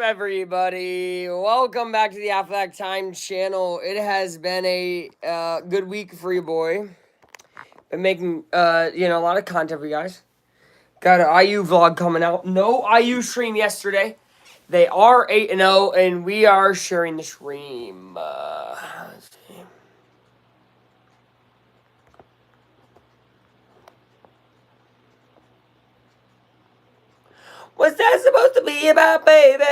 everybody? Welcome back to the After That Time channel. It has been a good week for you, boy. Been making a lot of content for you guys. Got an IU vlog coming out. No IU stream yesterday. They are 8-0, and we are sharing the stream. Let's see. What's that supposed to be about, baby?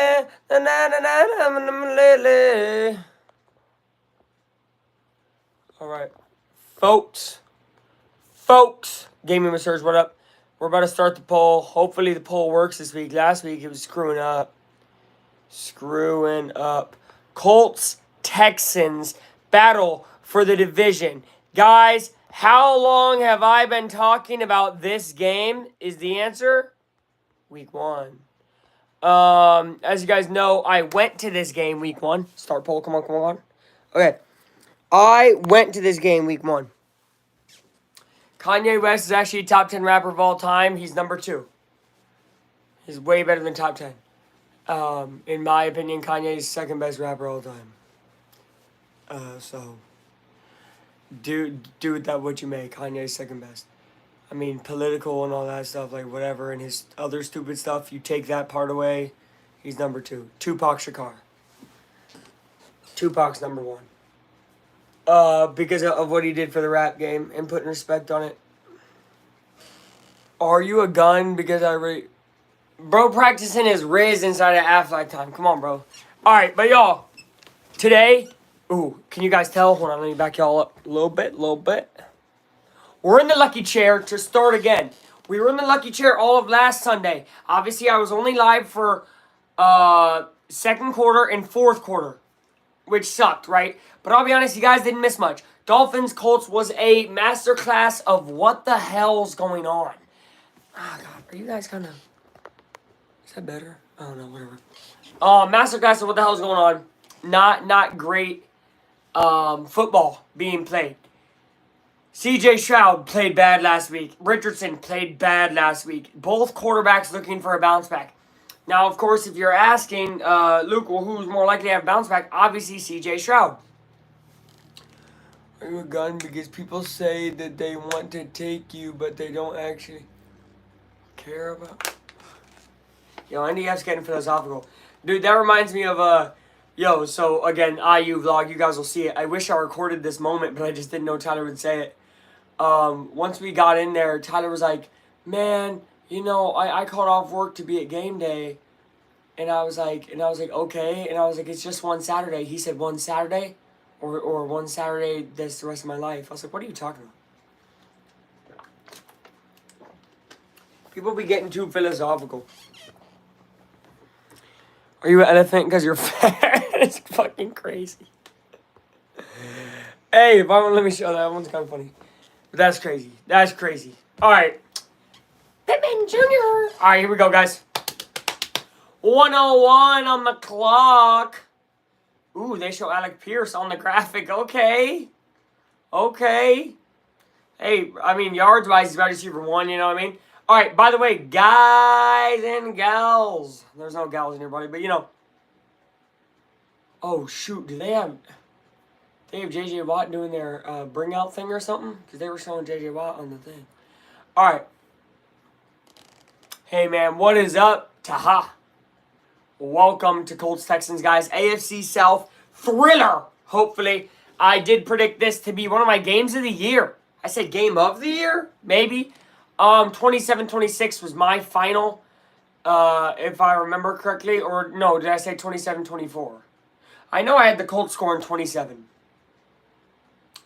Na na na na na na. All right, folks. Gaming Research, what up? We're about to start the poll. Hopefully the poll works this week. Last week it was screwing up. Colts, Texans, battle for the division. Guys, how long have I been talking about this game is the answer? Week 1. As you guys know, I went to this game week 1. Start poll, come on. Okay. I went to this game week 1. Kanye West is actually a top 10 rapper of all time. He's number 2. He's way better than top 10. In my opinion, Kanye is second best rapper of all time. So do with that what you may. Kanye's second best. I mean, political and all that stuff, like whatever, and his other stupid stuff, you take that part away, he's number 2. Tupac Shakur. Tupac's number 1. Because of what he did for the rap game and putting respect on it. Are you a gun? Because Bro practicing his Riz inside of Aflac time. Come on, bro. Alright, but y'all, today, can you guys tell? Hold on, let me back y'all up a little bit. We're in the lucky chair to start again. We were in the lucky chair all of last Sunday. Obviously, I was only live for second quarter and fourth quarter, which sucked, right? But I'll be honest, you guys didn't miss much. Dolphins Colts was a masterclass of what the hell's going on. Ah, God, are you guys kind of... Is that better? I don't know, whatever. Masterclass of what the hell's going on. Not great football being played. CJ Stroud played bad last week. Richardson played bad last week. Both quarterbacks looking for a bounce back. Now, of course, if you're asking, Luke, well, who's more likely to have a bounce back? Obviously, CJ Stroud. Are you a gun? Because people say that they want to take you, but they don't actually care about... Yo, NDF's getting philosophical. Dude, that reminds me of, so, again, IU vlog. You guys will see it. I wish I recorded this moment, but I just didn't know Tyler would say it. Once we got in there, Tyler was like, man, I called off work to be at game day. And I was like, okay. And I was like, it's just one Saturday. He said, one Saturday? Or one Saturday that's the rest of my life. I was like, what are you talking about? People be getting too philosophical. Are you an elephant because you're fat? It's fucking crazy. Hey, if I want, let me show that one's kind of funny. But that's crazy. All right. Pittman Jr. All right, here we go, guys. 101 on the clock. Ooh, they show Alec Pierce on the graphic. Okay. Hey, I mean, yards-wise, he's about to receive for 1, you know what I mean? All right, by the way, guys and gals. There's no gals in here, buddy, but Oh, shoot, do they have J.J. Watt doing their bring out thing or something? Because they were showing J.J. Watt on the thing. All right. Hey, man, what is up? Taha. Welcome to Colts Texans, guys. AFC South thriller, hopefully. I did predict this to be one of my games of the year. I said game of the year? Maybe. 27-26 was my final, if I remember correctly. Or, no, did I say 27-24? I know I had the Colts scoring 27.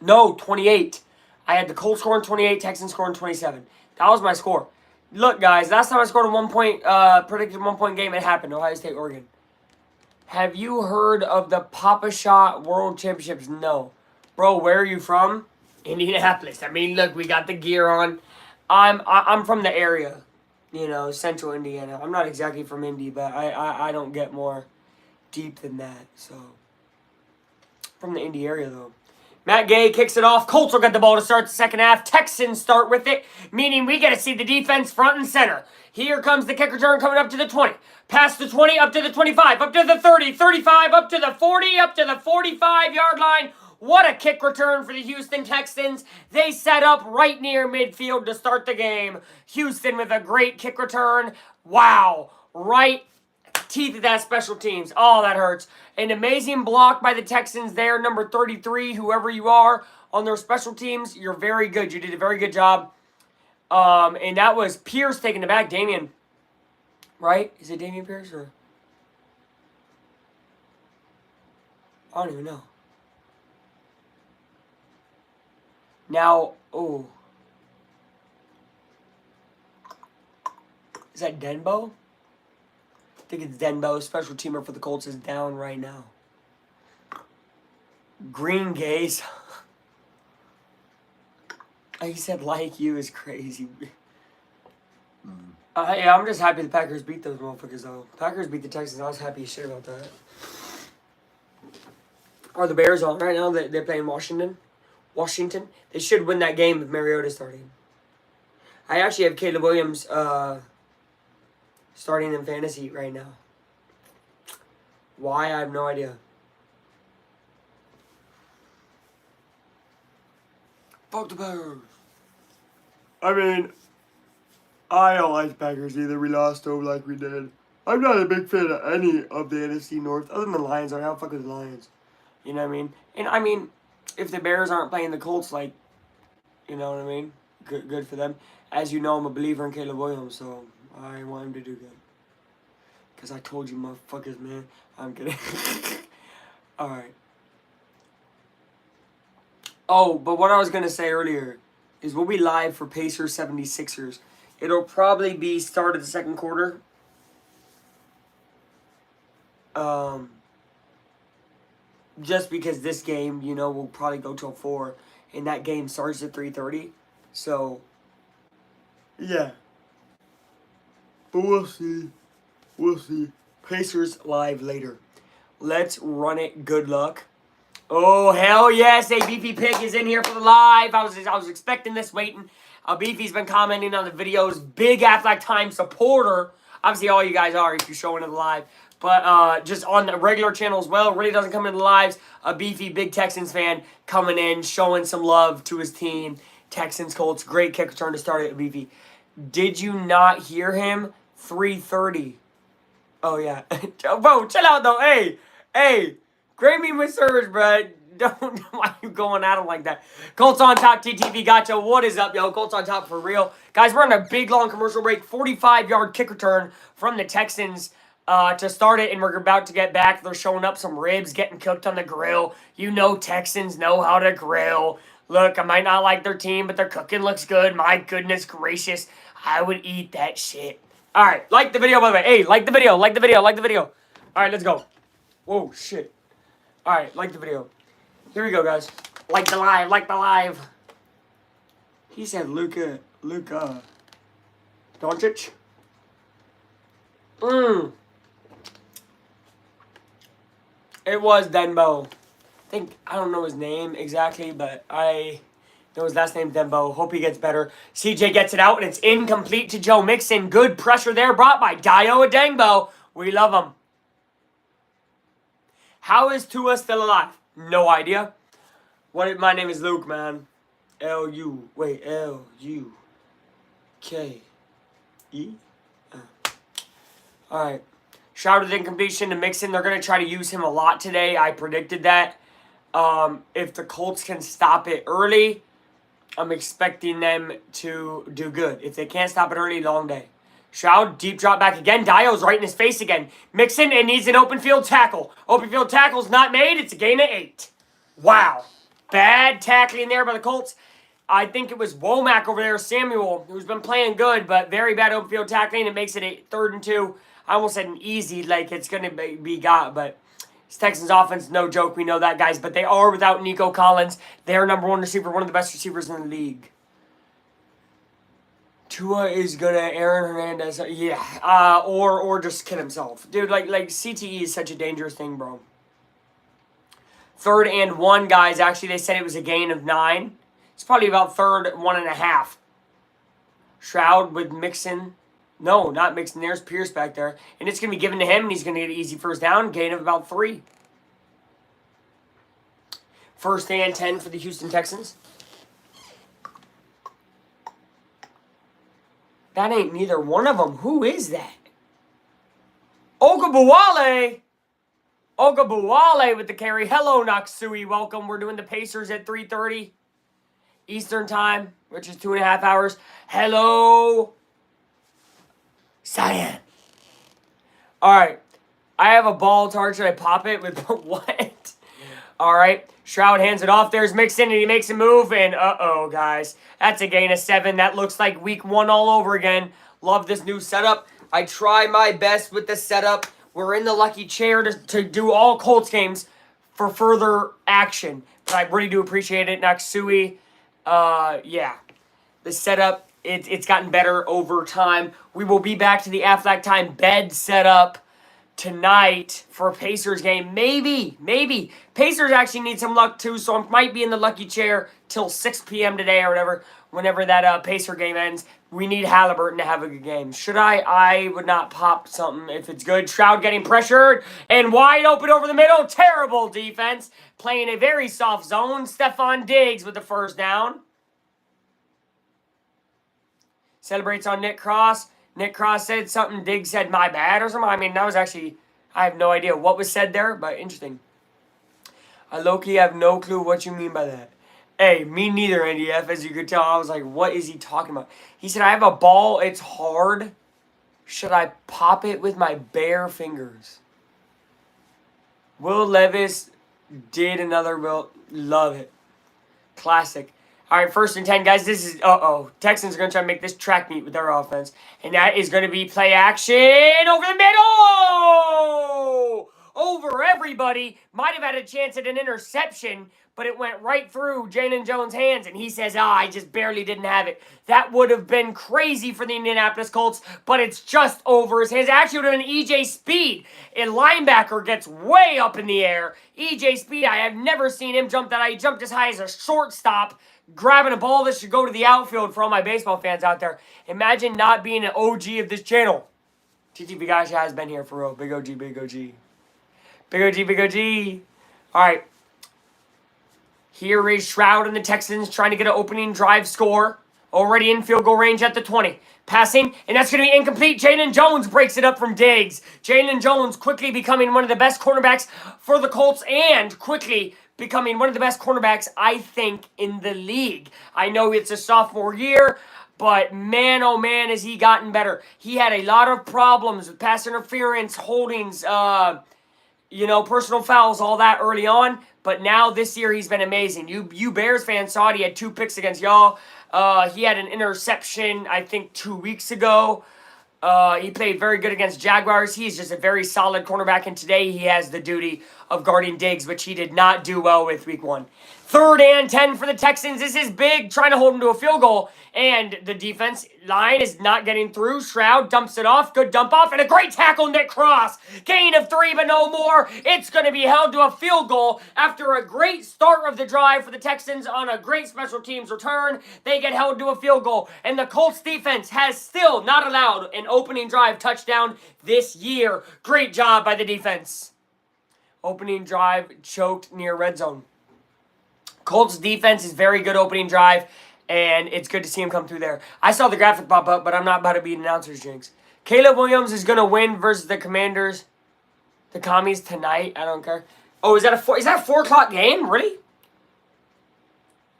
No, 28. I had the Colts scoring 28, Texans scoring 27. That was my score. Look, guys, last time I scored a predicted 1-point game, it happened. Ohio State, Oregon. Have you heard of the Papa Shot World Championships? No. Bro, where are you from? Indianapolis. I mean, look, we got the gear on. I'm from the area, central Indiana. I'm not exactly from Indy, but I don't get more deep than that. So, from the Indy area, though. Matt Gay kicks it off. Colts will get the ball to start the second half. Texans start with it, meaning we get to see the defense front and center. Here comes the kick return coming up to the 20. Past the 20, up to the 25, up to the 30, 35, up to the 40, up to the 45-yard line. What a kick return for the Houston Texans. They set up right near midfield to start the game. Houston with a great kick return. Wow. Right teeth of that special teams. Oh, that hurts. An amazing block by the Texans there, number 33, whoever you are on their special teams. You're very good. You did a very good job. And that was Pierce taking it back. Damian, right? Is it Damian Pierce or? I don't even know. Now, oh. Is that Denbo? I think it's Denbo. Special teamer for the Colts is down right now. Green Gaze. He said like you is crazy. Yeah, I'm just happy the Packers beat those motherfuckers though. Packers beat the Texans. I was happy as shit about that. Are the Bears on right now? They're playing Washington. They should win that game if Mariota's starting. I actually have Caleb Williams starting in fantasy right now. Why? I have no idea. Fuck the Packers. I mean, I don't like the Packers either. We lost over like we did. I'm not a big fan of any of the NFC North, other than the Lions. I don't fuck with the Lions. You know what I mean? And I mean, if the Bears aren't playing the Colts, like, you know what I mean? Good for them. As you know, I'm a believer in Caleb Williams, so I want him to do good. Because I told you motherfuckers, man. I'm kidding. Alright. Oh, but what I was going to say earlier is we'll be live for Pacers 76ers. It'll probably be start of the second quarter. Just because this game, you know, will probably go till 4. And that game starts at 3:30. So, yeah. But we'll see. We'll see. Pacers live later. Let's run it. Good luck. Oh, hell yes. A Beefy Pig is in here for the live. I was expecting this, waiting. Beefy's been commenting on the videos. Big Affleck Time supporter. Obviously, all you guys are if you're showing it live. But just on the regular channel as well. Really doesn't come into the lives. A Beefy, big Texans fan coming in, showing some love to his team. Texans, Colts. Great kick return to start it, Beefy. Did you not hear him? 3:30. Oh, yeah. Bro, chill out, though. Hey. Great meme with service, bro. Don't. Why are you going at him like that? Colts on top, TTV gotcha. What is up, yo? Colts on top for real. Guys, we're on a big, long commercial break. 45-yard kick return from the Texans to start it, and we're about to get back. They're showing up some ribs getting cooked on the grill. You know Texans know how to grill. Look, I might not like their team, but their cooking looks good. My goodness gracious. I would eat that shit. All right, like the video, by the way. Hey, like the video. All right, let's go. Whoa, shit. All right, like the video. Here we go, guys. Like the live. He said Luka Doncic. It was Denbo. I don't know his name exactly, but I know his last name Denbo. Hope he gets better. CJ gets it out, and it's incomplete to Joe Mixon. Good pressure there brought by Dio Adengbo. We love him. How is Tua still alive? No idea. My name is Luke, man. L-U-K-E. Alright. Shouted incompletion to Mixon. They're going to try to use him a lot today. I predicted that. If the Colts can stop it early, I'm expecting them to do good. If they can't stop it early, long day. Stroud, deep drop back again. Dio's right in his face again. Mixon, it needs an open field tackle. Open field tackle's not made. It's a gain of 8. Wow. Bad tackling there by the Colts. I think it was Womack over there, Samuel, who's been playing good, but very bad open field tackling. It makes it a 3rd and 2. I almost said an easy, like it's going to be got, but it's Texans offense, no joke. We know that, guys, but they are without Nico Collins. They're number 1 receiver, one of the best receivers in the league. Tua is gonna Aaron Hernandez, yeah, or just kill himself, dude. Like CTE is such a dangerous thing, bro. 3rd and 1, guys. Actually, they said it was a gain of 9. It's probably about 3rd, 1.5. Stroud with Mixon. No, not Mixon. There's Pierce back there. And it's going to be given to him, and he's going to get an easy first down. Gain of about 3. 1st and 10 for the Houston Texans. That ain't neither one of them. Who is that? Ogabuwale. Ogabuwale with the carry. Hello, Naksui. Welcome. We're doing the Pacers at 3:30 Eastern Time, which is 2.5 hours. Hello, Cyan. All right. I have a ball target. Should I pop it with what? All right. Stroud hands it off. There's Mixon, and he makes a move. And uh-oh, guys. That's a gain of 7. That looks like week 1 all over again. Love this new setup. I try my best with the setup. We're in the lucky chair to do all Colts games for further action. But I really do appreciate it, Naksui. Yeah. The setup, it's gotten better over time. We will be back to the Aflac time bed setup tonight for a Pacers game. Maybe. Pacers actually need some luck too, so I might be in the lucky chair till 6 p.m. today or whatever, whenever that Pacer game ends. We need Halliburton to have a good game. Should I? I would not pop something if it's good. Stroud getting pressured and wide open over the middle. Terrible defense. Playing a very soft zone. Stephon Diggs with the first down. Celebrates on Nick Cross. Nick Cross said something. Diggs said, my bad or something. I mean, that was actually, I have no idea what was said there, but interesting. I low-key have no clue what you mean by that. Hey, me neither, Andy F. As you could tell, I was like, what is he talking about? He said, I have a ball. It's hard. Should I pop it with my bare fingers? Will Levis did another will. Love it. Classic. All right, 1st and 10, guys. This is, Texans are going to try to make this track meet with their offense. And that is going to be play action over the middle. Over everybody. Might have had a chance at an interception, but it went right through Jalen Jones' hands, and he says, I just barely didn't have it. That would have been crazy for the Indianapolis Colts, but it's just over his hands. Actually, would have been E.J. Speed. A linebacker gets way up in the air. E.J. Speed, I have never seen him jump that high. He jumped as high as a shortstop, grabbing a ball that should go to the outfield for all my baseball fans out there. Imagine not being an OG of this channel. TT Vigasha has been here for real. Big OG, big OG. Big OG, big OG. All right. Here is Stroud and the Texans trying to get an opening drive score. Already in field goal range at the 20. Passing, and that's going to be incomplete. Jalen Jones breaks it up from Diggs. Jalen Jones quickly becoming one of the best cornerbacks for the Colts and quickly becoming one of the best cornerbacks, I think, in the league. I know it's a sophomore year, but man, oh man, has he gotten better. He had a lot of problems with pass interference, holdings, personal fouls, all that early on. But now this year he's been amazing. You Bears fans saw it. He had 2 picks against y'all. He had an interception, I think, 2 weeks ago. He played very good against Jaguars. He's just a very solid cornerback, and today he has the duty of guarding Diggs, which he did not do well with week 1. 3rd and 10 for the Texans. This is big, trying to hold him to a field goal, and the defense line is not getting through. Stroud dumps it off. Good dump off, and a great tackle, Nick Cross. Gain of 3, but no more. It's going to be held to a field goal after a great start of the drive for the Texans on a great special teams return. They get held to a field goal, and the Colts defense has still not allowed an opening drive touchdown this year. Great job by the defense. Opening drive choked near red zone. Colts defense is very good opening drive, and it's good to see him come through there. I saw the graphic pop up, but I'm not about to be an announcer's jinx. Caleb Williams is going to win versus the Commanders, the Commies tonight. I don't care. Oh, is that a 4 o'clock game? Really?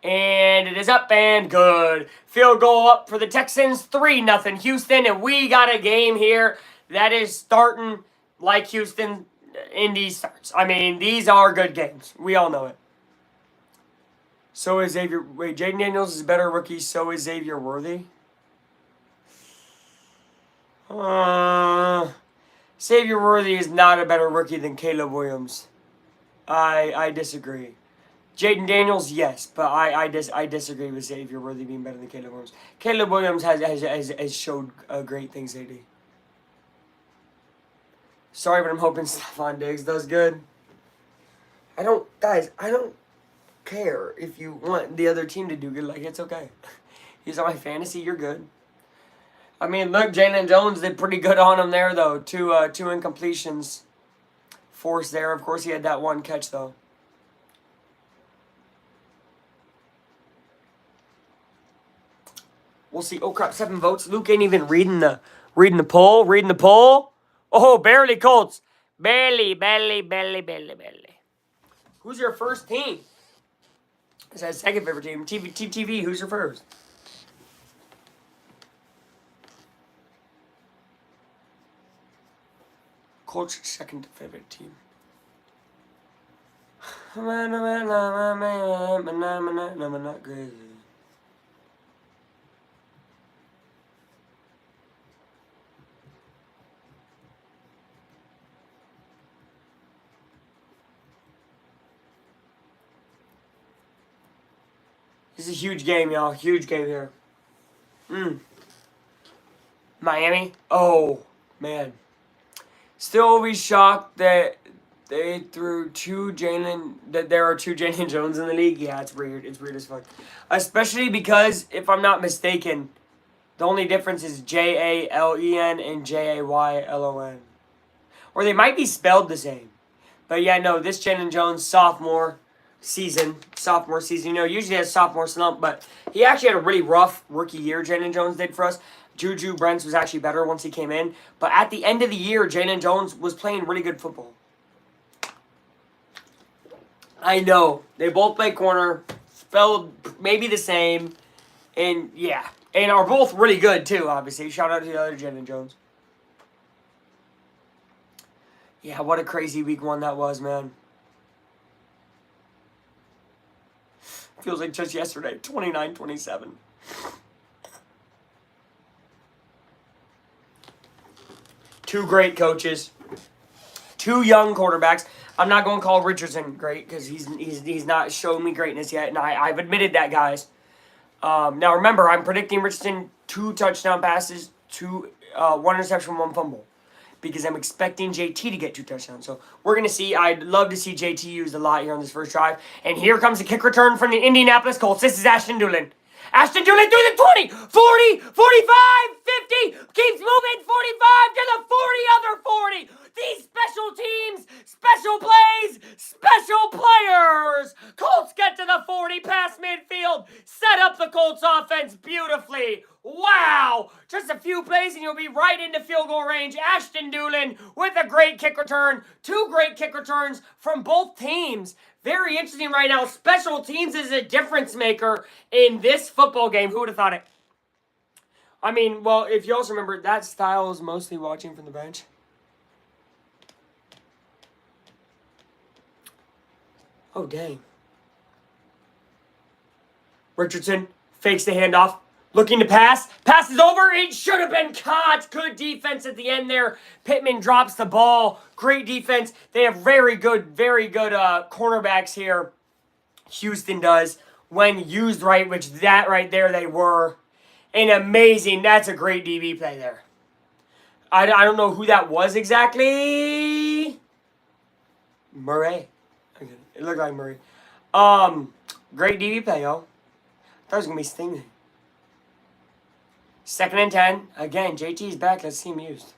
And it is up and good. Field goal up for the Texans, 3-0 Houston, and we got a game here that is starting like Houston Indy starts. I mean, these are good games. We all know it. So is Xavier. Wait, Jaden Daniels is a better rookie. So is Xavier Worthy. Xavier Worthy is not a better rookie than Caleb Williams. I disagree. Jaden Daniels, yes, but I disagree with Xavier Worthy being better than Caleb Williams. Caleb Williams has showed great things lately. Sorry, but I'm hoping Stephon Diggs does good. Guys, I don't care if you want the other team to do good. Like, it's okay. He's on my fantasy, you're good. I mean, look, Jalen Jones did pretty good on him there, though. Two incompletions forced there. Of course, he had that one catch, though. We'll see. Oh, crap, 7 votes. Luke ain't even reading the poll. Oh, barely Colts. Barely. Who's your first team? Is that second favorite team? TV, who's your first? Colts second favorite team. I'm not crazy. This is a huge game, y'all. Huge game here. Miami? Oh, man. Still always shocked that they threw there are two Jalen Jones in the league. Yeah, it's weird. It's weird as fuck. Especially because, if I'm not mistaken, the only difference is Jalen and Jaylon. Or they might be spelled the same. But yeah, no, this Jalen Jones sophomore season. You know, usually has sophomore slump, but he actually had a really rough rookie year, Jalen Jones did for us. Juju Brents was actually better once he came in. But at the end of the year, Jalen Jones was playing really good football. I know. They both play corner, spelled maybe the same, and yeah. And are both really good, too, obviously. Shout out to the other Jalen Jones. Yeah, what a crazy week one that was, man. Feels like just yesterday, 29-27. Two great coaches. Two young quarterbacks. I'm not going to call Richardson great because he's not shown me greatness yet, and I've admitted that, guys. Now, remember, I'm predicting Richardson 2 touchdown passes, 1 interception, 1 fumble. Because I'm expecting JT to get 2 touchdowns. So we're going to see. I'd love to see JT used a lot here on this first drive. And here comes the kick return from the Indianapolis Colts. This is Ashton Dulin. Ashton Dulin through the 20, 40, 45, 50. Keeps moving, 45 to the 40, other 40. These special teams, special plays, special players. Colts get to the 40 past midfield. Set up the Colts offense beautifully. Wow! Just a few plays and you'll be right into field goal range. Ashton Dulin with a great kick return. 2 great kick returns from both teams. Very interesting right now. Special teams is a difference maker in this football game. Who would have thought it? I mean, well, if you also remember, that style is mostly watching from the bench. Oh, dang. Richardson fakes the handoff. Looking to pass. Passes over. It should have been caught. Good defense at the end there. Pittman drops the ball. Great defense. They have very good cornerbacks here. Houston does. When used right, which that right there they were. And amazing. That's a great DB play there. I don't know who that was exactly. Murray. Okay. It looked like Murray. Great DB play, yo. I thought it was going to be Stingley. 2nd and 10. Again, JT's back. Let's see him used.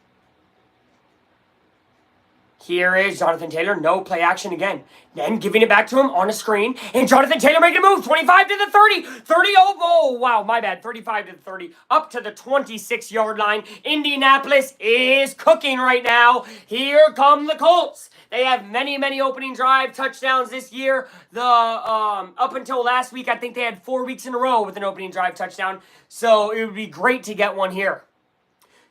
Here is Jonathan Taylor. No play action again. Then giving it back to him on a screen. And Jonathan Taylor making a move. 25 to the 30. 30. Oh, wow. My bad. 35 to the 30. Up to the 26-yard line. Indianapolis is cooking right now. Here come the Colts. They have many opening drive touchdowns this year. Up until last week, I think they had 4 weeks in a row with an opening drive touchdown. So it would be great to get one here.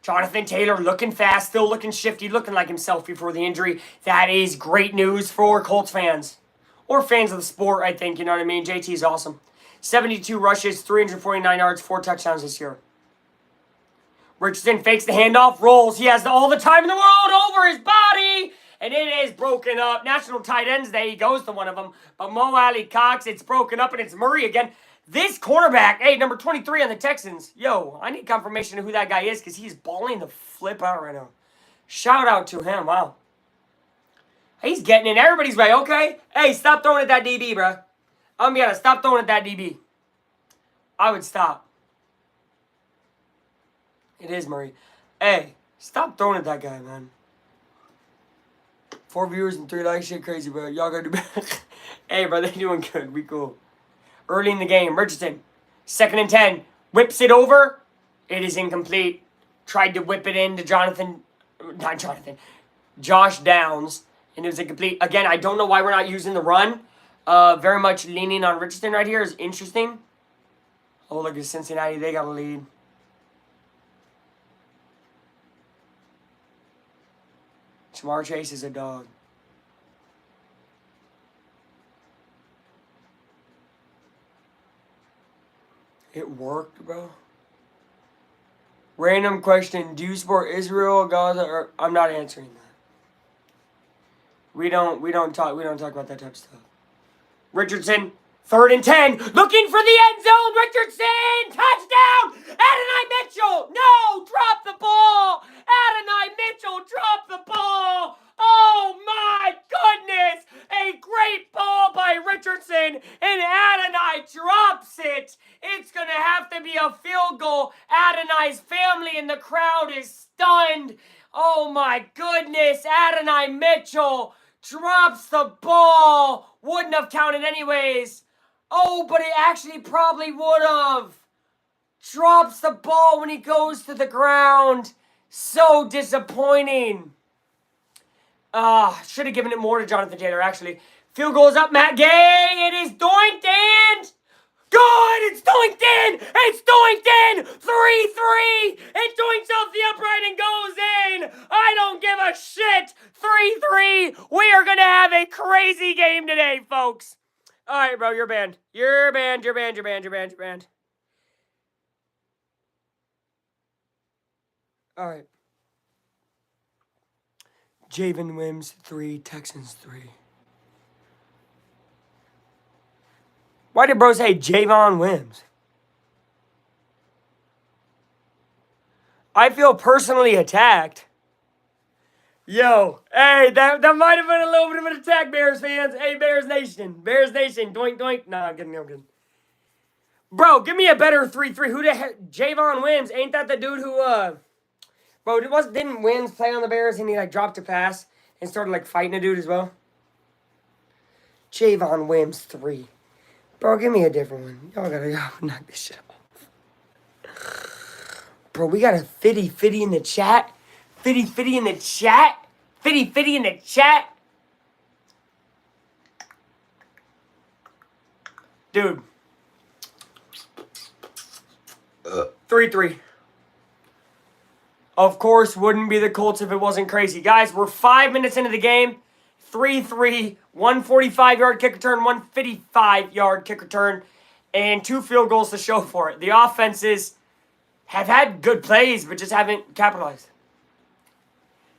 Jonathan Taylor looking fast, still looking shifty, looking like himself before the injury. That is great news for Colts fans. Or fans of the sport, I think, you know what I mean? JT is awesome. 72 rushes, 349 yards, 4 touchdowns this year. Richardson fakes the handoff, rolls. He has all the time in the world over his body. And it is broken up. National Tight Ends Day, he goes to one of them. But Mo Alley Cox, it's broken up, and it's Murray again. This cornerback, hey, number 23 on the Texans. Yo, I need confirmation of who that guy is because he's balling the flip out right now. Shout out to him. Wow. He's getting in everybody's way, okay? Hey, stop throwing at that DB, bro. I'm gonna stop throwing at that DB. I would stop. It is Murray. Hey, stop throwing at that guy, man. 4 viewers and 3 likes. Shit crazy, bro. Y'all gotta do better. Hey, bro, they doing good. We cool. Early in the game, Richardson. 2nd and 10. Whips it over. It is incomplete. Tried to whip it into Josh Downs. And it was incomplete. Again, I don't know why we're not using the run. Very much leaning on Richardson right here is interesting. Oh, look at Cincinnati. They got a lead. Jamar Chase is a dog. It worked, bro. Random question. Do you support Israel, Gaza, or I'm not answering that. We don't talk about that type of stuff. Richardson, 3rd and 10. Looking for the end zone. Richardson, touchdown. Adonai Mitchell. No, drop the ball. Adonai Mitchell, drop the ball. Oh my goodness. A great ball by Richardson, and Adonai drops it. It's going to have to be a field goal. Adonai's family in the crowd is stunned. Oh my goodness. Adonai Mitchell drops the ball. Wouldn't have counted anyways. Oh, but it actually probably would have. Drops the ball when he goes to the ground. So disappointing. Should have given it more to Jonathan Taylor, actually. Field goal is up, Matt Gay. It is doinked in. Good! It's doinked in! It's doinked in! 3-3! It doinks off the upright and goes in! I don't give a shit! 3-3! We are gonna have a crazy game today, folks! Alright, bro, you're banned. You're banned, you're banned, you're banned, you're banned, you're banned. Alright. Javen Wims, 3. Texans, 3. Why did bro say Javon Wims? I feel personally attacked. Yo, hey, that might have been a little bit of an attack, Bears fans. Hey, Bears Nation. Bears Nation. Doink, doink. Nah, I'm kidding. Bro, give me a better 3-3. Who the heck? Javon Wims. Ain't that the dude who, Bro, didn't Wims play on the Bears and he, like, dropped a pass and started, like, fighting a dude as well? Javon Wims, 3. Bro, give me a different one. Y'all gotta knock this shit off. Bro, we got a fitty in the chat. Fitty in the chat. Fitty in the chat. Dude. 3-3. Of course, wouldn't be the Colts if it wasn't crazy. Guys, we're 5 minutes into the game. 3-3, 145-yard kick return, 155-yard kick return, and 2 field goals to show for it. The offenses have had good plays, but just haven't capitalized.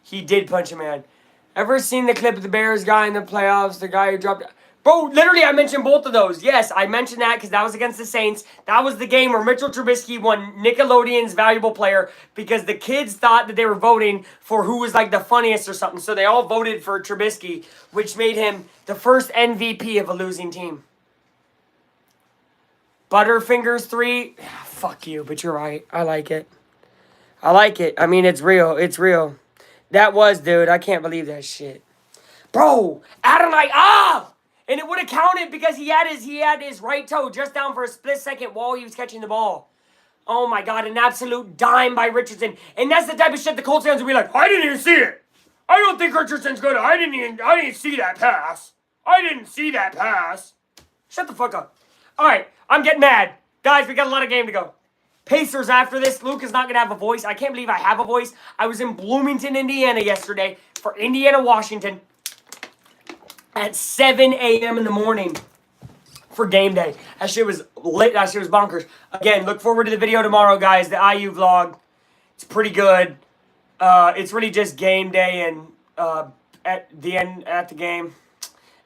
He did punch a man. Ever seen the clip of the Bears guy in the playoffs, the guy who dropped... Bro, literally, I mentioned both of those. Yes, I mentioned that because that was against the Saints. That was the game where Mitchell Trubisky won Nickelodeon's valuable player because the kids thought that they were voting for who was like the funniest or something. So they all voted for Trubisky, which made him the first MVP of a losing team. Butterfingers 3. Fuck you, but you're right. I like it. I mean, it's real. It's real. That was, dude. I can't believe that shit. Bro, Adonai, And it would have counted because he had his right toe just down for a split second while he was catching the ball. Oh my God, an absolute dime by Richardson. And that's the type of shit the Colts fans would be like, I didn't even see it. I don't think Richardson's good. I didn't see that pass. I didn't see that pass. Shut the fuck up. All right, I'm getting mad. Guys, we got a lot of game to go. Pacers after this. Luke is not going to have a voice. I can't believe I have a voice. I was in Bloomington, Indiana yesterday for Indiana, Washington at 7 a.m. in the morning for game day. That shit was lit. That shit was bonkers. Again, look forward to the video tomorrow, guys. The IU vlog. It's pretty good. It's really just game day and at the game.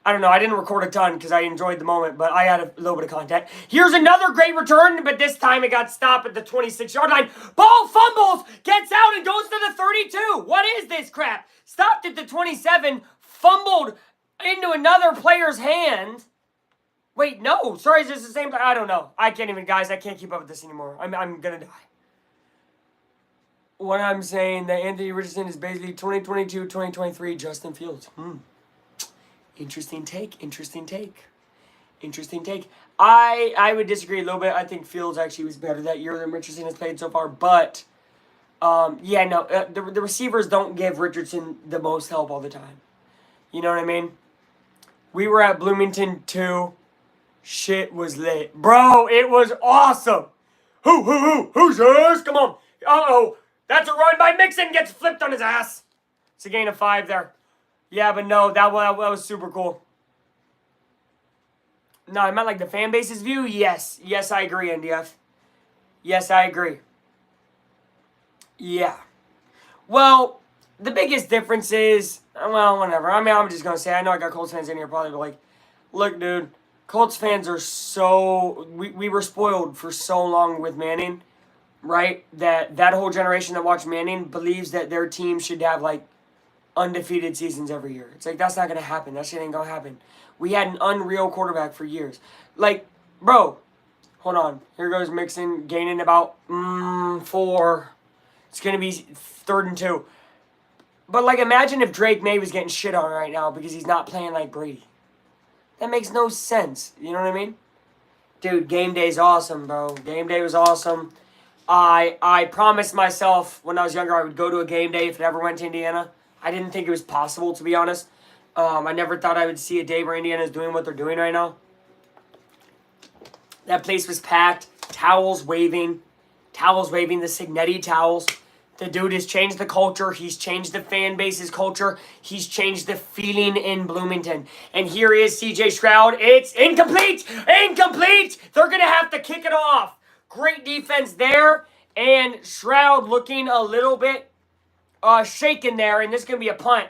I don't know. I didn't record a ton because I enjoyed the moment, but I had a little bit of content. Here's another great return, but this time it got stopped at the 26-yard line. Ball fumbles, gets out and goes to the 32. What is this crap? Stopped at the 27, fumbled into another player's hand. Wait, no. Sorry, is this the same? I don't know. I can't even, guys. I can't keep up with this anymore. I'm gonna die. What I'm saying, that Anthony Richardson is basically 2022, 2023 Justin Fields. Interesting take. Interesting take. Interesting take. I would disagree a little bit. I think Fields actually was better that year than Richardson has played so far. But, yeah, no. The receivers don't give Richardson the most help all the time. You know what I mean? We were at Bloomington, too. Shit was lit. Bro, it was awesome. Who's this? Come on. Uh-oh. That's a run by Mixon. Gets flipped on his ass. It's a gain of 5 there. Yeah, but no, that was super cool. No, I meant like the fan base's view. Yes. Yes, I agree, NDF. Yes, I agree. Yeah. Well, the biggest difference is, well, whatever. I mean, I'm just going to say, I know I got Colts fans in here probably, but like, look, dude, Colts fans are so, we were spoiled for so long with Manning, right? That whole generation that watched Manning believes that their team should have like undefeated seasons every year. It's like, that's not going to happen. That shit ain't going to happen. We had an unreal quarterback for years. Like, bro, hold on. Here goes Mixon gaining about 4. It's going to be 3rd and 2. But, like, imagine if Drake May was getting shit on right now because he's not playing like Brady. That makes no sense. You know what I mean? Dude, game day's awesome, bro. Game day was awesome. I promised myself when I was younger I would go to a game day if it ever went to Indiana. I didn't think it was possible, to be honest. I never thought I would see a day where Indiana's doing what they're doing right now. That place was packed. Towels waving. The Signetti towels. The dude has changed the culture. He's changed the fan base's culture. He's changed the feeling in Bloomington. And here is C.J. Stroud. It's incomplete! Incomplete! They're going to have to kick it off. Great defense there. And Stroud looking a little bit shaken there. And this is going to be a punt.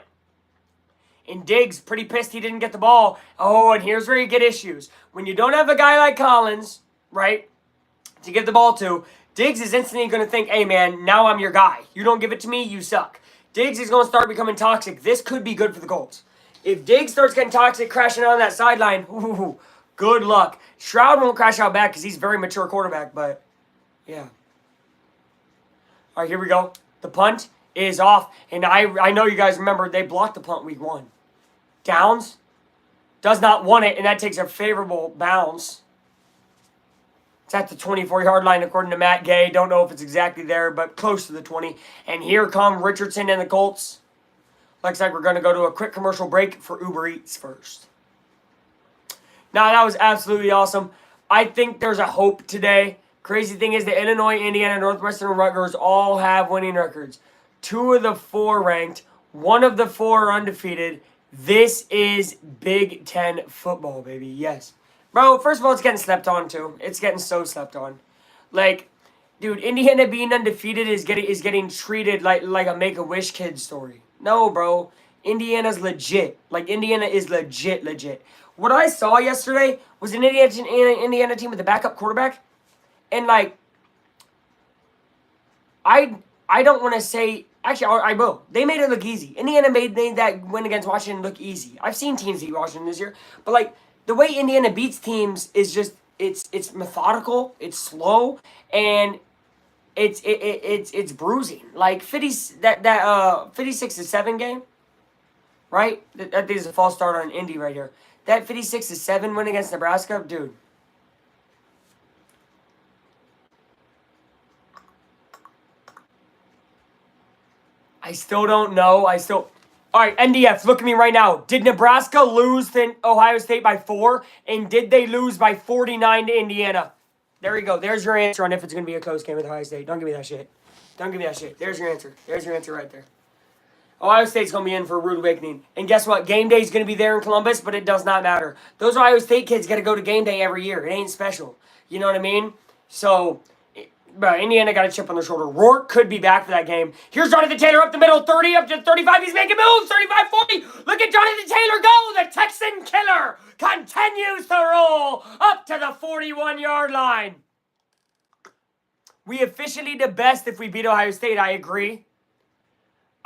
And Diggs, pretty pissed he didn't get the ball. Oh, and here's where you get issues. When you don't have a guy like Collins, right, to give the ball to, Diggs is instantly going to think, hey, man, now I'm your guy. You don't give it to me, you suck. Diggs is going to start becoming toxic. This could be good for the Colts. If Diggs starts getting toxic, crashing out on that sideline, good luck. Stroud won't crash out back because he's a very mature quarterback, but, yeah. All right, here we go. The punt is off, and I know you guys remember they blocked the punt week 1. Downs does not want it, and that takes a favorable bounce. It's at the 24-yard line, according to Matt Gay. Don't know if it's exactly there, but close to the 20. And here come Richardson and the Colts. Looks like we're going to go to a quick commercial break for Uber Eats first. Now, that was absolutely awesome. I think there's a hope today. Crazy thing is that Illinois, Indiana, Northwestern, and Rutgers all have winning records. 2 of the 4 ranked. 1 of the 4 are undefeated. This is Big Ten football, baby. Yes. Bro, first of all, it's getting slept on, too. It's getting so slept on. Like, dude, Indiana being undefeated is getting treated like a Make-A-Wish kid story. No, bro. Indiana's legit. Like, Indiana is legit. What I saw yesterday was an Indiana team with a backup quarterback. And, like, I don't want to say... Actually, I will. They made it look easy. Indiana made that win against Washington look easy. I've seen teams beat Washington this year. But, like, the way Indiana beats teams is just... It's methodical. It's slow. And it's bruising. Like, 56-7 game, right? That is a false start on Indy right here. That 56-7 win against Nebraska, dude... I still don't know. All right, NDF, look at me right now. Did Nebraska lose to Ohio State by 4? And did they lose by 49 to Indiana? There you go. There's your answer on if it's going to be a close game with Ohio State. Don't give me that shit. There's your answer. There's your answer right there. Ohio State's going to be in for a rude awakening. And guess what? Game day is going to be there in Columbus, but it does not matter. Those Ohio State kids got to go to game day every year. It ain't special. You know what I mean? So... But Indiana got a chip on their shoulder. Rourke could be back for that game. Here's Jonathan Taylor up the middle, 30 up to 35. He's making moves, 35-40. Look at Jonathan Taylor go. The Texan killer continues to roll up to the 41-yard line. We officially the best if we beat Ohio State. I agree.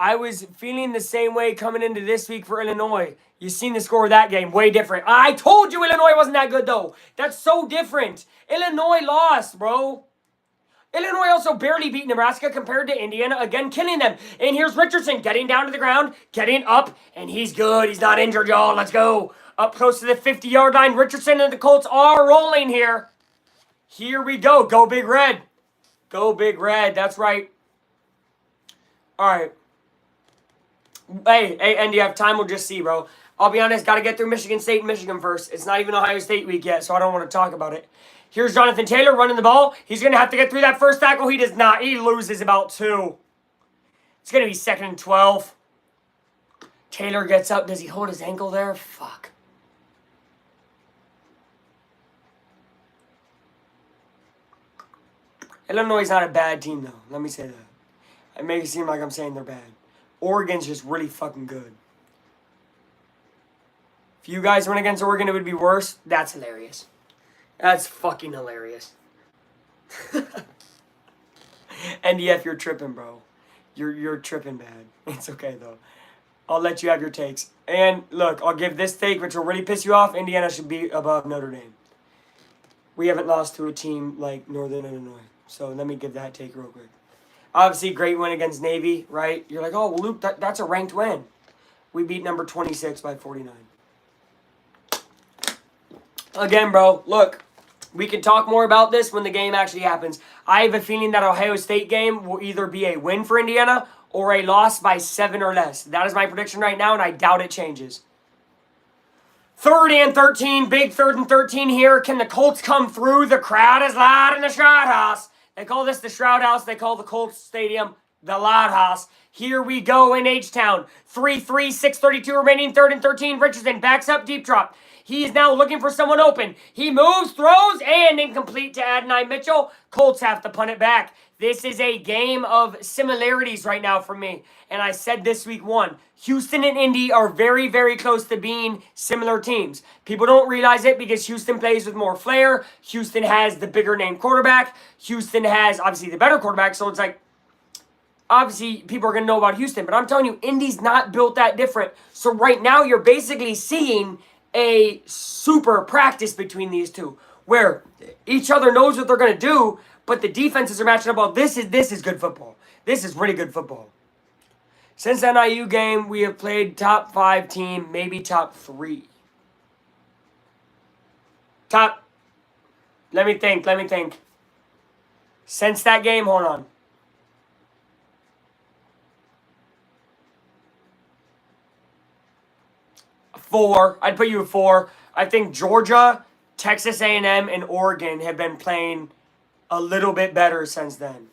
I was feeling the same way coming into this week for Illinois. You seen the score of that game. Way different. I told you Illinois wasn't that good, though. That's so different. Illinois lost, bro. Illinois also barely beat Nebraska compared to Indiana, again killing them. And here's Richardson getting down to the ground, getting up, and he's good. He's not injured, y'all. Let's go. Up close to the 50-yard line. Richardson and the Colts are rolling here. Here we go. Go Big Red. Go Big Red. That's right. All right. Hey, NDF, time will just see, bro. I'll be honest, got to get through Michigan State and Michigan first. It's not even Ohio State week yet, so I don't want to talk about it. Here's Jonathan Taylor running the ball. He's going to have to get through that first tackle. He does not. He loses about 2. It's going to be 2nd and 12. Taylor gets up. Does he hold his ankle there? Fuck. Illinois is not a bad team, though. Let me say that. I make it seem like I'm saying they're bad. Oregon's just really fucking good. If you guys went against Oregon, it would be worse. That's hilarious. That's fucking hilarious. NDF, you're tripping, bro. You're tripping bad. It's okay, though. I'll let you have your takes. And, look, I'll give this take, which will really piss you off. Indiana should be above Notre Dame. We haven't lost to a team like Northern Illinois. So let me give that take real quick. Obviously, great win against Navy, right? You're like, oh, well, Luke, that's a ranked win. We beat number 26 by 49. Again, bro, look, we can talk more about this when the game actually happens. I have a feeling that Ohio State game will either be a win for Indiana or a loss by 7 or less. That is my prediction right now, and I doubt it changes. 3rd and 13, big 3rd and 13 here. Can the Colts come through? The crowd is loud in the Shroud House. They call this the Shroud House. They call the Colts Stadium the Loud House. Here we go in H-Town. 3-3, 6:32 remaining, 3rd and 13. Richardson backs up, deep drop. He is now looking for someone open. He moves, throws, and incomplete to Adonai Mitchell. Colts have to punt it back. This is a game of similarities right now for me. And I said this week 1. Houston and Indy are very, very close to being similar teams. People don't realize it because Houston plays with more flair. Houston has the bigger name quarterback. Houston has, obviously, the better quarterback. So it's like, obviously, people are going to know about Houston. But I'm telling you, Indy's not built that different. So right now, you're basically seeing a super practice between these two, where each other knows what they're going to do, but the defenses are matching up well. This is good football. This is really good football. Since the NIU game, we have played top 5 team, maybe top 3. Let me think. Since that game, hold on. 4. I'd put you at 4. I think Georgia, Texas A&M, and Oregon have been playing a little bit better since then.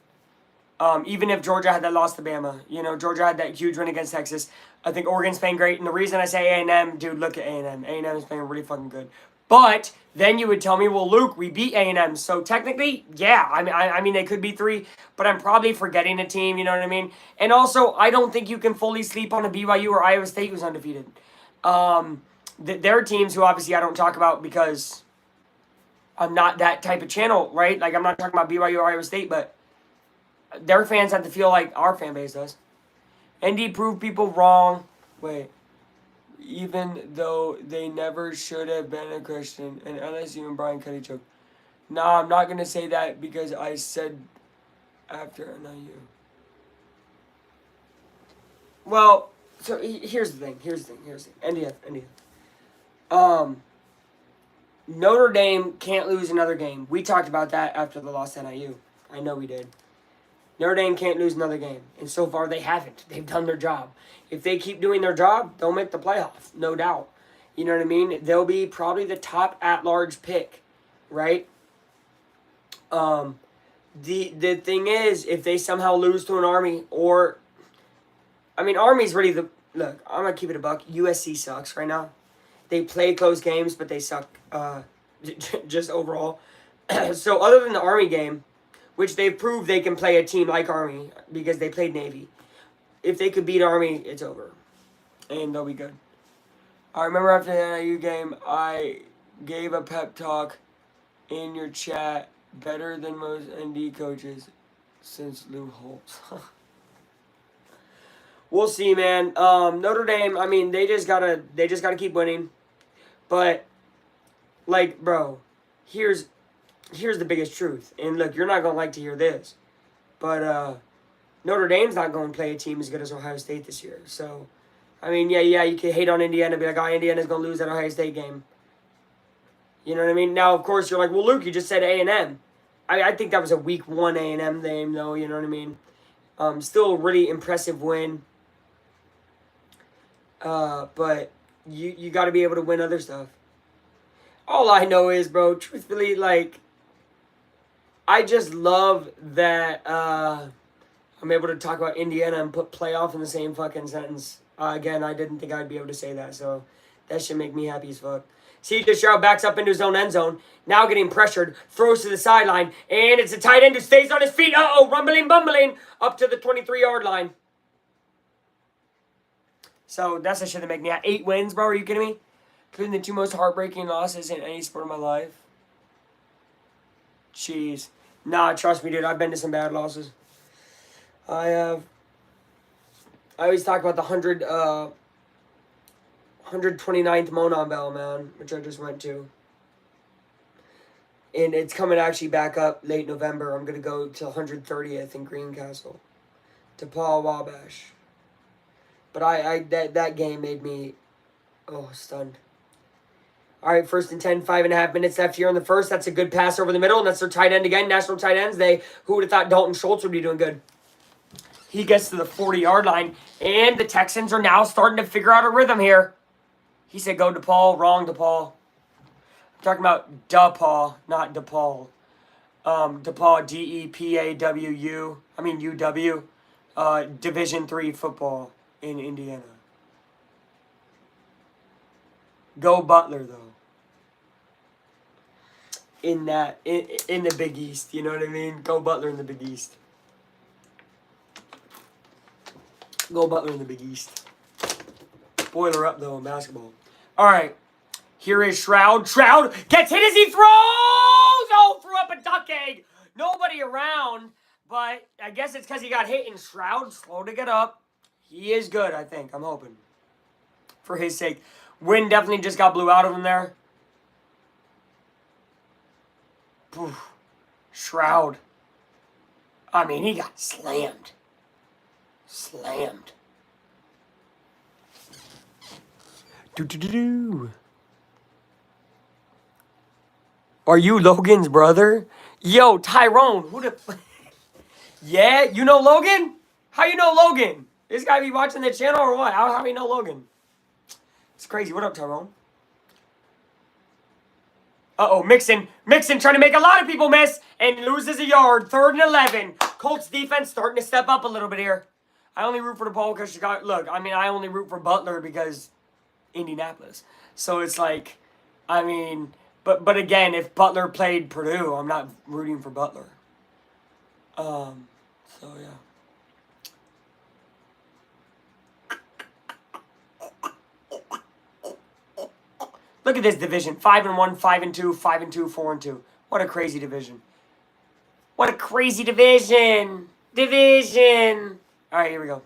Even if Georgia had that loss to Bama. You know, Georgia had that huge win against Texas. I think Oregon's playing great. And the reason I say A&M, dude, look at A&M. A&M is playing really fucking good. But then you would tell me, well, Luke, we beat A&M. So technically, yeah, I mean, they could be 3. But I'm probably forgetting a team, you know what I mean? And also, I don't think you can fully sleep on a BYU or Iowa State who's undefeated. There are teams who obviously I don't talk about because I'm not that type of channel, right? Like, I'm not talking about BYU or Iowa State, but their fans have to feel like our fan base does. ND proved people wrong. Wait. Even though they never should have been a Christian. And LSU and Brian Cuddy choked. Nah, I'm not going to say that because I said after NIU. Well, so here's the thing. NDF. Notre Dame can't lose another game. We talked about that after the loss to NIU. I know we did. Notre Dame can't lose another game. And so far, they haven't. They've done their job. If they keep doing their job, they'll make the playoff, no doubt. You know what I mean? They'll be probably the top at-large pick, right? The thing is, if they somehow lose to an Army or... I mean, Army's really the... Look, I'm going to keep it a buck. USC sucks right now. They play close games, but they suck just overall. So other than the Army game, which they've proved they can play a team like Army because they played Navy. If they could beat Army, it's over. And they'll be good. I remember after the NIU game, I gave a pep talk in your chat better than most ND coaches since Lou Holtz. We'll see, man. Notre Dame. I mean, they just gotta keep winning. But like, bro, here's the biggest truth. And look, you're not gonna like to hear this, but Notre Dame's not going to play a team as good as Ohio State this year. So, I mean, yeah, you can hate on Indiana, be like, oh, Indiana's going to lose that Ohio State game. You know what I mean? Now, of course, you're like, well, Luke, you just said A&M. I think that was a week 1 A&M game, though. You know what I mean? Still a really impressive win. But you got to be able to win other stuff. All I know is, bro, truthfully, like, I just love that I'm able to talk about Indiana and put playoff in the same fucking sentence. Again, I didn't think I'd be able to say that, so that should make me happy as fuck. C.J. Stroud backs up into his own end zone, now getting pressured, throws to the sideline, and it's a tight end who stays on his feet. Uh-oh, bumbling, up to the 23-yard line. So that's the shit that make me happy. 8 wins, bro, are you kidding me? Including the 2 most heartbreaking losses in any sport of my life. Jeez. Nah, trust me, dude, I've been to some bad losses. I always talk about the 129th Monon Bell, man, which I just went to. And it's coming actually back up late November. I'm going to go to 130th in Greencastle. To Paul Wabash. But that game made me, stunned. All right, 1st and 10, 5.5 minutes left here in the first. That's a good pass over the middle, and that's their tight end again. National tight ends. Who would have thought Dalton Schultz would be doing good? He gets to the 40-yard line, and the Texans are now starting to figure out a rhythm here. He said go DePaul. Wrong, DePaul. I'm talking about DePaul, not DePaul. DePaul, D-E-P-A-W-U. I mean U-W. Division III football in Indiana. Go Butler, though. In the Big East, you know what I mean? Go Butler in the Big East. Go Butler in the Big East. Boiler up, though, in basketball. All right. Here is Shroud. Shroud gets hit as he throws! Oh, threw up a duck egg. Nobody around, but I guess it's because he got hit, and Shroud slow to get up. He is good, I think. I'm hoping. For his sake. Wind definitely just got blew out of him there. Poof. Shroud. I mean, he got slammed. Slammed. Do. Are you Logan's brother? Yo, Tyrone, who the... Yeah, you know Logan? How you know Logan? This guy be watching the channel or what? How you know Logan? It's crazy. What up, Tyrone? Uh-oh, Mixon trying to make a lot of people miss and loses a yard. 3rd and 11. Colts defense starting to step up a little bit here. I only root for DePaul because Chicago. Look, I mean, I only root for Butler because Indianapolis. So it's like, I mean, but again, if Butler played Purdue, I'm not rooting for Butler. So yeah. Look at this division. 5-1, 5-2, 5-2, 4-2. What a crazy division. What a crazy division. Division. All right, here we go.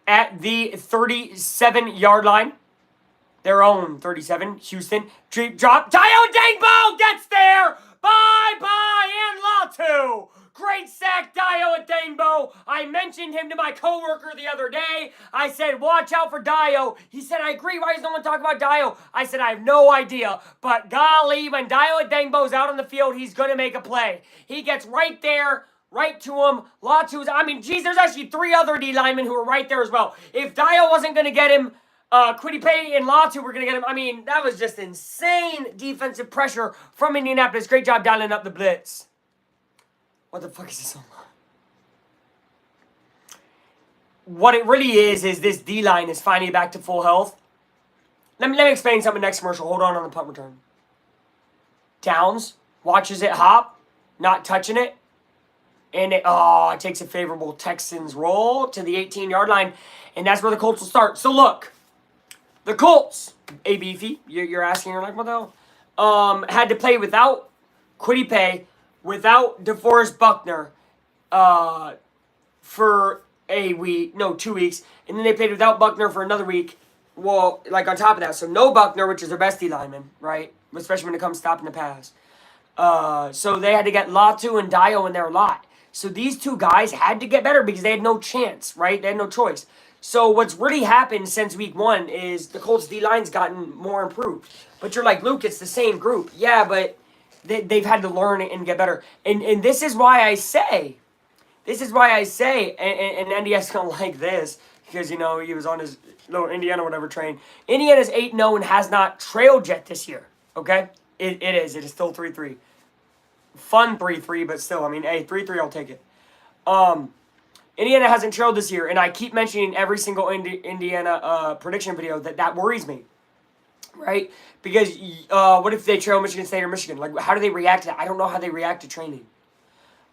At the 37-yard line. Their own 37. Houston. Deep drop. Dio Dangbo gets there. Bye-bye and Latu. Great sack, Dio Dangbo. I mentioned him to my coworker the other day. I said, watch out for Dio. He said, I agree. Why is no one talking about Dio? I said, I have no idea. But golly, when Dio Dangbo's out on the field, he's going to make a play. He gets right there. Right to him. Latu's, I mean, geez, there's actually 3 other D linemen who are right there as well. If Dio wasn't going to get him, Kwity Paye and Latu were going to get him. I mean, that was just insane defensive pressure from Indianapolis. Great job dialing up the blitz. What the fuck is this on? What it really is this D-line is finally back to full health. Let me explain something next commercial. Hold on the punt return. Downs, watches it hop, not touching it. And it takes a favorable Texans roll to the 18-yard line. And that's where the Colts will start. So look, the Colts, A Beefy, you're asking, you're like, what the hell? Had to play without Kwity Paye, without DeForest Buckner, for a week, no, 2 weeks, and then they played without Buckner for another week. Well, like on top of that, so no Buckner, which is their best D lineman, right? Especially when it comes to stopping the pass. So they had to get Latu and Dio in their lot. So these two guys had to get better because they had no chance, right? They had no choice. So what's really happened since week 1 is the Colts D-line's gotten more improved. But you're like, Luke, it's the same group. Yeah, but they've had to learn and get better. And this is why I say, and NDS don't like this because, you know, he was on his little Indiana whatever train. Indiana's 8-0 and has not trailed yet this year, okay? It is still 3-3. Fun 3-3, but still, I mean, hey, 3-3, I'll take it. Indiana hasn't trailed this year, and I keep mentioning every single Indiana prediction video that worries me, right? Because what if they trail Michigan State or Michigan? Like, how do they react to that? I don't know how they react to training.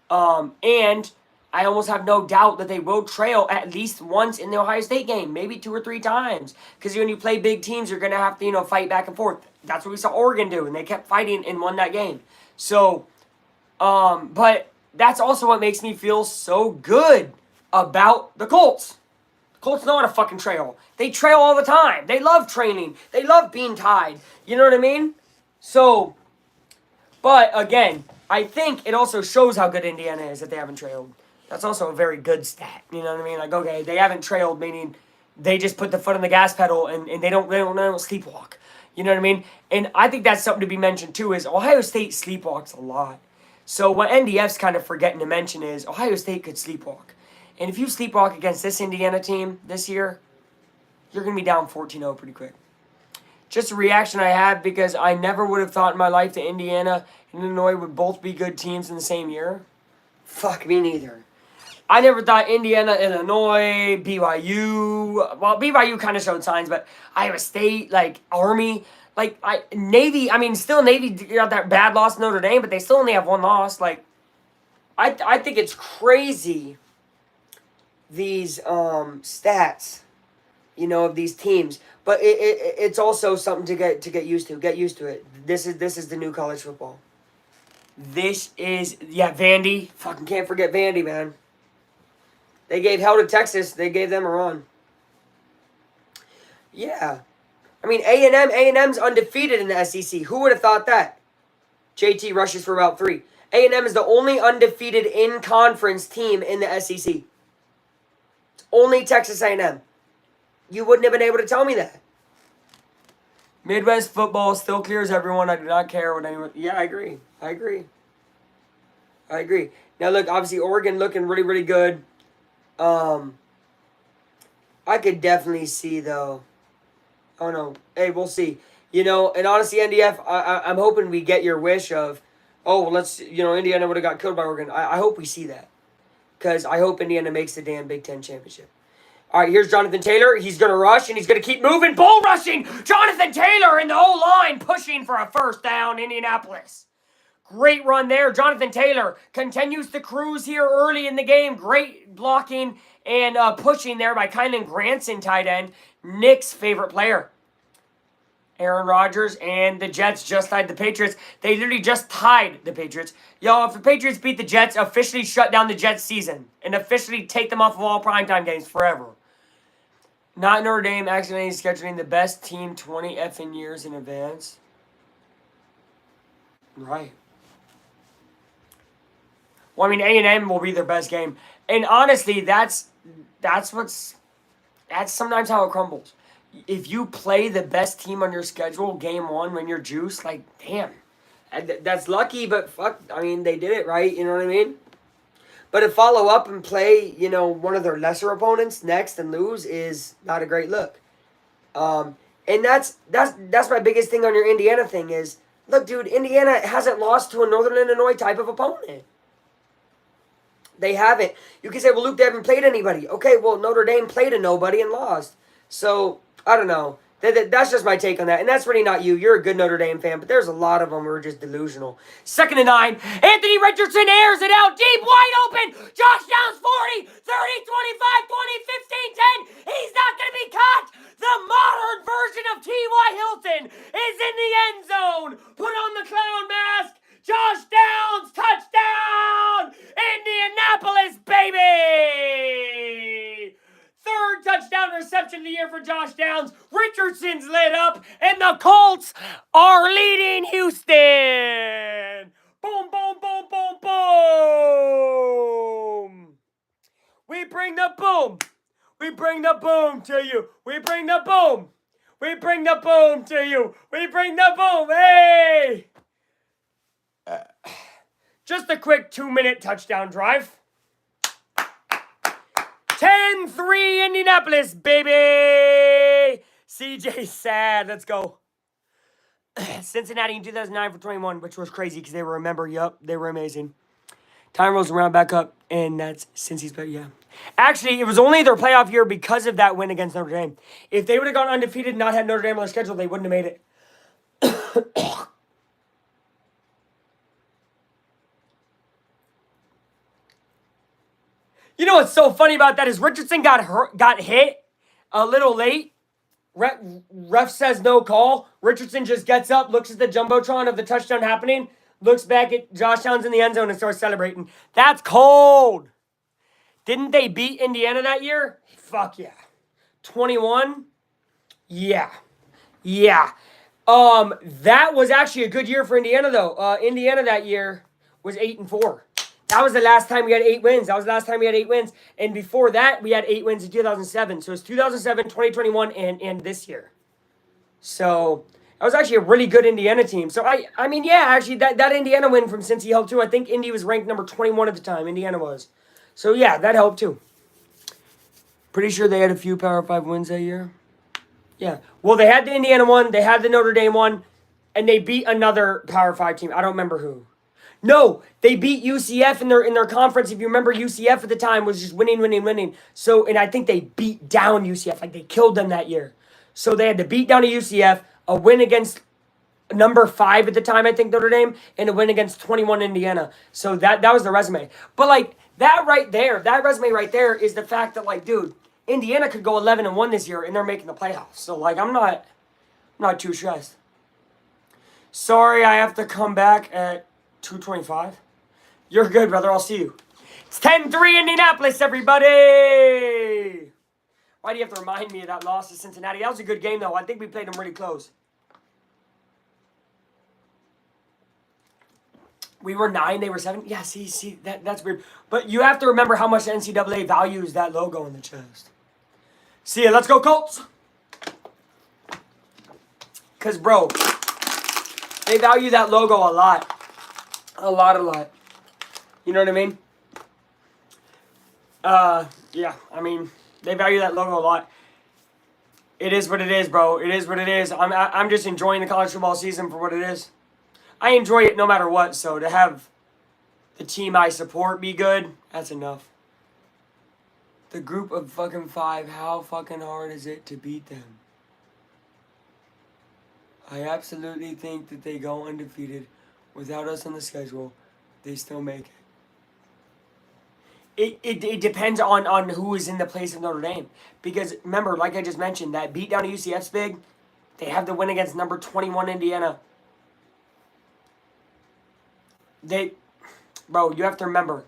And I almost have no doubt that they will trail at least once in the Ohio State game, maybe 2 or 3 times. Because when you play big teams, you're going to have to, you know, fight back and forth. That's what we saw Oregon do, and they kept fighting and won that game. So, but that's also what makes me feel so good about the Colts. The Colts know how to fucking trail. They trail all the time. They love training. They love being tied. You know what I mean? So, but again, I think it also shows how good Indiana is that they haven't trailed. That's also a very good stat. You know what I mean? Like, okay, they haven't trailed, meaning they just put the foot on the gas pedal and they don't sleepwalk. You know what I mean? And I think that's something to be mentioned too, is Ohio State sleepwalks a lot. So what NDF's kind of forgetting to mention is Ohio State could sleepwalk. And if you sleepwalk against this Indiana team this year, you're going to be down 14-0 pretty quick. Just a reaction I have because I never would have thought in my life that Indiana and Illinois would both be good teams in the same year. Fuck me neither. I never thought Indiana, Illinois, BYU. Well, BYU kind of showed signs, but Iowa State, like Army, like Navy. I mean, still Navy got that bad loss to Notre Dame, but they still only have 1 loss. Like, I think it's crazy. These stats, you know, of these teams, but it's also something to get used to. Get used to it. This is the new college football. This is Vandy. Fucking can't forget Vandy, man. They gave hell to Texas. They gave them a run. Yeah. I mean, A&M's undefeated in the SEC. Who would have thought that? JT rushes for about 3. A&M is the only undefeated in-conference team in the SEC. It's only Texas A&M. You wouldn't have been able to tell me that. Midwest football still clears everyone. I do not care what anyone... Yeah, I agree. Now, look, obviously, Oregon looking really, really good. I could definitely see, though. Oh, no. Hey, we'll see. You know, and honestly, NDF, I'm hoping we get your wish of, oh, well, let's, you know, Indiana would have got killed by Oregon. I hope we see that. Because I hope Indiana makes the damn Big Ten championship. All right, here's Jonathan Taylor. He's going to rush, and he's going to keep moving. Bull rushing. Jonathan Taylor and the whole line pushing for a first down, Indianapolis. Great run there. Jonathan Taylor continues to cruise here early in the game. Great blocking and pushing there by Kynan Granson, tight end. Nick's favorite player. Aaron Rodgers and the Jets just tied the Patriots. They literally just tied the Patriots. Y'all, if the Patriots beat the Jets, officially shut down the Jets season and officially take them off of all primetime games forever. Not Notre Dame accidentally scheduling the best team 20 effing years in advance. Right. Well, I mean, A&M will be their best game. And honestly, that's sometimes how it crumbles. If you play the best team on your schedule game 1 when you're juiced, like, damn. That's lucky, but fuck, I mean, they did it, right? You know what I mean? But to follow up and play, you know, one of their lesser opponents next and lose is not a great look. And that's my biggest thing on your Indiana thing is, look, dude, Indiana hasn't lost to a Northern Illinois type of opponent. They haven't. You can say, well, Luke, they haven't played anybody. Okay, well, Notre Dame played a nobody and lost. So, I don't know. That's just my take on that. And that's really not you. You're a good Notre Dame fan, but there's a lot of them who are just delusional. 2nd and 9. Anthony Richardson airs it out deep, wide open. Josh Downs 40, 30, 25, 20, 15, 10. He's not going to be caught. The modern version of T.Y. Hilton is in the end zone. Put on the clown mask. Josh Downs, touchdown! Indianapolis, baby! year for Josh Downs. Richardson's lit up, and the Colts are leading Houston. Boom, boom, boom, boom, boom. We bring the boom. We bring the boom to you. We bring the boom. We bring the boom to you. We bring the boom. Hey! Just a quick 2-minute touchdown drive. 10-3 Indianapolis, baby! CJ sad. Let's go. Cincinnati in 2009 for 21, which was crazy because they were, they were amazing. Time rolls around back up, and that's Cincy's bet, yeah. Actually, it was only their playoff year because of that win against Notre Dame. If they would have gone undefeated and not had Notre Dame on their schedule, they wouldn't have made it. You know what's so funny about that is Richardson got hit a little late. Ref says no call. Richardson just gets up, looks at the jumbotron of the touchdown happening, looks back at Josh Downs in the end zone and starts celebrating. That's cold. Didn't they beat Indiana that year? Fuck yeah. 21? Yeah. Yeah. That was actually a good year for Indiana, though. Indiana that year was 8-4. That was the last time we had 8 wins. And before that, we had 8 wins in 2007. So it's 2007, 2021, and this year. So that was actually a really good Indiana team. So, I mean, yeah, actually, that Indiana win from Cincy helped, too. I think Indy was ranked number 21 at the time. Indiana was. So, yeah, that helped, too. Pretty sure they had a few Power 5 wins that year. Yeah. Well, they had the Indiana one. They had the Notre Dame one. And they beat another Power 5 team. I don't remember who. No, they beat UCF in their conference. If you remember, UCF at the time was just winning. So, and I think they beat down UCF. Like, they killed them that year. So they had to beat down a UCF, a win against number 5 at the time, I think, Notre Dame, and a win against 21 Indiana. So that was the resume. But, like, that resume right there is the fact that, like, dude, Indiana could go 11-1 this year, and they're making the playoffs. So, like, I'm not too stressed. Sorry, I have to come back at 2:25. You're good, brother. I'll see you. It's 10-3 Indianapolis, everybody. Why do you have to remind me of that loss to Cincinnati? That was a good game, though. I think we played them really close. We were 9, they were 7. Yeah, see, that's weird. But you have to remember how much the NCAA values that logo in the chest. See ya. Let's go, Colts. Because, bro, they value that logo a lot. A lot. You know what I mean? Yeah, I mean, they value that logo a lot. It is what it is, bro. It is what it is. I'm just enjoying the college football season for what it is. I enjoy it no matter what, so to have the team I support be good, that's enough. The group of fucking 5, how fucking hard is it to beat them? I absolutely think that they go undefeated. Without us on the schedule, they still make it. It depends on who is in the place of Notre Dame. Because, remember, like I just mentioned, that beat down to UCF's big. They have the win against number 21 Indiana. Bro, you have to remember,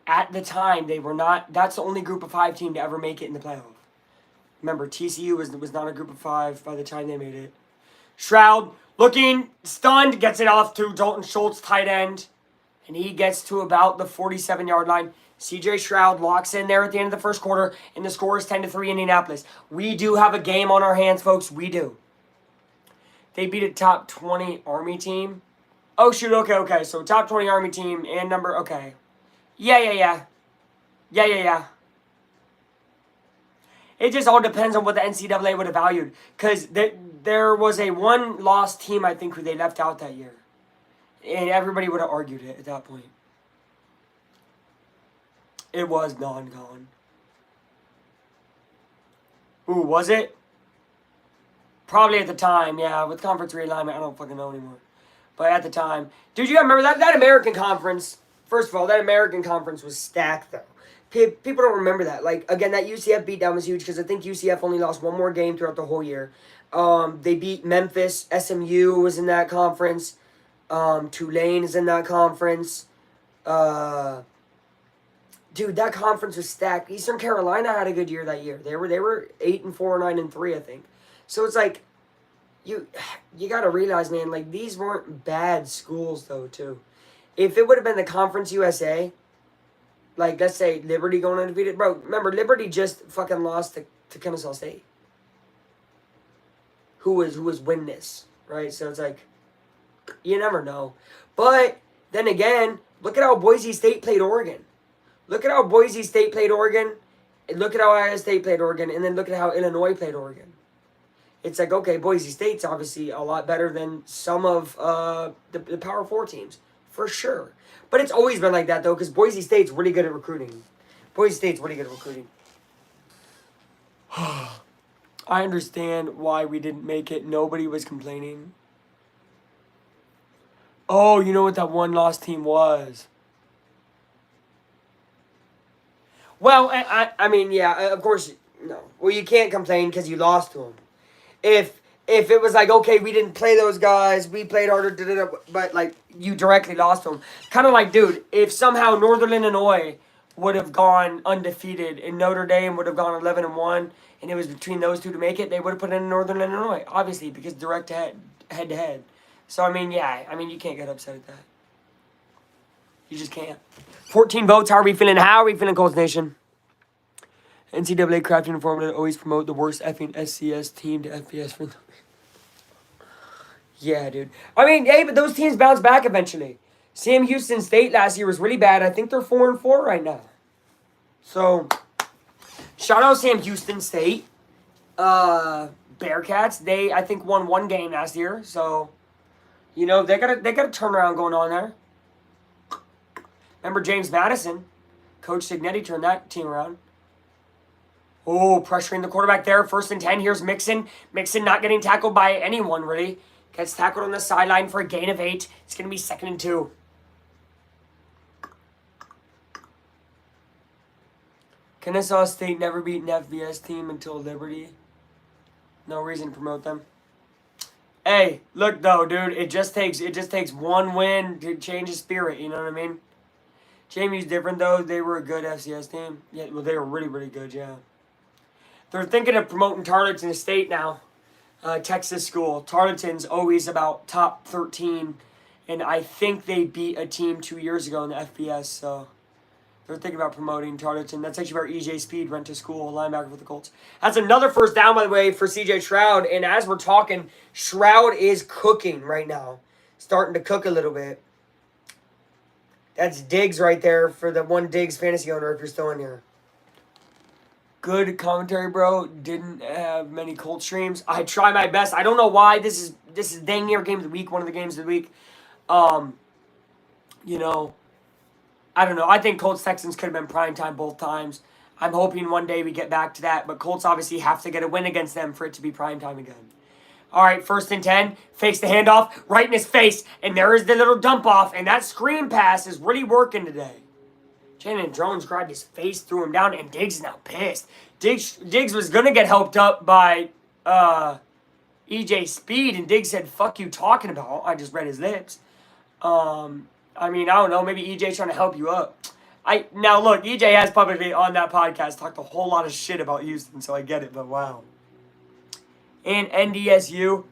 at the time, they were not, that's the only group of 5 team to ever make it in the playoff. Remember, TCU was not a group of 5 by the time they made it. Shroud, looking stunned, gets it off to Dalton Schultz, tight end. And he gets to about the 47-yard line. CJ Shroud locks in there at the end of the first quarter, and the score is 10-3 Indianapolis. We do have a game on our hands, folks. We do. They beat a top 20 Army team. Oh, shoot. Okay. So top 20 Army team and number... Okay. Yeah. It just all depends on what the NCAA would have valued. Because there was a one-loss team, I think, who they left out that year. And everybody would have argued it at that point. It was non-con. Ooh, was it? Probably at the time, yeah. With conference realignment, I don't fucking know anymore. But at the time. Dude, you gotta remember that American conference. First of all, that American conference was stacked, though. People don't remember that. Like, again, that UCF beatdown was huge because I think UCF only lost one more game throughout the whole year. They beat Memphis. SMU was in that conference. Tulane is in that conference. dude, that conference was stacked. Eastern Carolina had a good year that year. They were 8-4, 9-3, I think. So it's like, you gotta realize, man, like these weren't bad schools though, too. If it would have been the Conference USA, like let's say Liberty going undefeated, bro. Remember, Liberty just fucking lost to Kennesaw State, who was winless, right? So it's like, you never know. But then again, look at how Boise State played Oregon. Look at how Boise State played Oregon. And look at how Iowa State played Oregon. And then look at how Illinois played Oregon. It's like, okay, Boise State's obviously a lot better than some of the Power 4 teams. For sure. But it's always been like that, though, because Boise State's really good at recruiting. Boise State's really good at recruiting. I understand why we didn't make it. Nobody was complaining. Oh, you know what that one lost team was? Well, I mean, yeah, of course, no. Well, you can't complain because you lost to them. If it was like, okay, we didn't play those guys, we played harder, but like you directly lost to them. Kind of like, dude, if somehow Northern Illinois would have gone undefeated and Notre Dame would have gone 11-1, and it was between those two to make it, they would have put in Northern Illinois, obviously, because direct head to head. So I mean, yeah, I mean you can't get upset at that. You just can't. 14 votes. How are we feeling? How are we feeling, Colts Nation? NCAA crafting and formula always promote the worst effing SCS team to FBS for them. Yeah, dude. I mean, hey, but those teams bounce back eventually. Sam Houston State last year was really bad. I think they're 4-4 right now. So, shout out Sam Houston State. Bearcats. They, I think, won one game last year. So, you know, they got a turnaround going on there. Remember James Madison? Coach Signetti turned that team around. Oh, pressuring the quarterback there. 1st and 10. Here's Mixon. Mixon not getting tackled by anyone, really. Gets tackled on the sideline for a gain of 8. It's going to be 2nd and 2. Kennesaw State never beat an FBS team until Liberty. No reason to promote them. Hey, look though, dude. It just takes one win to change the spirit. You know what I mean? JMU's different though. They were a good FCS team. Yeah, well, they were really, really good. Yeah. They're thinking of promoting Tarleton State now. Texas school. Tarleton's always about top 13, and I think they beat a team 2 years ago in the FBS. So they're thinking about promoting Tarleton. That's actually where EJ Speed went to school, linebacker for the Colts. That's another first down, by the way, for CJ Stroud. And as we're talking, Stroud is cooking right now, starting to cook a little bit. That's Diggs right there for the one Diggs fantasy owner if you're still in here. Good commentary, bro. Didn't have many Colts streams. I try my best. I don't know why. This is dang near game of the week, one of the games of the week. You know, I don't know. I think Colts Texans could have been prime time both times. I'm hoping one day we get back to that, but Colts obviously have to get a win against them for it to be prime time again. All right, 1st and 10. Fakes the handoff right in his face, and there is the little dump off, and that screen pass is really working today. Shannon Jones grabbed his face, threw him down, and Diggs is now pissed. Diggs was going to get helped up by EJ Speed, and Diggs said, fuck you talking about? I just read his lips. I mean, I don't know. Maybe EJ's trying to help you up. Now, look, EJ has publicly on that podcast talked a whole lot of shit about Houston, so I get it, but wow. And NDSU.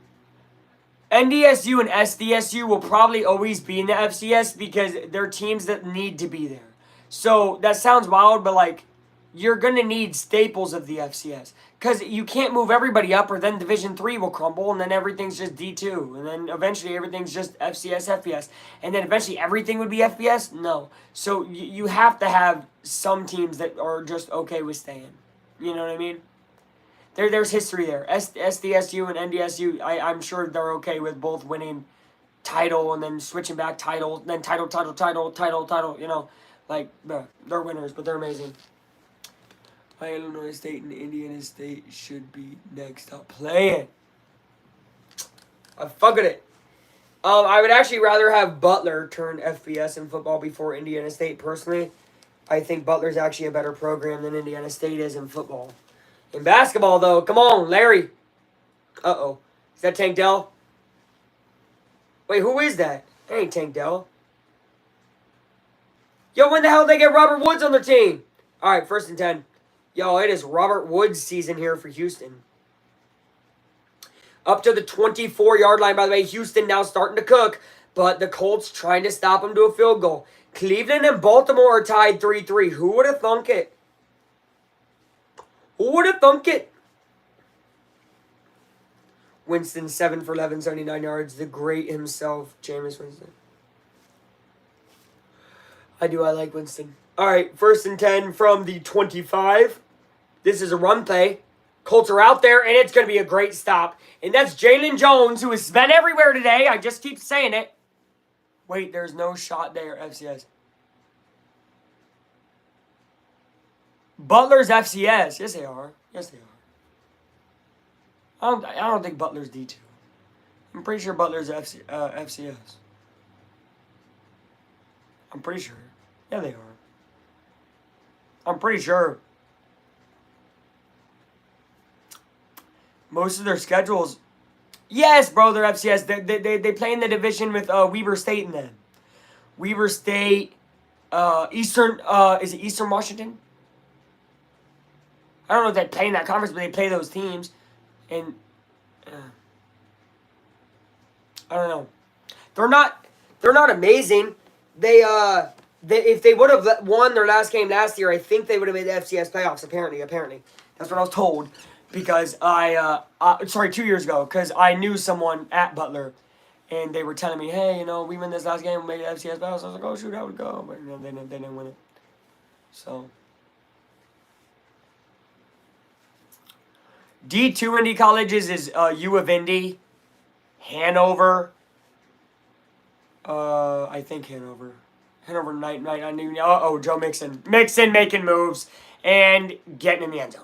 NDSU and SDSU will probably always be in the FCS because they're teams that need to be there. So that sounds wild, but like you're gonna need staples of the FCS because you can't move everybody up, or then Division III will crumble, and then everything's just D2, and then eventually everything's just FCS, FBS, and then eventually everything would be FBS. No, so you have to have some teams that are just okay with staying. You know what I mean? There's history there. SDSU and NDSU, I'm sure they're okay with both winning title and then switching back title, then title. You know. Like, they're winners, but they're amazing. Illinois State and Indiana State should be next up playing. I fuck with it. I would actually rather have Butler turn FBS in football before Indiana State, personally. I think Butler's actually a better program than Indiana State is in football. In basketball, though, come on, Larry. Uh-oh. Is that Tank Dell? Wait, who is that? That ain't Tank Dell. Yo, when the hell they get Robert Woods on their team? All right, 1st and 10. Yo, it is Robert Woods season here for Houston. Up to the 24-yard line, by the way. Houston now starting to cook, but the Colts trying to stop them to a field goal. Cleveland and Baltimore are tied 3-3. Who would have thunk it? Who would have thunk it? Winston, 7 for 11, 79 yards. The great himself, Jameis Winston. I like Winston. All right, 1st and 10 from the 25. This is a run play. Colts are out there, and it's going to be a great stop. And that's Jalen Jones, who has been everywhere today. I just keep saying it. Wait, there's no shot there, FCS. Butler's FCS. Yes, they are. Yes, they are. I don't think Butler's D2. I'm pretty sure Butler's FCS. I'm pretty sure. Yeah, they are. I'm pretty sure. Most of their schedules. Yes, bro, they're FCS. They play in the division with Weber State and them. Weber State, Eastern, is it Eastern Washington? I don't know if they play in that conference, but they play those teams. And I don't know. They're not amazing. If they would have won their last game last year, I think they would have made the FCS playoffs. Apparently, that's what I was told. Because 2 years ago, because I knew someone at Butler, and they were telling me, hey, we win this last game, we made the FCS playoffs. I was like, oh shoot, I would go, but they didn't win it. So D2 Indy colleges is U of Indy, Hanover. I think Hanover night. I knew. Joe Mixon making moves and getting in the end zone.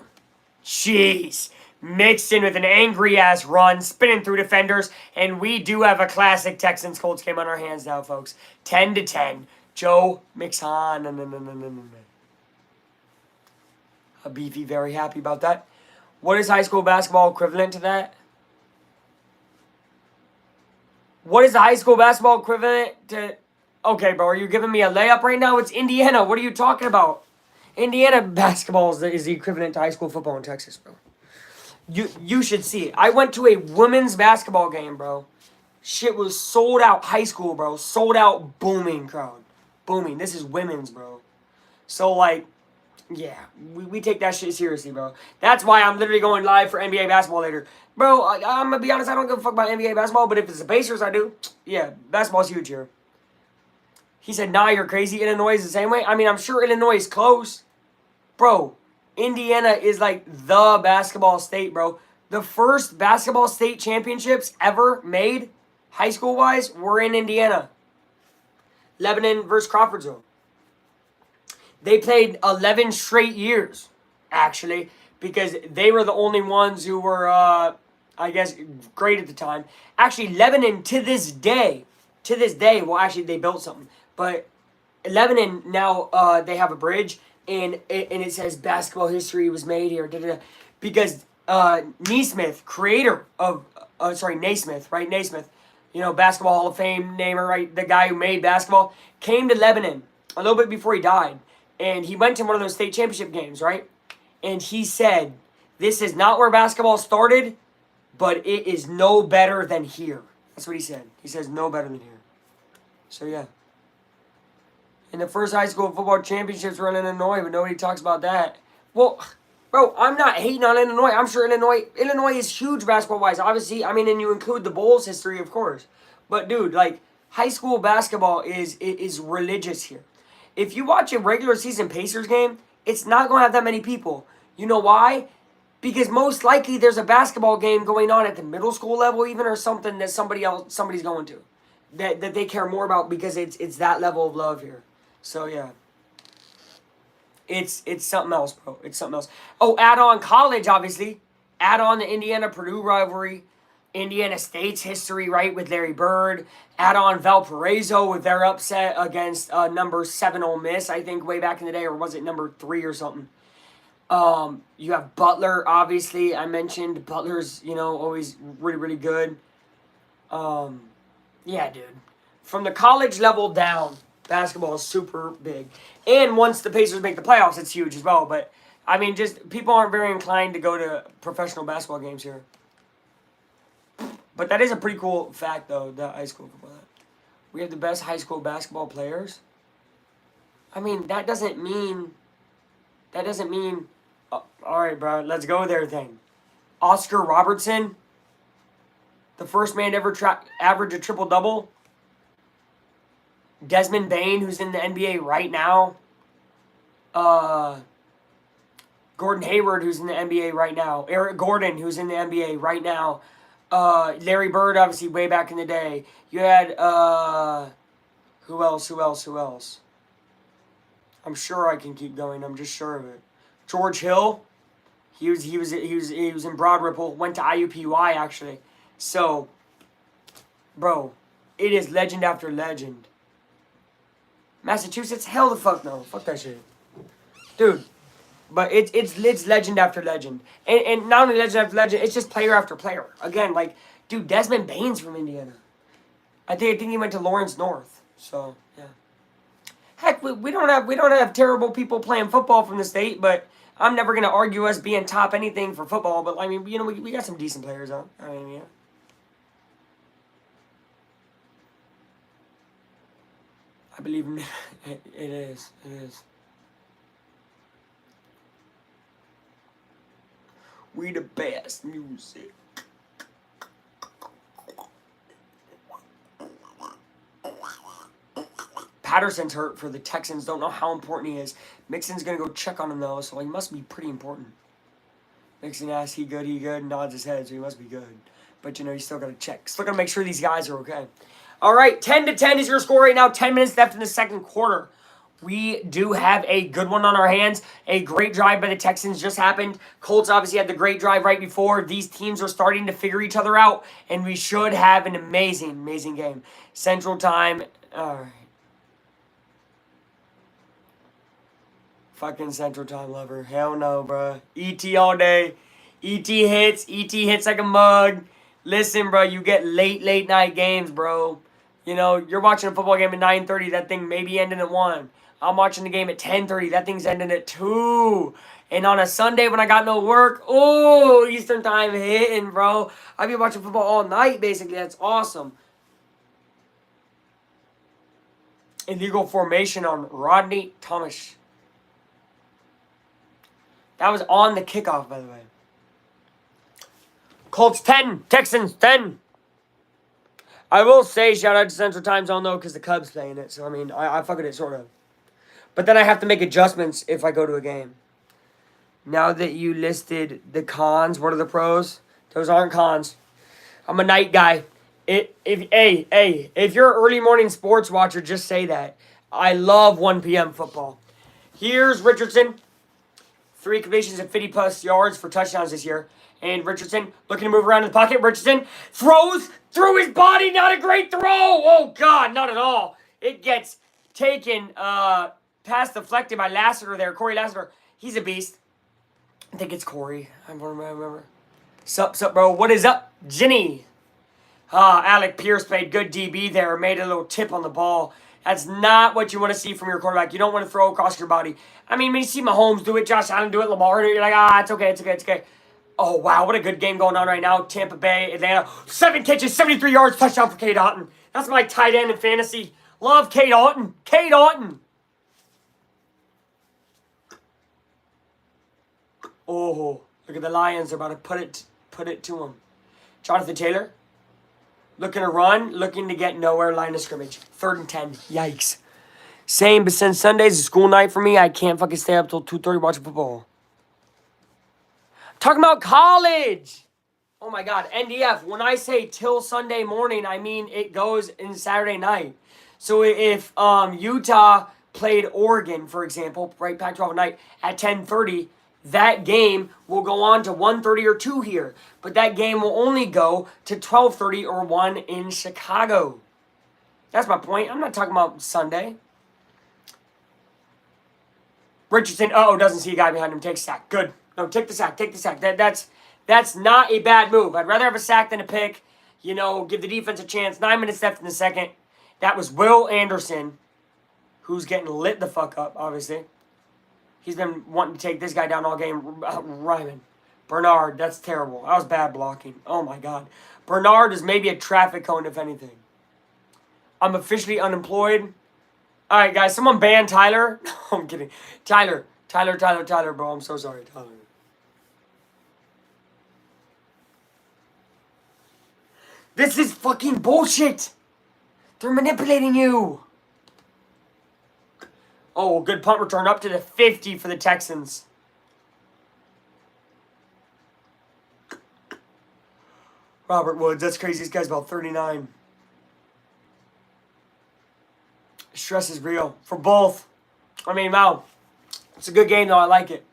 Jeez. Mixon with an angry-ass run, spinning through defenders, and we do have a classic Texans Colts game on our hands now, folks. 10-10. Joe Mixon. A Beefy, very happy about that. What is high school basketball equivalent to that? What is the high school basketball equivalent to... Okay, bro, are you giving me a layup right now? It's Indiana. What are you talking about? Indiana basketball is the equivalent to high school football in Texas, bro. You should see it. I went to a women's basketball game, bro. Shit was sold out. High school, bro. Sold out. Booming crowd. Booming. This is women's, bro. So, like, yeah. We take that shit seriously, bro. That's why I'm literally going live for NBA basketball later. Bro, I'm going to be honest. I don't give a fuck about NBA basketball. But if it's the Pacers, I do. Yeah, basketball's huge here. He said, nah, you're crazy. Illinois is the same way. I mean, I'm sure Illinois is close. Bro, Indiana is like the basketball state, bro. The first basketball state championships ever made, high school-wise, were in Indiana. Lebanon versus Crawfordsville. They played 11 straight years, actually, because they were the only ones who were, I guess, great at the time. Actually, Lebanon, to this day, well, actually, they built something. But Lebanon, now they have a bridge, and it says basketball history was made here. Because Naismith, creator of, Naismith, right? Naismith, Basketball Hall of Fame namer, right? The guy who made basketball, came to Lebanon a little bit before he died. And he went to one of those state championship games, right? And he said, this is not where basketball started, but it is no better than here. That's what he said. He says no better than here. So, yeah. And the first high school football championships were in Illinois, but nobody talks about that. Well, bro, I'm not hating on Illinois. I'm sure Illinois is huge basketball-wise. Obviously, I mean, and you include the Bulls history, of course. But, dude, like, high school basketball is religious here. If you watch a regular season Pacers game, it's not going to have that many people. You know why? Because most likely there's a basketball game going on at the middle school level even, or something that somebody's going to. That they care more about because it's that level of love here. So, yeah. It's something else, bro. It's something else. Oh, add on college, obviously. Add on the Indiana-Purdue rivalry. Indiana State's history, right, with Larry Bird. Add on Valparaiso with their upset against number 7 Ole Miss, I think, way back in the day. Or was it number 3 or something? You have Butler, obviously. I mentioned Butler's, always really, really good. Yeah, dude. From the college level down, basketball is super big. And once the Pacers make the playoffs, it's huge as well. But, I mean, just people aren't very inclined to go to professional basketball games here. But that is a pretty cool fact, though, the high school football. We have the best high school basketball players. I mean, that doesn't mean... all right, bro, let's go there then. Oscar Robertson, the first man to ever average a triple-double. Desmond Bain, who's in the NBA right now. Gordon Hayward, who's in the NBA right now. Eric Gordon, who's in the NBA right now. Larry Bird, obviously, way back in the day. You had, who else? I'm sure I can keep going. I'm just sure of it. George Hill, he was in Broad Ripple. Went to IUPUI, actually. So, bro, it is legend after legend. Massachusetts, hell the fuck no. Fuck that shit. Dude. But it's legend after legend. And not only legend after legend, it's just player after player. Again, like, dude, Desmond Bain's from Indiana. I think he went to Lawrence North. So, yeah. Heck, we don't have terrible people playing football from the state, but I'm never gonna argue us being top anything for football, but I mean, you know, we got some decent players on. I mean, yeah. I believe in it. It is. We the best music. Patterson's hurt for the Texans. Don't know how important he is. Mixon's going to go check on him, though, so he must be pretty important. Mixon asks, he good, nods his head, so he must be good. But, you know, you still got to check. Still got to make sure these guys are okay. All right, 10-10 is your score right now. 10 minutes left in the second quarter. We do have a good one on our hands. A great drive by the Texans just happened. Colts obviously had the great drive right before. These teams are starting to figure each other out, and we should have an amazing, amazing game. Central Time. All right. Fucking Central Time lover. Hell no, bro. ET all day. ET hits. ET hits like a mug. Listen, bro, you get late night games, bro. You know, you're watching a football game at 9:30. That thing may be ending at 1. I'm watching the game at 10:30. That thing's ending at 2. And on a Sunday when I got no work, oh, Eastern Time hitting, bro. I be watching football all night, basically. That's awesome. Illegal formation on Rodney Thomas. That was on the kickoff, by the way. Colts 10, Texans 10. I will say shout out to Central Time Zone, though, because the Cubs playing it. So, I mean, I fuck with it, sort of. But then I have to make adjustments if I go to a game. Now that you listed the cons, what are the pros? Those aren't cons. I'm a night guy. If you're an early morning sports watcher, just say that. I love 1 p.m. football. Here's Richardson. 3 completions and 50-plus yards for touchdowns this year. And Richardson looking to move around in the pocket. Richardson throws through his body. Not a great throw. Oh, God, not at all. It gets taken, pass deflected by Lassiter there. Corey Lassiter. He's a beast. I think it's Corey. I don't remember. Sup, bro. What is up, Jenny? Alec Pierce played good DB there. Made a little tip on the ball. That's not what you want to see from your quarterback. You don't want to throw across your body. I mean, when you see Mahomes do it, Josh Allen do it, Lamar, you're like, it's okay. Oh, wow, what a good game going on right now. Tampa Bay, Atlanta. 7 catches, 73 yards, touchdown for Cade Otton. That's my tight end in fantasy. Love Cade Otton. Cade Otton. Oh, look at the Lions. They're about to put it to him. Jonathan Taylor. Looking to run, looking to get nowhere, line of scrimmage. 3rd and 10. Yikes. Same, but since Sunday's a school night for me, I can't fucking stay up till 2:30 watching football. Talking about college. Oh my God, NDF. When I say till Sunday morning, I mean it goes in Saturday night. So if Utah played Oregon, for example, right, Pac-12 at night at 10:30, that game will go on to 1:30 or 2 here. But that game will only go to 12:30 or 1 in Chicago. That's my point. I'm not talking about Sunday. Richardson, doesn't see a guy behind him. Takes a sack. Good. No, take the sack. That's not a bad move. I'd rather have a sack than a pick. You know, give the defense a chance. 9 minutes left in the second. That was Will Anderson. who's getting lit the fuck up, obviously. He's been wanting to take this guy down all game. Ryman. Bernard, that's terrible. That was bad blocking. Oh, my God. Bernard is maybe a traffic cone, if anything. I'm officially unemployed. All right, guys, someone ban Tyler. No, I'm kidding. Tyler, bro. I'm so sorry, Tyler. This is fucking bullshit. They're manipulating you. Oh, good punt return up to the 50 for the Texans. Robert Woods, that's crazy. This guy's about 39. Stress is real for both. I mean, wow. It's a good game, though. I like it.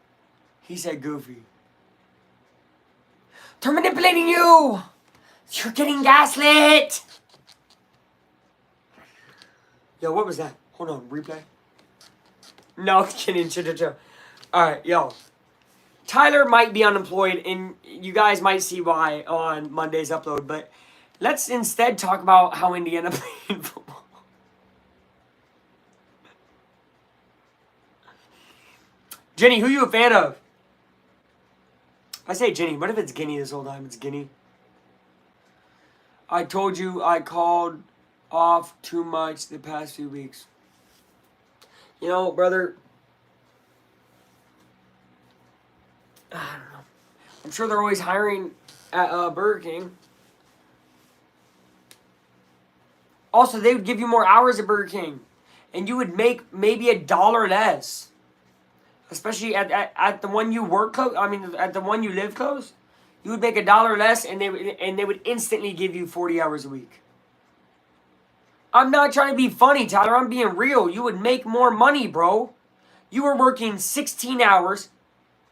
He said goofy. They're manipulating you. You're getting gaslit. Yo, what was that? Hold on. Replay. No, kidding. Chill. All right, yo. Tyler might be unemployed, and you guys might see why on Monday's upload, but let's instead talk about how Indiana played football. Jenny, who you a fan of? I say Jenny. What if it's Guinea this whole time? It's Guinea. I told you I called off too much the past few weeks. You know, brother, I don't know. I'm sure they're always hiring at Burger King. Also, they would give you more hours at Burger King. And you would make maybe $1 less. Especially at the one you work close. I mean, at the one you live close. You would make $1 less, and they would instantly give you 40 hours a week. I'm not trying to be funny, Tyler. I'm being real. You would make more money, bro. You were working 16 hours,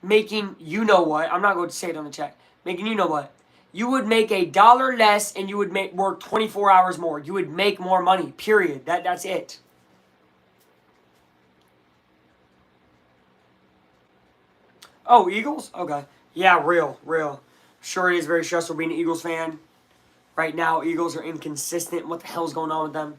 making you know what. I'm not going to say it on the chat. Making you know what. You would make $1 less, and you would work 24 hours more. You would make more money. Period. That's it. Oh, Eagles? Okay. Yeah, real. Sure, it is very stressful being an Eagles fan. Right now, Eagles are inconsistent. What the hell's going on with them?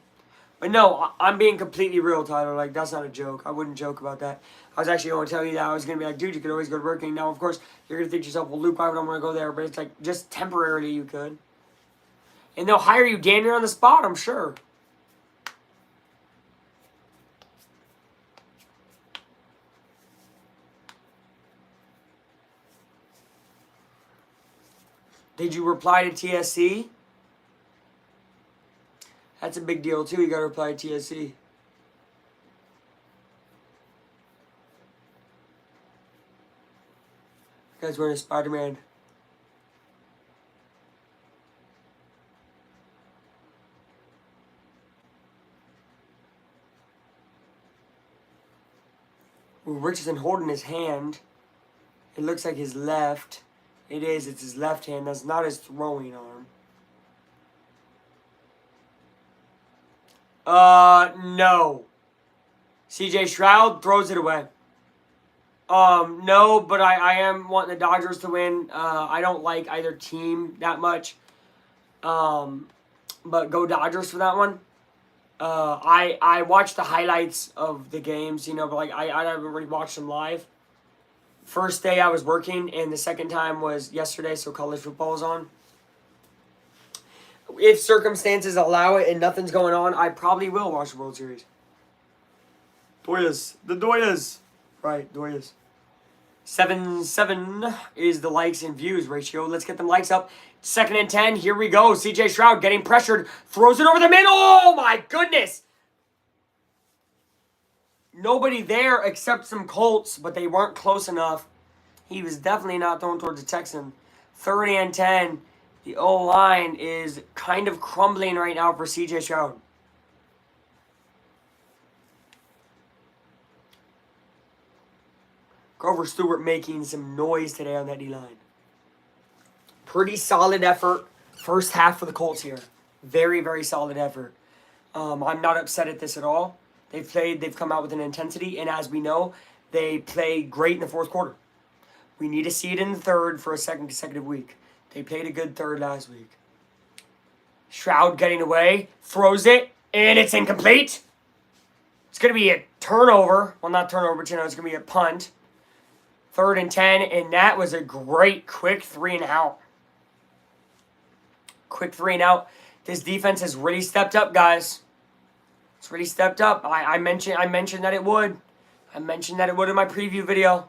But no, I'm being completely real, Tyler. Like, that's not a joke. I wouldn't joke about that. I was actually going to tell you that. I was going to be like, dude, you could always go to Burger King. Now, of course, you're going to think to yourself, well, Luke, why would I want to go there? But it's like, just temporarily you could. And they'll hire you damn near on the spot, I'm sure. Did you reply to TSC? That's a big deal, too. You got to reply to TSC. Guy's wearing a Spider-Man. Ooh, Richardson holding his hand. It looks like his left. It is. It's his left hand. That's not his throwing arm. No. CJ Stroud throws it away. No, but I am wanting the Dodgers to win. I don't like either team that much. But go Dodgers for that one. I watched the highlights of the games, you know, but like I haven't really watched them live. First day I was working, and the second time was yesterday, so college football was on. If circumstances allow it and nothing's going on, I probably will watch the World Series. Doyas. The Doyas. Right, Doyas. 7 is the likes and views ratio. Let's get them likes up. 2nd and 10. Here we go. CJ Stroud getting pressured. Throws it over the middle. Oh, my goodness. Nobody there except some Colts, but they weren't close enough. He was definitely not throwing towards the Texan. 3rd and 10. The O-line is kind of crumbling right now for CJ Stroud. Grover Stewart making some noise today on that D-line. Pretty solid effort. First half for the Colts here. Very, very solid effort. I'm not upset at this at all. They've come out with an intensity, and as we know, they play great in the fourth quarter. We need to see it in the third for a second consecutive week. They played a good third last week. Stroud getting away, throws it, and it's incomplete. going to be a turnover. Well, not turnover, but it's going to be a punt. 3rd and 10, and that was a great quick 3 and out. Quick 3 and out. This defense has really stepped up, guys. It's really stepped up. I mentioned that it would. I mentioned that it would in my preview video.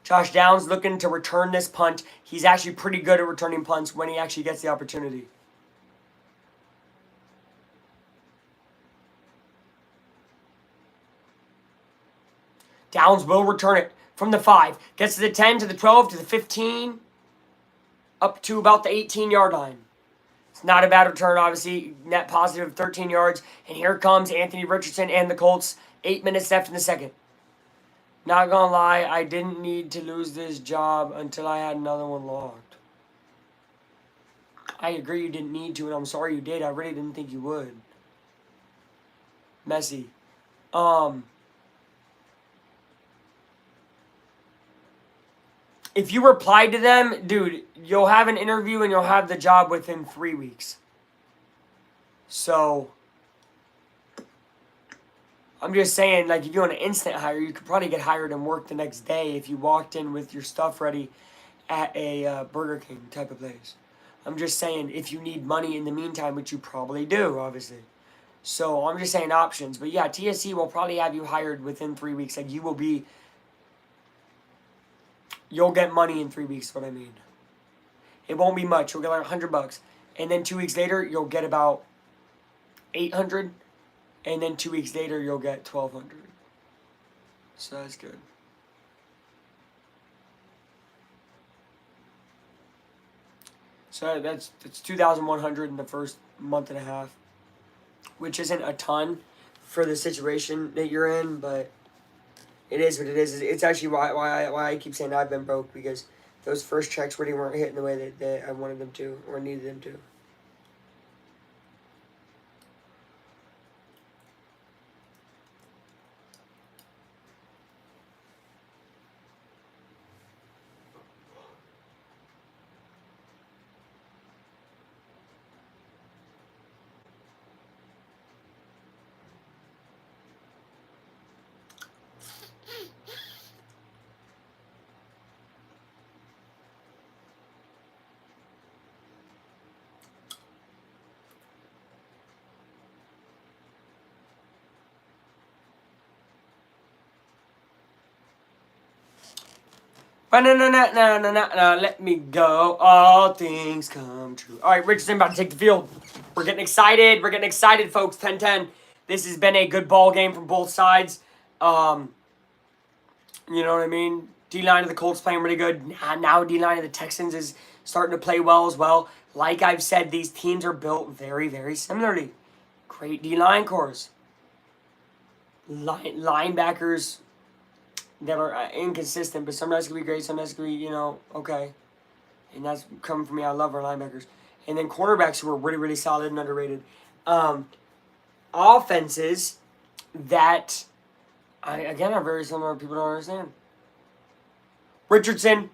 Josh Downs looking to return this punt. He's actually pretty good at returning punts when he actually gets the opportunity. Downs will return it from the 5. Gets to the 10, to the 12, to the 15. Up to about the 18-yard line. It's not a bad return, obviously. Net positive 13 yards. And here comes Anthony Richardson and the Colts. 8 minutes left in the second. Not gonna lie, I didn't need to lose this job until I had another one locked. I agree you didn't need to, and I'm sorry you did. I really didn't think you would. Messy. If you reply to them, dude, you'll have an interview and you'll have the job within 3 weeks. So, I'm just saying, like, if you want an instant hire, you could probably get hired and work the next day if you walked in with your stuff ready at a Burger King type of place. I'm just saying, if you need money in the meantime, which you probably do, obviously. So, I'm just saying options. But yeah, TSC will probably have you hired within 3 weeks. Like, you'll get money in 3 weeks, is what I mean. It won't be much. You'll get like $100. And then 2 weeks later, you'll get about $800. And then 2 weeks later, you'll get $1,200. So that's good. So that's $2,100 in the first month and a half, which isn't a ton for the situation that you're in, but it is what it is. It's actually why I keep saying I've been broke, because those first checks really weren't hitting the way that I wanted them to or needed them to. No, let me go. All things come true. All right, Richardson about to take the field. We're getting excited. We're getting excited, folks. 10-10. This has been a good ball game from both sides. You know what I mean? D-line of the Colts playing really good. Now D-line of the Texans is starting to play well as well. Like I've said, these teams are built very, very similarly. Great D-line cores. Linebackers that are inconsistent, but sometimes it can be great, sometimes it can be, okay. And that's coming from me. I love our linebackers. And then cornerbacks who are really, really solid and underrated. Offenses that, again, are very similar. People don't understand. Richardson.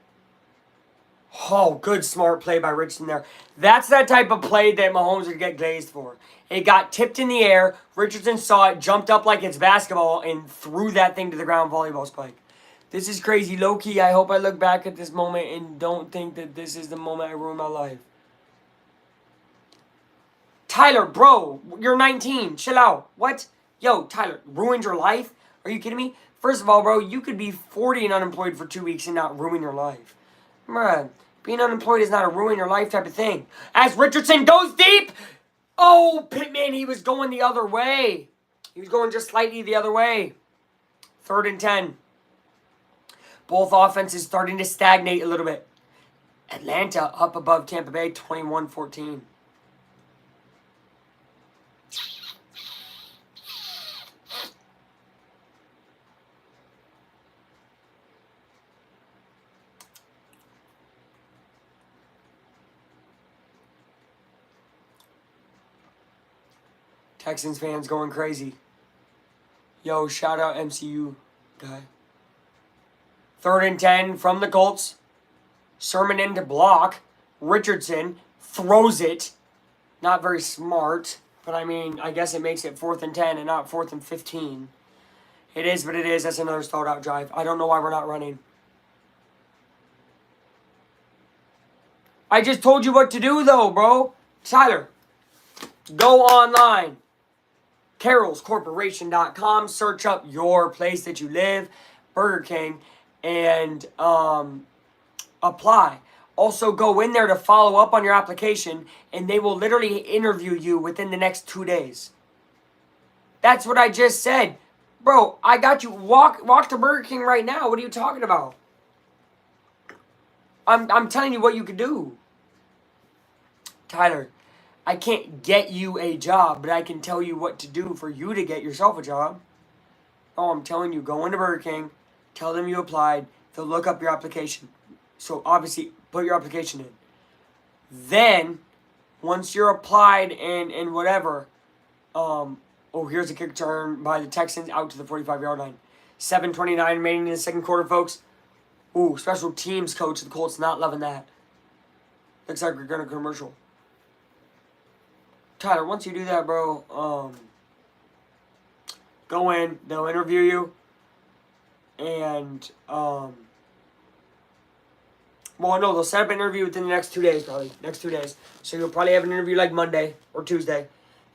Oh, good smart play by Richardson there. That's that type of play that Mahomes would get glazed for. It got tipped in the air. Richardson saw it, jumped up like it's basketball, and threw that thing to the ground, volleyball spike. This is crazy. Low-key, I hope I look back at this moment and don't think that this is the moment I ruined my life. Tyler, bro, you're 19. Chill out. What? Yo, Tyler, ruined your life? Are you kidding me? First of all, bro, you could be 40 and unemployed for 2 weeks and not ruin your life. Bruh, being unemployed is not a ruin your life type of thing. As Richardson goes deep. Oh, Pittman, he was going the other way. He was going just slightly the other way. 3rd and 10. Both offenses starting to stagnate a little bit. Atlanta up above Tampa Bay, 21-14. Texans fans going crazy. Yo, shout out MCU guy. 3rd and 10 from the Colts. Sermon into block. Richardson throws it. Not very smart. But, I mean, I guess it makes it 4th and 10 and not 4th and 15. It is what it is. That's another stalled-out drive. I don't know why we're not running. I just told you what to do, though, bro. Tyler, go online. carolscorporation.com. Search up your place that you live, Burger King, and apply. Also, go in there to follow up on your application, and they will literally interview you within the next 2 days. That's what I just said. Bro, I got you. Walk to Burger King right now. What are you talking about? I'm telling you what you can do. Tyler, I can't get you a job, but I can tell you what to do for you to get yourself a job. Oh, I'm telling you, go into Burger King, tell them you applied, they'll look up your application. So obviously, put your application in. Then, once you're applied and whatever, here's a kick return by the Texans out to the 45-yard line. 7:29 remaining in the second quarter, folks. Ooh, special teams coach of the Colts not loving that. Looks like we're going to commercial. Tyler, once you do that, bro, go in, they'll interview you, and, well, no, they'll set up an interview within the next 2 days, probably, next 2 days, so you'll probably have an interview like Monday or Tuesday,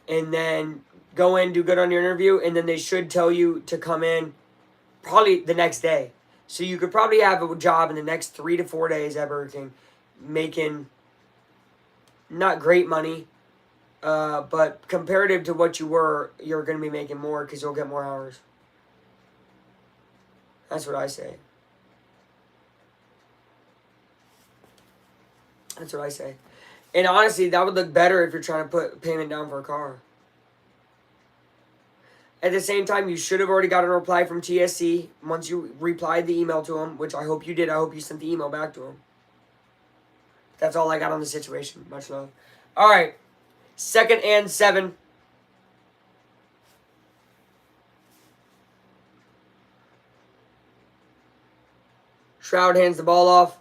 and then go in, do good on your interview, and then they should tell you to come in probably the next day, so you could probably have a job in the next 3 to 4 days at Burger King, making not great money, but comparative to what you were, you're going to be making more because you'll get more hours. That's what I say. That's what I say. And honestly, that would look better if you're trying to put payment down for a car. At the same time, you should have already got a reply from TSC once you replied the email to them, which I hope you did. I hope you sent the email back to them. That's all I got on the situation. Much love. All right. 2nd and 7. Shroud hands the ball off,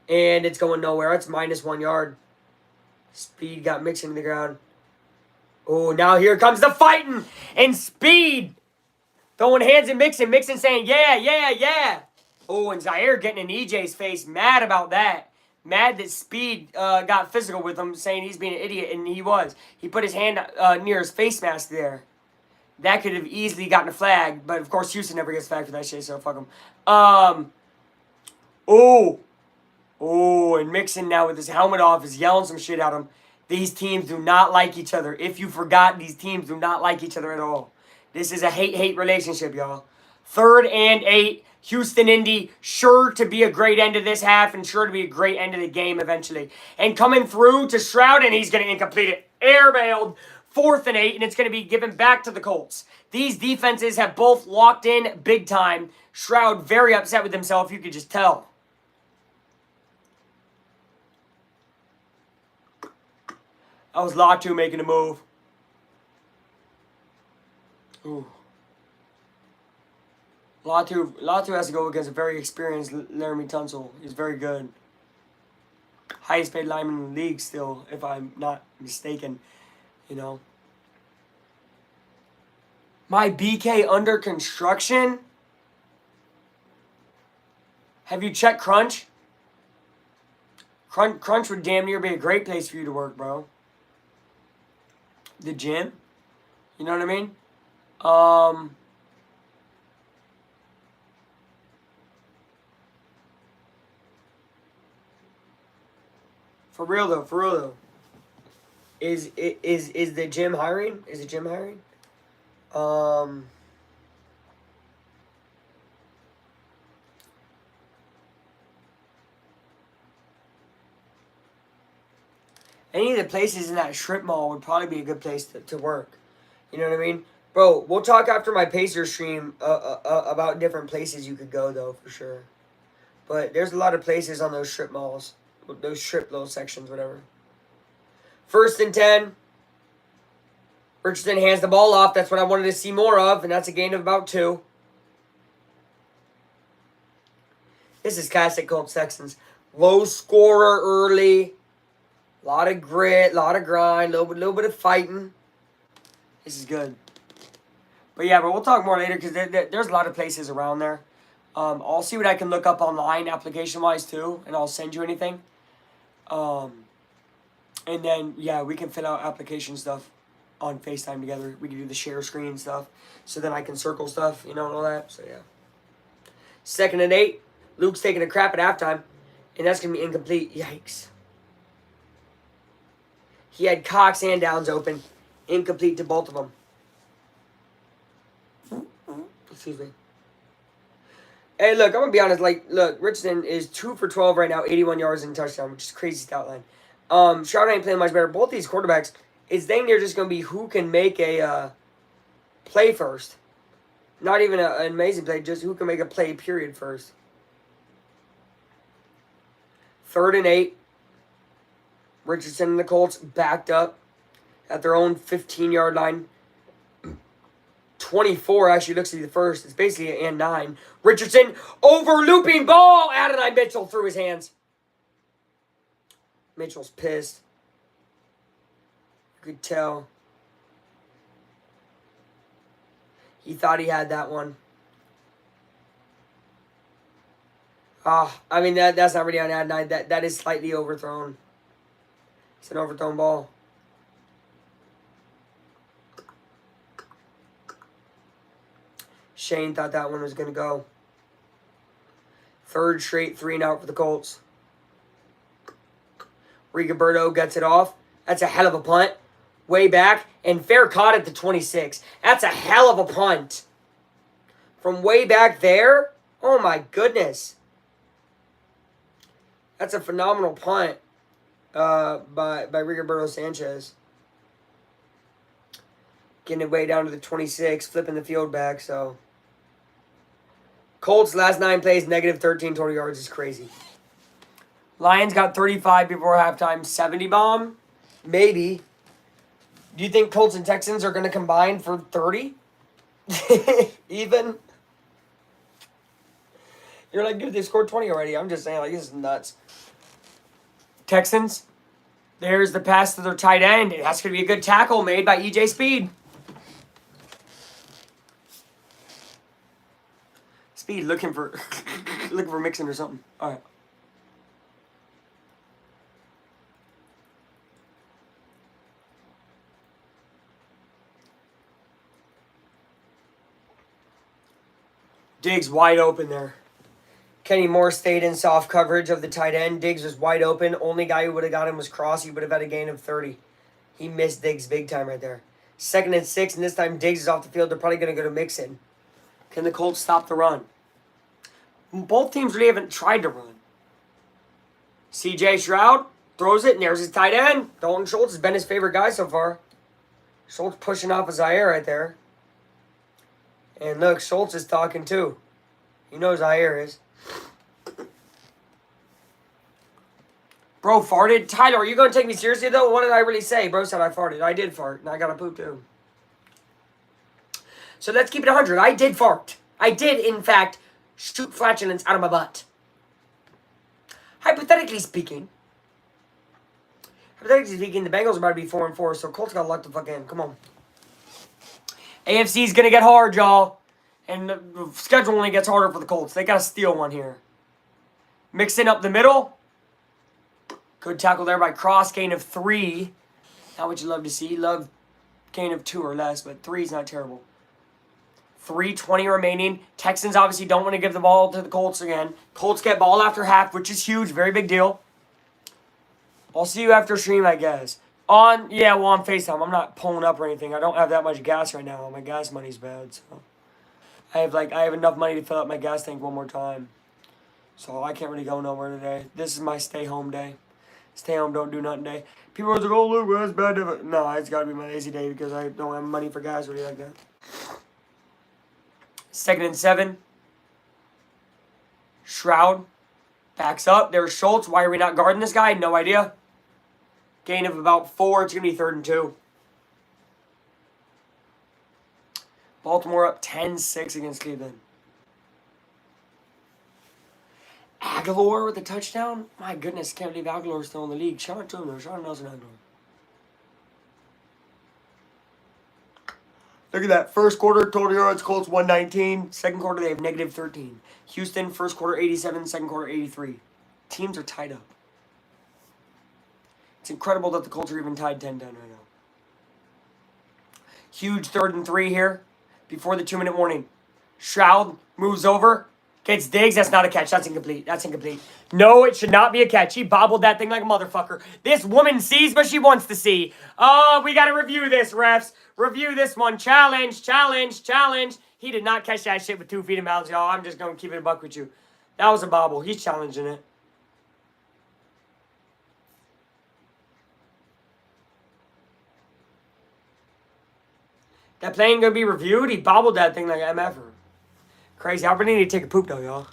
and it's going nowhere. It's -1 yard. Speed got mixed into the ground. Oh, now here comes the fighting, and Speed throwing hands and Mixon. Mixon saying, yeah, yeah, yeah. Oh, and Zaire getting in EJ's face, mad about that. Mad that Speed got physical with him, saying he's being an idiot, and he was. He put his hand near his face mask there. That could have easily gotten a flag, but of course Houston never gets flagged for that shit, so fuck him. And Mixon now with his helmet off is yelling some shit at him. These teams do not like each other. If you forgot, these teams do not like each other at all. This is a hate-hate relationship, y'all. 3rd and 8. Houston, Indy, sure to be a great end of this half and sure to be a great end of the game eventually. And coming through to Shroud, and he's going to incomplete it. Airmailed. 4th and 8, and it's going to be given back to the Colts. These defenses have both locked in big time. Shroud very upset with himself, you could just tell. That was Latu making a move. Ooh. Latu has to go against a very experienced Laramie Tunsil. He's very good. Highest paid lineman in the league still, if I'm not mistaken. You know. My BK under construction? Have you checked Crunch? Crunch would damn near be a great place for you to work, bro. The gym? You know what I mean? For real though. Is the gym hiring? Is the gym hiring? Any of the places in that strip mall would probably be a good place to work. You know what I mean? Bro, we'll talk after my Pacers stream about different places you could go, though, for sure. But there's a lot of places on those strip malls. Those strip little sections, whatever. 1st and 10. Richardson hands the ball off. That's what I wanted to see more of, and that's a gain of about 2. This is classic Colts Texans. Low scorer early. A lot of grit, a lot of grind, little bit of fighting. This is good. But yeah, but we'll talk more later because there's a lot of places around there. I'll see what I can look up online application-wise too, and I'll send you anything. And then, yeah, we can fill out application stuff on FaceTime together. We can do the share screen stuff. So then I can circle stuff, and all that. So, yeah. 2nd and 8. Luke's taking a crap at halftime. And that's going to be incomplete. Yikes. He had Cox and Downs open. Incomplete to both of them. Excuse me. Hey, look, I'm going to be honest. Look, Richardson is 2 for 12 right now. 81 yards and touchdown, which is crazy stat line. Stroud ain't playing much better. Both these quarterbacks, it's dang near just going to be who can make a play first. Not even an amazing play, just who can make a play, period, first. 3rd and 8. Richardson and the Colts backed up at their own 15-yard line. 24 actually looks to be the first. It's basically an 9. Richardson over looping ball. Adonai Mitchell threw his hands. Mitchell's pissed. You could tell. He thought he had that one. I mean, that's not really on Adonai. That is slightly overthrown. It's an overthrown ball. Shane thought that one was going to go. 3rd straight 3-and-out for the Colts. Rigoberto gets it off. That's a hell of a punt. Way back. And fair caught at the 26. That's a hell of a punt. From way back there. Oh my goodness. That's a phenomenal punt by Rigoberto Sanchez. Getting it way down to the 26. Flipping the field back. So Colts last 9 plays, negative 13 total yards is crazy. Lions got 35 before halftime. 70 bomb? Maybe. Do you think Colts and Texans are going to combine for 30? Even? You're like, dude, they scored 20 already. I'm just saying, this is nuts. Texans. There's the pass to their tight end. That's going to be a good tackle made by E.J. Speed. Speed looking for Mixon or something. All right. Diggs wide open there. Kenny Moore stayed in soft coverage of the tight end. Diggs was wide open. Only guy who would have got him was Cross. He would have had a gain of 30. He missed Diggs big time right there. 2nd and 6, and this time Diggs is off the field. They're probably going to go to Mixon. Can the Colts stop the run? Both teams really haven't tried to run. C.J. Stroud throws it, and there's his tight end. Dalton Schultz has been his favorite guy so far. Schultz pushing off a Zaire right there. And look, Schultz is talking too. He knows Zaire is. Bro farted? Tyler, are you going to take me seriously though? What did I really say? Bro said I farted. I did fart, and I got to poop too. So let's keep it 100. I did fart. I did, in fact, shoot flatulence out of my butt. Hypothetically speaking, the Bengals are about to be 4-4, so Colts got to luck the fuck in. Come on. AFC's going to get hard, y'all. And the schedule only gets harder for the Colts. They got to steal one here. Mixing up the middle. Good tackle there by Cross. Gain of 3. Not what you love to see. Love gain of 2 or less, but 3 is not terrible. 3:20 remaining. Texans obviously don't want to give the ball to the Colts again. Colts get ball after half, which is huge. Very big deal. I'll see you after stream, I guess. On FaceTime. I'm not pulling up or anything. I don't have that much gas right now. My gas money's bad, so I have enough money to fill up my gas tank one more time. So I can't really go nowhere today. This is my stay home day. Stay home, don't do nothing day. People are like, oh look, that's bad. No, it's gotta be my lazy day because I don't have money for gas or anything like that. 2nd and 7. Stroud backs up. There's Schultz. Why are we not guarding this guy? No idea. Gain of about 4. It's going to be 3rd and 2. Baltimore up 10-6 against Cleveland. Aguilar with a touchdown? My goodness, can't believe Aguilar's still in the league. Shout out to him, Sean Nelson Aguilar. Look at that. First quarter, total yards, Colts 119. Second quarter, they have negative 13. Houston, first quarter 87, second quarter 83. Teams are tied up. It's incredible that the Colts are even tied 10-10 right now. Huge 3rd and 3 here before the 2-minute warning. Stroud moves over, gets Diggs. That's not a catch. That's incomplete. That's incomplete. No, it should not be a catch. He bobbled that thing like a motherfucker. This woman sees what she wants to see. Oh, we got to review this, refs. Review this one. Challenge, challenge, challenge. He did not catch that shit with 2 feet in bounds, y'all. I'm just going to keep it a buck with you. That was a bobble. He's challenging it. That play ain't going to be reviewed. He bobbled that thing like MF'er. Crazy. I really need to take a poop, though, y'all.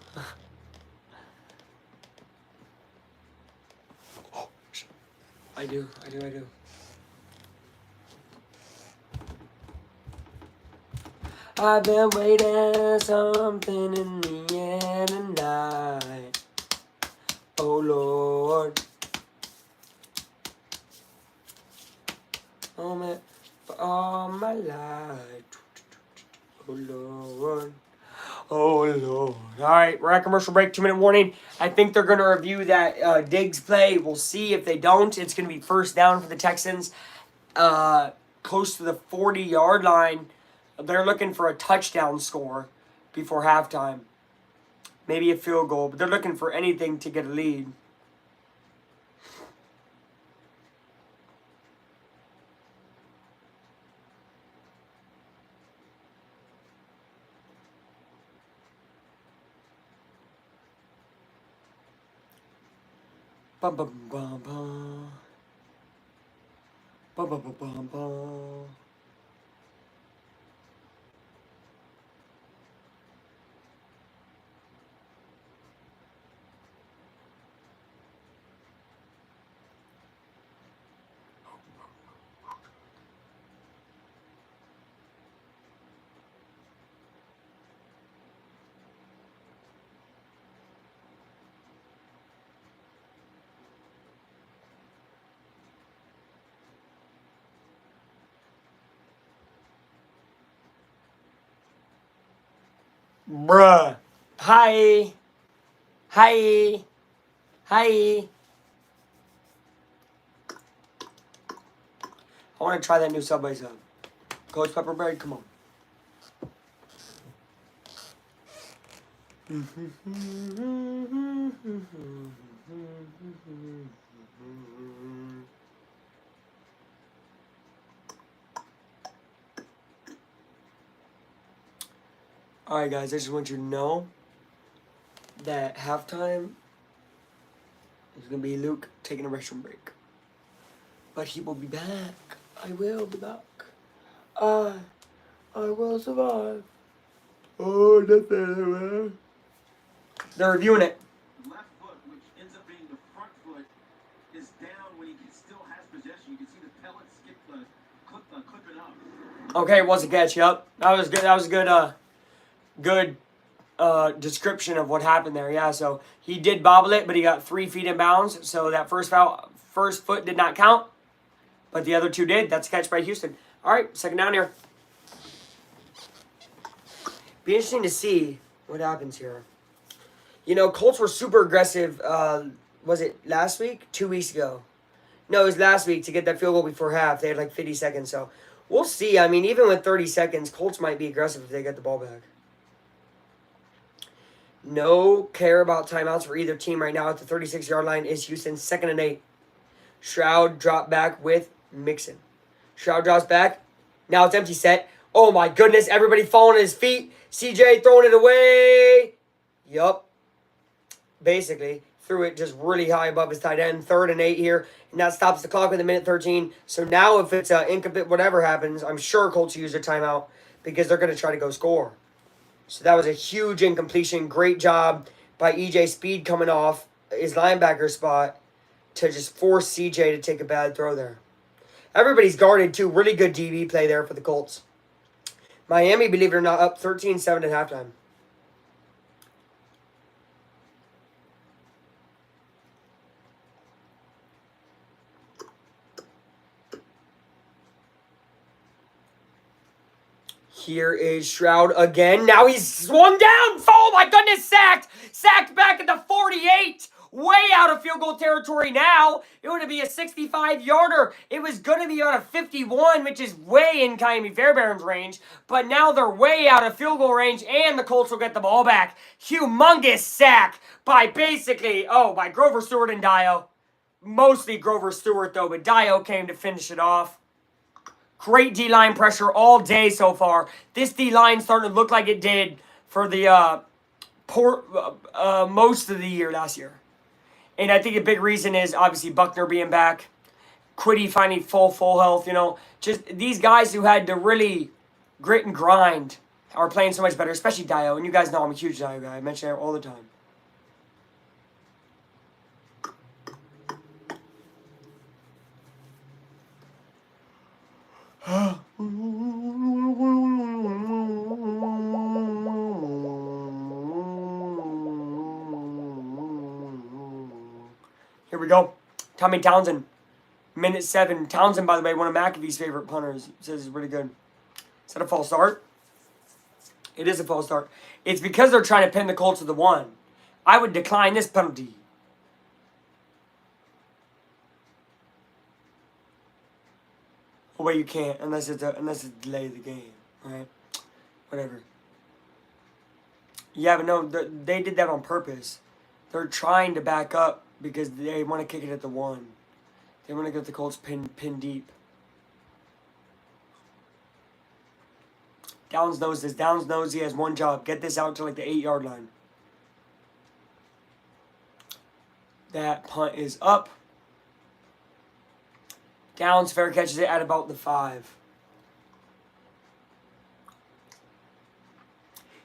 I do. I've been waiting something in the air tonight. Oh, Lord. Moment for all my life. Oh, Lord. Oh, Lord. All right, we're at commercial break. 2-minute warning. I think they're going to review that Diggs play. We'll see. If they don't, it's going to be first down for the Texans. Close to the 40-yard line. They're looking for a touchdown score before halftime. Maybe a field goal, but they're looking for anything to get a lead. Bum bum bum bum. Bum bum bum bum bum. Bruh. Hi. Hi. Hi. I want to try that new Subway sub. Coach Pepper Bread, come on. Alright guys, I just want you to know that halftime is going to be Luke taking a restroom break. But he will be back. I will be back. I will survive. Oh, that's it. They're reviewing it. Left foot, which ends up being the front foot, is down when he still has possession. You can see the pellets clipping up. Okay, it was a catch. Yep, that was good. That was a good description of what happened there. Yeah, so he did bobble it, but he got 3 feet in bounds. So that first foot did not count, but the other 2 did. That's a catch by Houston. All right, second down here. Be interesting to see what happens here. You know, Colts were super aggressive. Was it last week? 2 weeks ago? No, it was last week to get that field goal before half. They had like 50 seconds, so we'll see. I mean, even with 30 seconds, Colts might be aggressive if they get the ball back. No care about timeouts for either team right now at the 36-yard line is Houston. 2nd and 8. Stroud dropped back with Mixon. Stroud drops back. Now it's empty set. Oh my goodness, everybody falling on his feet. CJ throwing it away. Yup. Basically, threw it just really high above his tight end. 3rd and 8 here. And that stops the clock with 1:13. So now if it's incomplete, whatever happens, I'm sure Colts use their timeout because they're going to try to go score. So that was a huge incompletion. Great job by EJ Speed coming off his linebacker spot to just force CJ to take a bad throw there. Everybody's guarded, too. Really good DB play there for the Colts. Miami, believe it or not, up 13-7 at halftime. Here is Shroud again. Now he's swung down. Oh my goodness, sacked. Sacked back at the 48. Way out of field goal territory now. It would be a 65-yarder. It was going to be on a 51, which is way in Miami Fairbairn's range. But now they're way out of field goal range, and the Colts will get the ball back. Humongous sack by by Grover Stewart and Dio. Mostly Grover Stewart, though, but Dio came to finish it off. Great D-line pressure all day so far. This D-line starting to look like it did for the most of the year last year. And I think a big reason is obviously Buckner being back. Quiddy finding full health, Just these guys who had to really grit and grind are playing so much better, especially Dio. And you guys know I'm a huge Dio guy. I mention it all the time. Here we go. Tommy Townsend, minute 7. Townsend, by the way, one of McAfee's favorite punters. He says he's really good. Is that a false start? It is a false start. It's because they're trying to pin the Colts to the 1. I would decline this penalty. Oh, wait, you can't unless it's delay the game, right? Whatever. Yeah, but no, they did that on purpose. They're trying to back up because they want to kick it at the 1. They want to get the Colts pin deep. Downs knows this. Downs knows he has one job. Get this out to like the 8-yard line. That punt is up. Downs fair catches it at about the 5.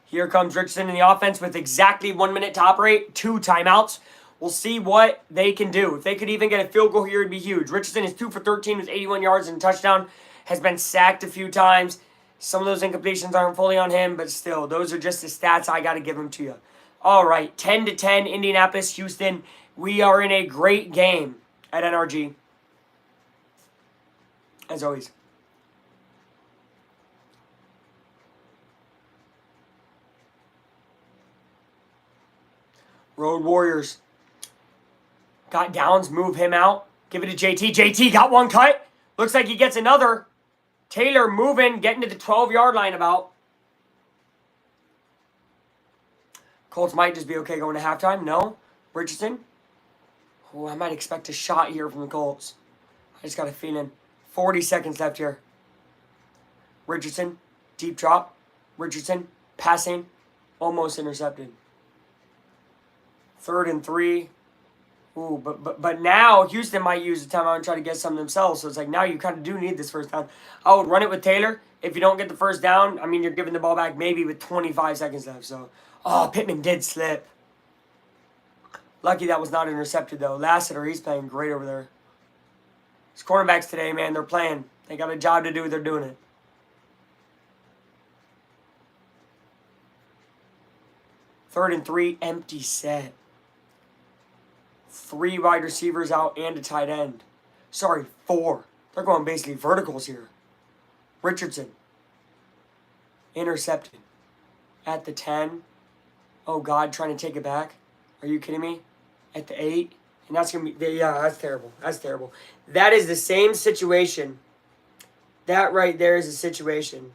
Here comes Richardson in the offense with exactly 1 minute to operate. 2 timeouts. We'll see what they can do. If they could even get a field goal here, it'd be huge. Richardson is 2 for 13 with 81 yards and a touchdown. Has been sacked a few times. Some of those incompletions aren't fully on him, but still, those are just the stats I got to give them to you. All right, 10-10, Indianapolis, Houston. We are in a great game at NRG. As always. Road Warriors. Got Downs, move him out. Give it to JT. JT got one cut. Looks like he gets another. Taylor moving, getting to the 12-yard line about. Colts might just be okay going to halftime. No. Richardson. Oh, I might expect a shot here from the Colts. I just got a feeling. 40 seconds left here. Richardson, deep drop. Richardson, passing, almost intercepted. 3rd and 3. Ooh, but now Houston might use the timeout and try to get some themselves. So it's like now you kind of do need this first down. I would run it with Taylor. If you don't get the first down, I mean, you're giving the ball back maybe with 25 seconds left. So, Pittman did slip. Lucky that was not intercepted, though. Lassiter, he's playing great over there. These cornerbacks today, man, they're playing. They got a job to do. They're doing it. Third and 3, empty set. 3 wide receivers out and a tight end. Sorry, 4. They're going basically verticals here. Richardson. Intercepted. At the 10. Oh, God, trying to take it back. Are you kidding me? At the 8. And that's going to be, yeah, that's terrible. That's terrible. That is the same situation. That right there is a situation.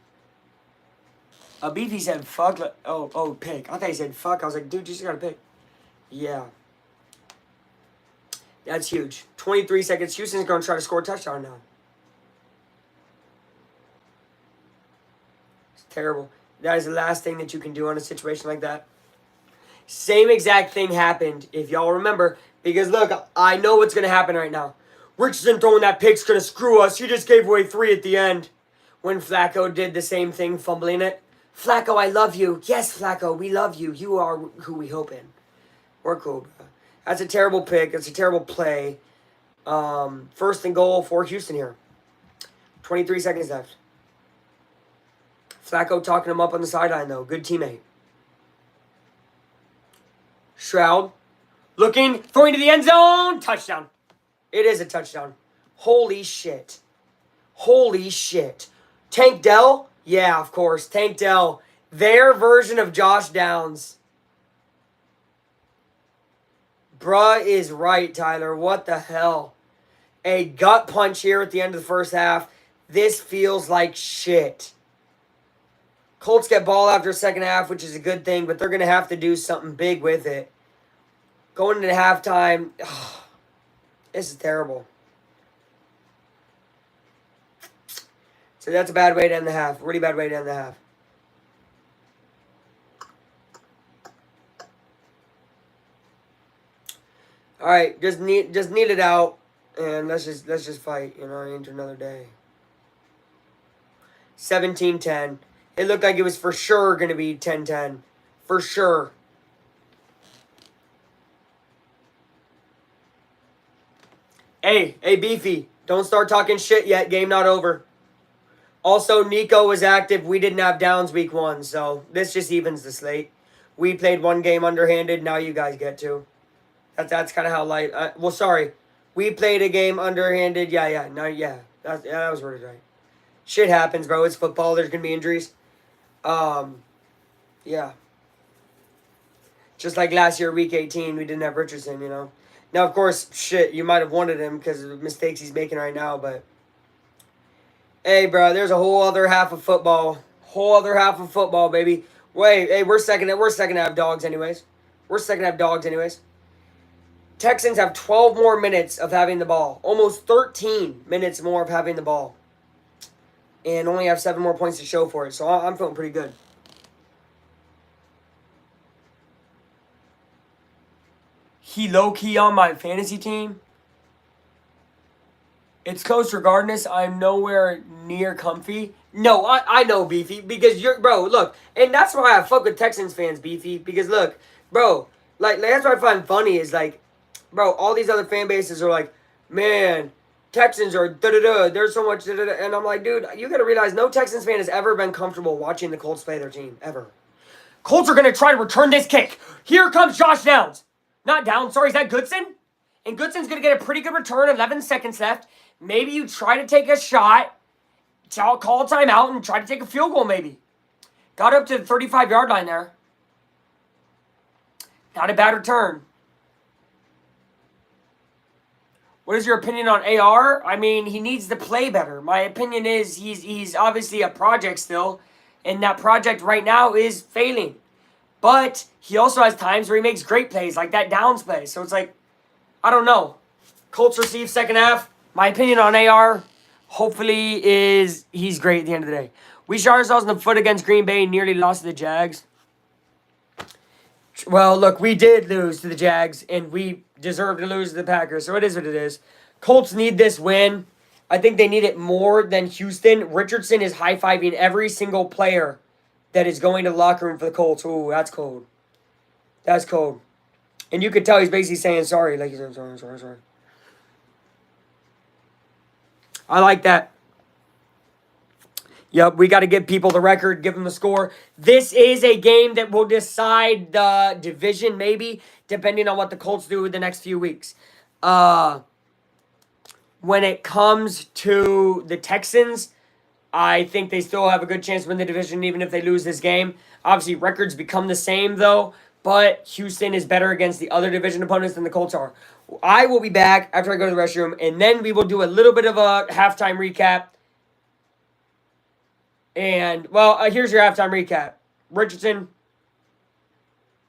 Beefy said fuck. Pick. I thought he said fuck. I was like, dude, you just got to pick. Yeah. That's huge. 23 seconds. Houston's going to try to score a touchdown now. It's terrible. That is the last thing that you can do on a situation like that. Same exact thing happened, if y'all remember. Because, look, I know what's going to happen right now. Richardson throwing that pick's going to screw us. He just gave away 3 at the end. When Flacco did the same thing, fumbling it. Flacco, I love you. Yes, Flacco, we love you. You are who we hope in. We're cool, bro. That's a terrible pick. That's a terrible play. 1st and goal for Houston here. 23 seconds left. Flacco talking him up on the sideline, though. Good teammate. Shroud. Looking. Throwing to the end zone. Touchdown. It is a touchdown. Holy shit. Holy shit. Tank Dell. Yeah, of course. Tank Dell. Their version of Josh Downs. Bruh is right, Tyler. What the hell? A gut punch here at the end of the first half. This feels like shit. Colts get ball after second half, which is a good thing, but they're going to have to do something big with it. Going into halftime, this is terrible. So that's a bad way to end the half. Really bad way to end the half. All right, just need it out, and let's just fight. You know, into another day. 17-10. It looked like it was for sure going to be 10-10. For sure. Hey, Beefy. Don't start talking shit yet. Game not over. Also, Nico was active. We didn't have downs week 1, so this just evens the slate. We played one game underhanded. Now you guys get to. That's kind of how life... well, sorry. We played a game underhanded. Yeah. No, yeah. That was really right. Shit happens, bro. It's football. There's going to be injuries. Yeah. Just like last year, week 18, we didn't have Richardson, you know. Now, of course, shit, you might have wanted him because of the mistakes he's making right now, but... Hey, bro, there's a whole other half of football. Whole other half of football, baby. Wait, hey, we're second half dogs anyways. Texans have 12 more minutes of having the ball. Almost 13 minutes more of having the ball. And only have 7 more points to show for it. So I'm feeling pretty good. He low-key on my fantasy team. It's close regardless. I'm nowhere near comfy. No, I know, Beefy. Because you're... Bro, look. And that's why I fuck with Texans fans, Beefy. Because, look, bro. Like that's what I find funny is, like... Bro, all these other fan bases are like, man, Texans are da-da-da. There's so much da-da-da. And I'm like, dude, you got to realize no Texans fan has ever been comfortable watching the Colts play their team. Ever. Colts are going to try to return this kick. Here comes Josh Downs. Not Downs. Sorry, is that Goodson? And Goodson's going to get a pretty good return. 11 seconds left. Maybe you try to take a shot. Call a timeout and try to take a field goal maybe. Got up to the 35-yard line there. Not a bad return. What is your opinion on AR? I mean, he needs to play better. My opinion is he's obviously a project still, and that project right now is failing. But he also has times where he makes great plays, like that Downs play. So it's like, I don't know. Colts receive second half. My opinion on AR, hopefully, is he's great at the end of the day. We shot ourselves in the foot against Green Bay and nearly lost to the Jags. Well, look, we did lose to the Jags, and we deserve to lose to the Packers, so it is what it is. Colts need this win. I think they need it more than Houston. Richardson is high-fiving every single player that is going to the locker room for the Colts. Ooh, that's cold. That's cold. And you could tell he's basically saying sorry. Like he's saying sorry. I like that. Yep, we got to give people the record, give them the score. This is a game that will decide the division, maybe, depending on what the Colts do in the next few weeks. When it comes to the Texans, I think they still have a good chance to win the division, even if they lose this game. Obviously, records become the same, though, but Houston is better against the other division opponents than the Colts are. I will be back after I go to the restroom, and then we will do a little bit of a halftime recap. And, well, here's your halftime recap. Richardson,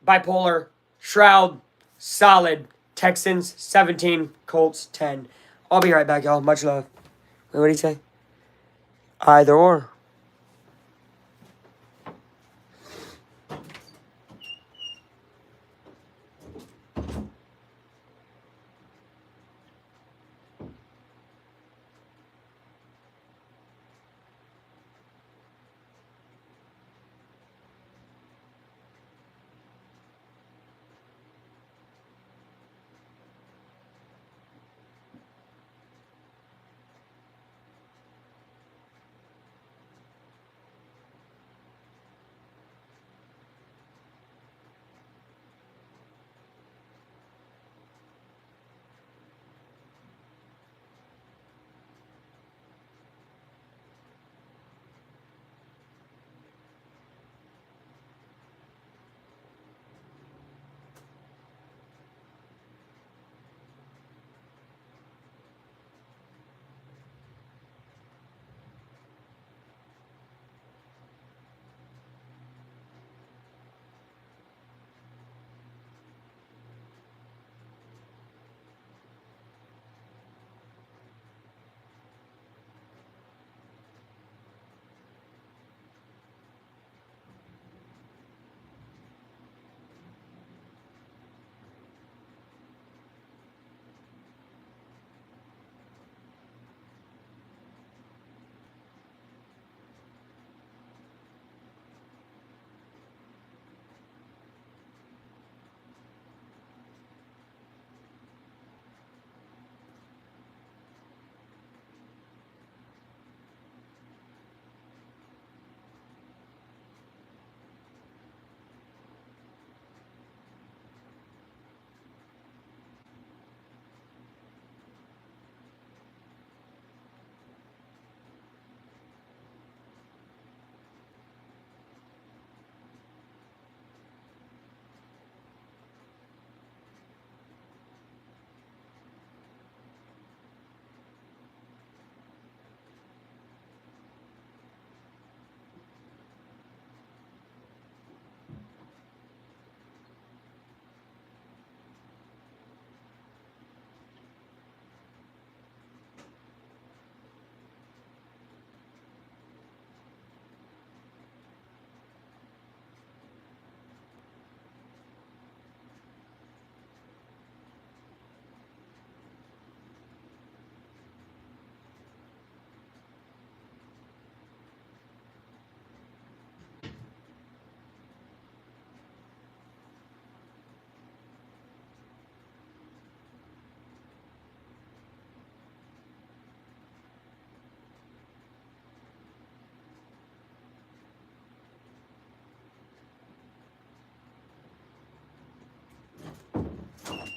bipolar, Shroud, solid, Texans, 17, Colts, 10. I'll be right back, y'all. Much love. Wait, what did he say? Either or.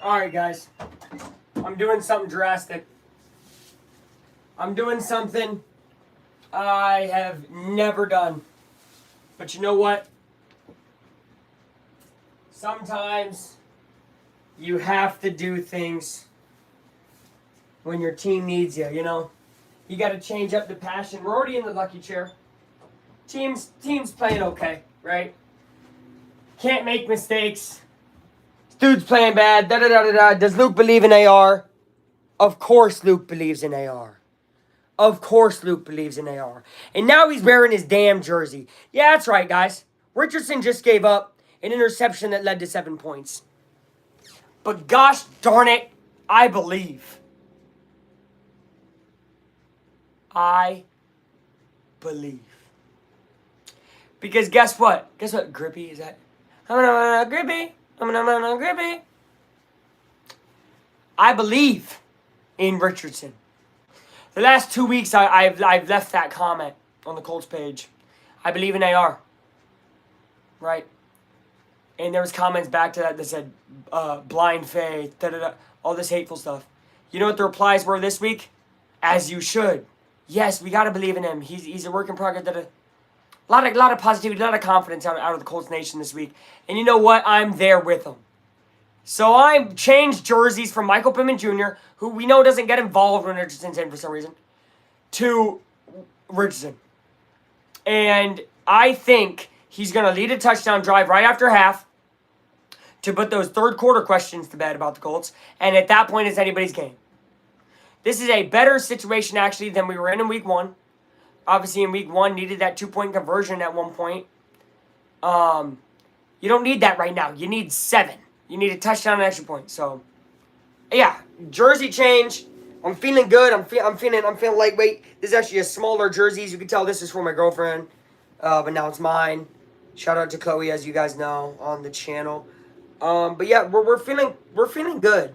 All right, guys. I'm doing something drastic. I'm doing something I have never done. But you know what? Sometimes you have to do things when your team needs you, you know? You got to change up the passion. We're already in the lucky chair. Team's playing okay, right? Can't make mistakes. Dude's playing bad. Da da da da da. Does Luke believe in AR? Of course Luke believes in AR. Of course Luke believes in AR. And now he's wearing his damn jersey. Yeah, that's right, guys. Richardson just gave up an interception that led to 7 points. But gosh darn it, I believe. I believe. Because guess what? Guess what Grippy is that? Grippy. Grippy. I believe in Richardson. The last 2 weeks, I've left that comment on the Colts page. I believe in AR. Right? And there was comments back to that said, blind faith, da-da-da, all this hateful stuff. You know what the replies were this week? As you should. Yes, we got to believe in him. He's a work in progress. Da-da. A lot of positivity, a lot of confidence out of the Colts Nation this week. And you know what? I'm there with them. So I changed jerseys from Michael Pittman Jr., who we know doesn't get involved when Richardson's in for some reason, to Richardson. And I think he's going to lead a touchdown drive right after half to put those third quarter questions to bed about the Colts. And at that point, it's anybody's game. This is a better situation, actually, than we were in week one. Obviously, in week one, needed that 2-point conversion at one point. You don't need that right now. You need 7. You need a touchdown and extra point. So, yeah, jersey change. I'm feeling good. I'm feeling lightweight. This is actually a smaller jersey. As you can tell, this is for my girlfriend, but now it's mine. Shout out to Chloe, as you guys know, on the channel. But yeah, we're feeling good.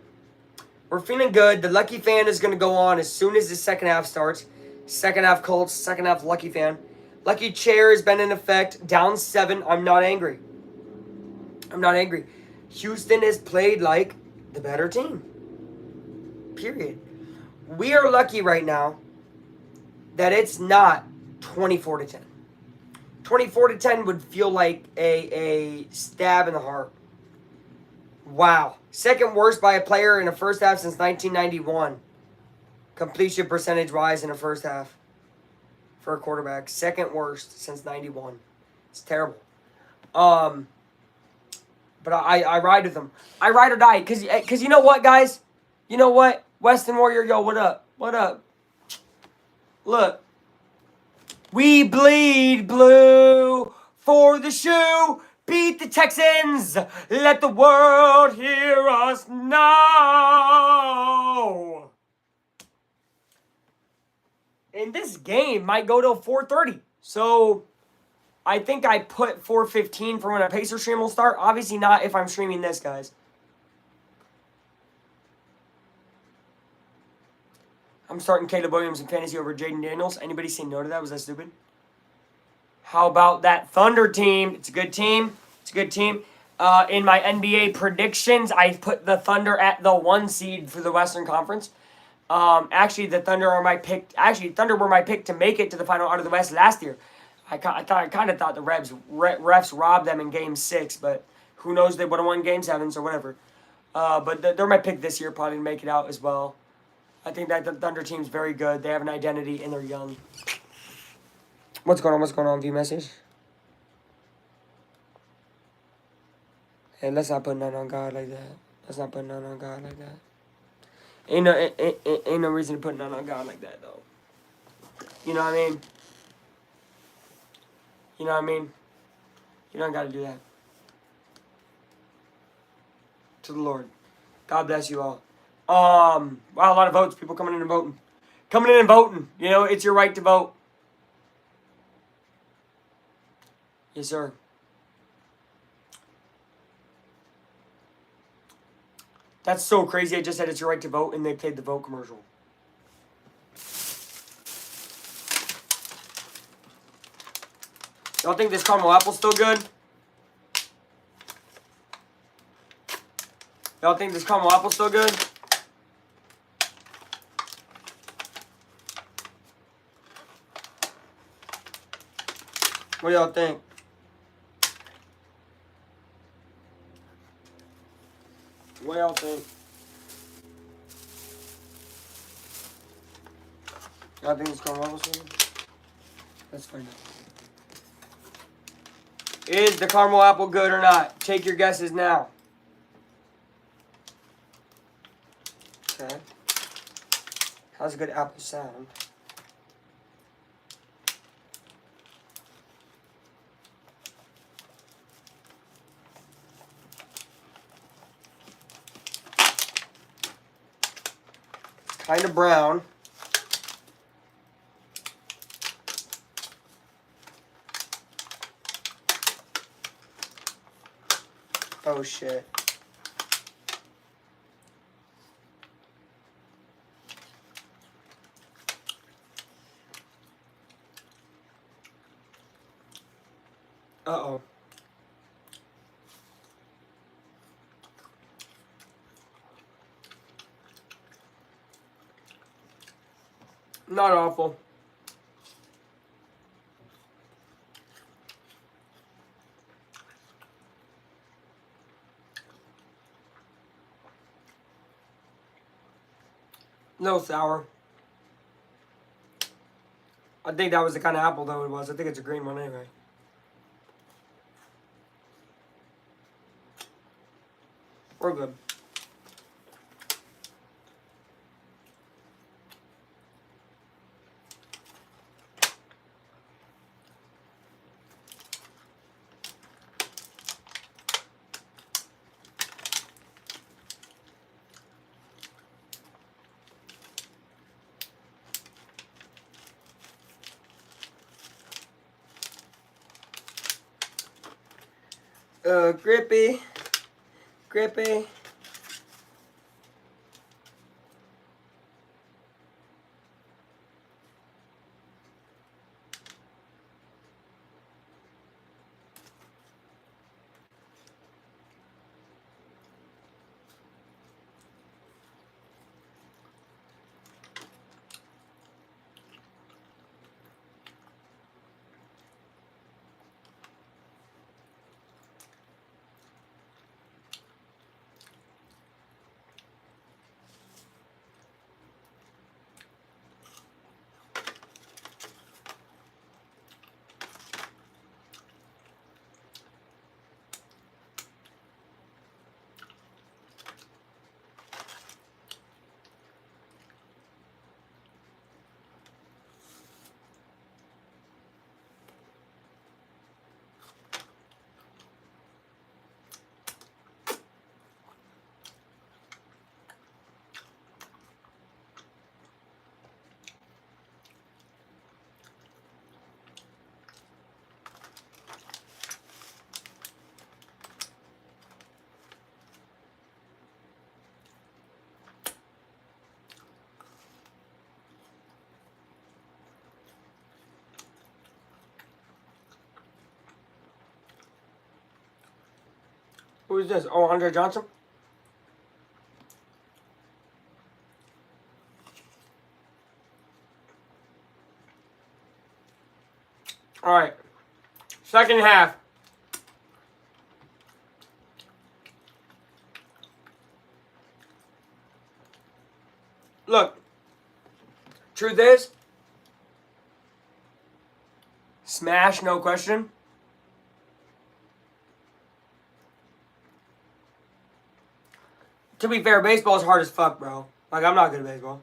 We're feeling good. The Lucky Fan is gonna go on as soon as the second half starts. Second half Colts, second half Lucky Fan. Lucky Chair has been in effect. Down 7. I'm not angry. Houston has played like the better team. Period. We are lucky right now that it's not 24-10. 24-10 would feel like a stab in the heart. Wow. Second worst by a player in the first half since 1991. Completion percentage wise in the first half for a quarterback. Second worst since 91. It's terrible. But I ride with them. I ride or die. Because you know what, guys? You know what? Weston Warrior, yo, what up? What up? Look. We bleed blue for the shoe. Beat the Texans. Let the world hear us now. And this game might go till 4:30. So I think I put 4:15 for when a Pacer stream will start. Obviously not if I'm streaming this, guys. I'm starting Caleb Williams in fantasy over Jaden Daniels. Anybody say no to that? Was that stupid? How about that Thunder team? It's a good team. In my NBA predictions, I put the Thunder at the 1 seed for the Western Conference. Actually, the Thunder are my pick. Actually, Thunder were my pick to make it to the final out of the West last year. I kind of thought the refs robbed them in Game 6, but who knows? They would have won Game 7, so whatever. But they're my pick this year, probably to make it out as well. I think that the Thunder team's very good. They have an identity, and they're young. What's going on, view message? Hey, let's not put nothing on God like that. Ain't no reason to put nothing on God like that, though. You know what I mean? You don't got to do that. To the Lord. God bless you all. Wow, a lot of votes. People coming in and voting. You know, it's your right to vote. Yes, sir. That's so crazy. I just said it's your right to vote, and they played the vote commercial. Y'all think this caramel apple's still good? Y'all think this caramel apple's still good? What do y'all think? What do y'all think? Y'all think this caramel apple's still good? Let's find out. Is the caramel apple good or not? Take your guesses now. Okay. How's a good apple sound? Kind of brown. Oh shit. Uh-oh. Not awful. No sour. I think that was the kind of apple though it was. I think it's a green one anyway. We're good. Grippy. Grippy. Who is this? Oh, Andre Johnson? Alright. Second half. Look. Truth is, smash, no question. To be fair, baseball is hard as fuck, bro. Like, I'm not good at baseball.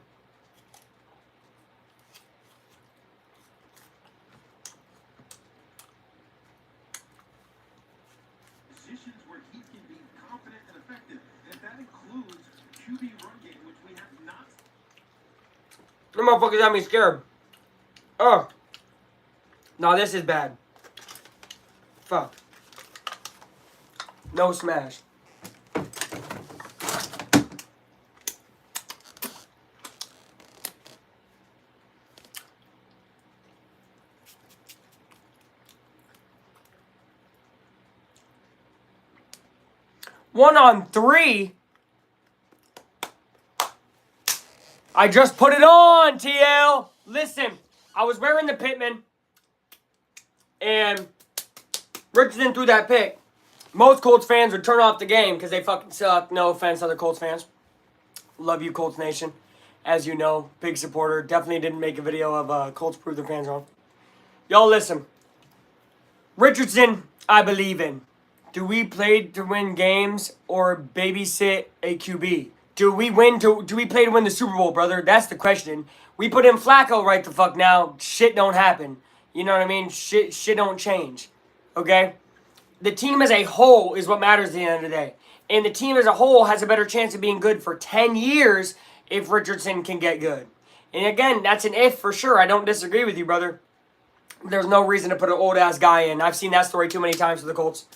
Positions where he can be confident and effective. And that includes QB run game, which we have not. Them motherfuckers got me scared. Oh. No, this is bad. Fuck. No smash. One on three? I just put it on, TL. Listen, I was wearing the Pittman, and Richardson threw that pick. Most Colts fans would turn off the game because they fucking suck. No offense, other Colts fans. Love you, Colts Nation. As you know, big supporter. Definitely didn't make a video of Colts prove their fans wrong. Y'all listen. Richardson, I believe in. Do we play to win games or babysit a QB? Do we play to win the Super Bowl, brother? That's the question. We put in Flacco right the fuck now. Shit don't happen. You know what I mean? Shit don't change. Okay? The team as a whole is what matters at the end of the day. And the team as a whole has a better chance of being good for 10 years if Richardson can get good. And again, that's an if for sure. I don't disagree with you, brother. There's no reason to put an old-ass guy in. I've seen that story too many times for the Colts.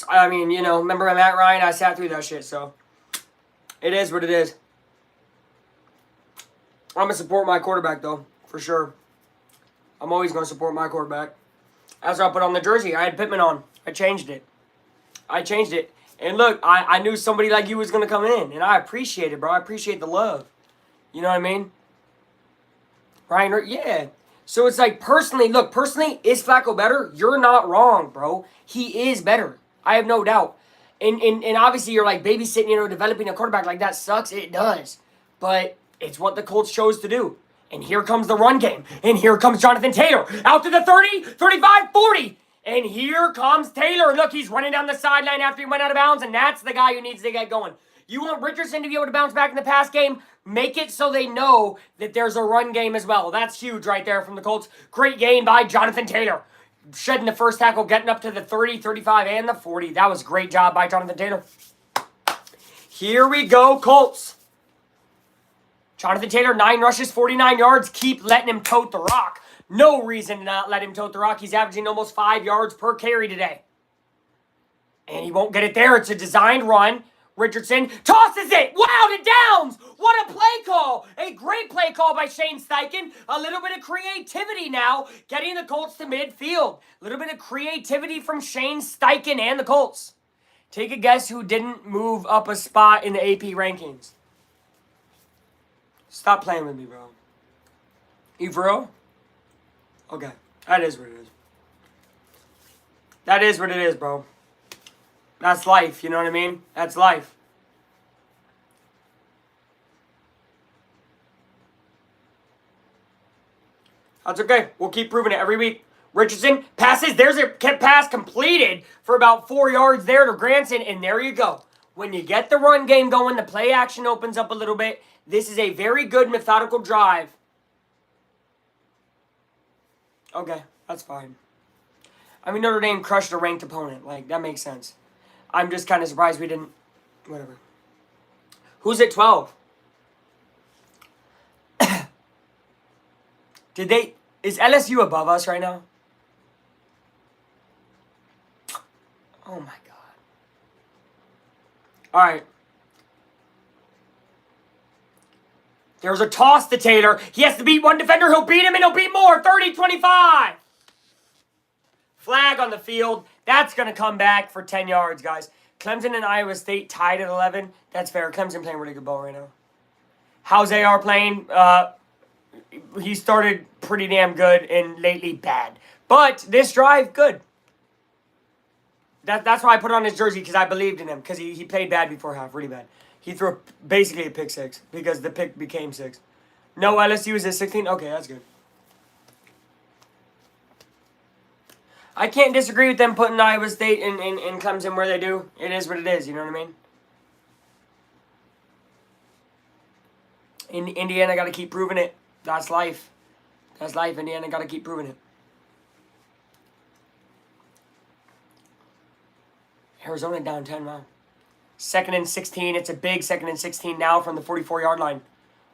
I mean, you know, remember Matt Ryan? I sat through that shit, so it is what it is. I'm going to support my quarterback, though, for sure. I'm always going to support my quarterback. That's why I put on the jersey. I had Pittman on. I changed it. And look, I knew somebody like you was going to come in, and I appreciate it, bro. I appreciate the love. You know what I mean? Ryan, yeah. So it's like, personally, is Flacco better? You're not wrong, bro. He is better. I have no doubt. And obviously you're like babysitting, you know, developing a quarterback like that sucks. It does. But it's what the Colts chose to do. And here comes the run game. And here comes Jonathan Taylor. Out to the 30, 35, 40. And here comes Taylor. Look, he's running down the sideline after he went out of bounds. And that's the guy who needs to get going. You want Richardson to be able to bounce back in the pass game? Make it so they know that there's a run game as well. That's huge right there from the Colts. Great game by Jonathan Taylor. Shedding the first tackle, getting up to the 30, 35, and the 40. That was a great job by Jonathan Taylor. Here we go, Colts. Jonathan Taylor, 9 rushes, 49 yards. Keep letting him tote the rock. No reason to not let him tote the rock. He's averaging almost 5 yards per carry today. And he won't get it there. It's a designed run. Richardson tosses it. Wow, to Downs. What a play call. A great play call by Shane Steichen. A little bit of creativity now, getting the Colts to midfield. A little bit of creativity from Shane Steichen and the Colts. Take a guess who didn't move up a spot in the AP rankings. Stop playing with me, bro. You for real? Okay. That is what it is. That is what it is, bro. That's life, you know what I mean? That's life. That's okay. We'll keep proving it every week. Richardson passes. There's a pass completed for about 4 yards there to Granson, and there you go. When you get the run game going, the play action opens up a little bit. This is a very good methodical drive. Okay, that's fine. I mean, Notre Dame crushed a ranked opponent. Like, that makes sense. I'm just kind of surprised we didn't. Whatever. Who's at 12? Is LSU above us right now? Oh my God. All right. There's a toss to Taylor. He has to beat one defender. He'll beat him and he'll beat more. 30-25. Flag on the field. That's going to come back for 10 yards, guys. Clemson and Iowa State tied at 11. That's fair. Clemson playing really good ball right now. How's AR playing? He started pretty damn good and lately bad. But this drive, good. That's why I put on his jersey, because I believed in him. Because he played bad before half, really bad. He threw basically a pick 6 because the pick became 6. No, LSU is at 16? Okay, that's good. I can't disagree with them putting Iowa State and Clemson where they do. It is what it is, you know what I mean? In Indiana got to keep proving it. That's life. That's life. Indiana got to keep proving it. Arizona down 10 now. 2nd and 16. It's a big 2nd and 16 now from the 44-yard line.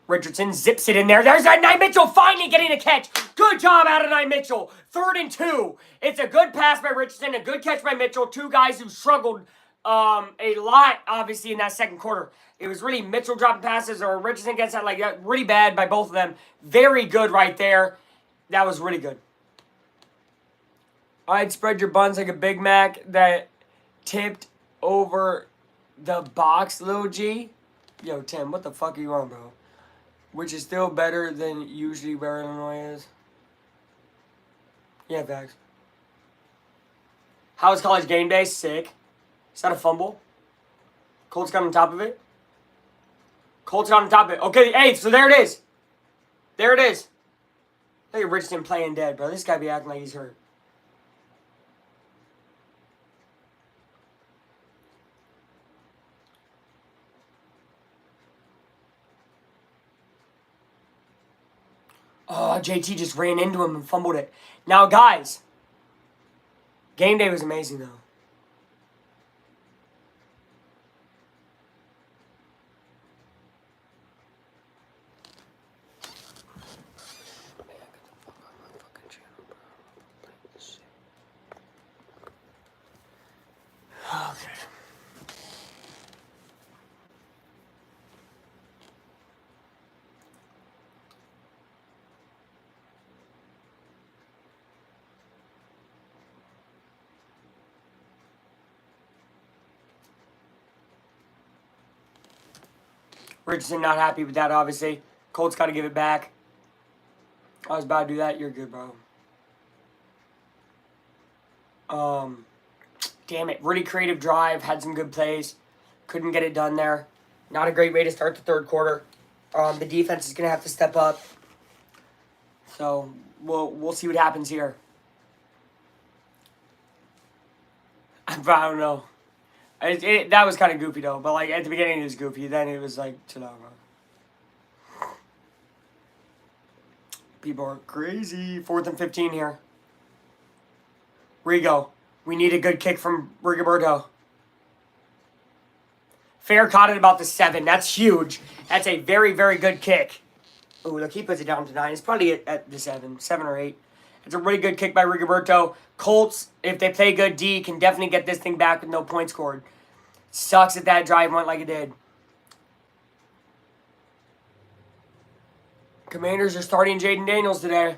Richardson zips it in there. There's Adonai Mitchell finally getting a catch. Good job, Adonai Mitchell. 3rd and 2. It's a good pass by Richardson, a good catch by Mitchell. Two guys who struggled a lot, obviously, in that second quarter. It was really Mitchell dropping passes or Richardson gets that like that. Really bad by both of them. Very good right there. That was really good. I'd spread your buns like a Big Mac that tipped over the box, Lil G. Yo, Tim, what the fuck are you on, bro? which is still better than usually where Illinois is. Yeah, facts. How was college game day? Sick. Is that a fumble? Colts got on top of it. Colts got on top of it. Okay, hey, so there it is. There it is. Look at Richardson playing dead, bro. This guy be acting like he's hurt. Oh, JT just ran into him and fumbled it. Now, guys, game day was amazing, though. Okay. Richardson not happy with that, obviously. Colts got to give it back. I was about to do that. You're good, bro. Damn it. Really creative drive. Had some good plays. Couldn't get it done there. Not a great way to start the third quarter. The defense is going to have to step up. So, we'll see what happens here. I don't know. That was kind of goofy, though. But, like, at the beginning, it was goofy. Then it was, like, chill out, bro. People are crazy. 4th and 15 here. Rigo. We need a good kick from Rigoberto. Fair caught it about the 7. That's huge. That's a very, very good kick. Ooh, look, he puts it down to 9. It's probably at the 7 or 8. It's a really good kick by Rigoberto. Colts, if they play good D, can definitely get this thing back with no points scored. Sucks that that drive went like it did. Commanders are starting Jaden Daniels today.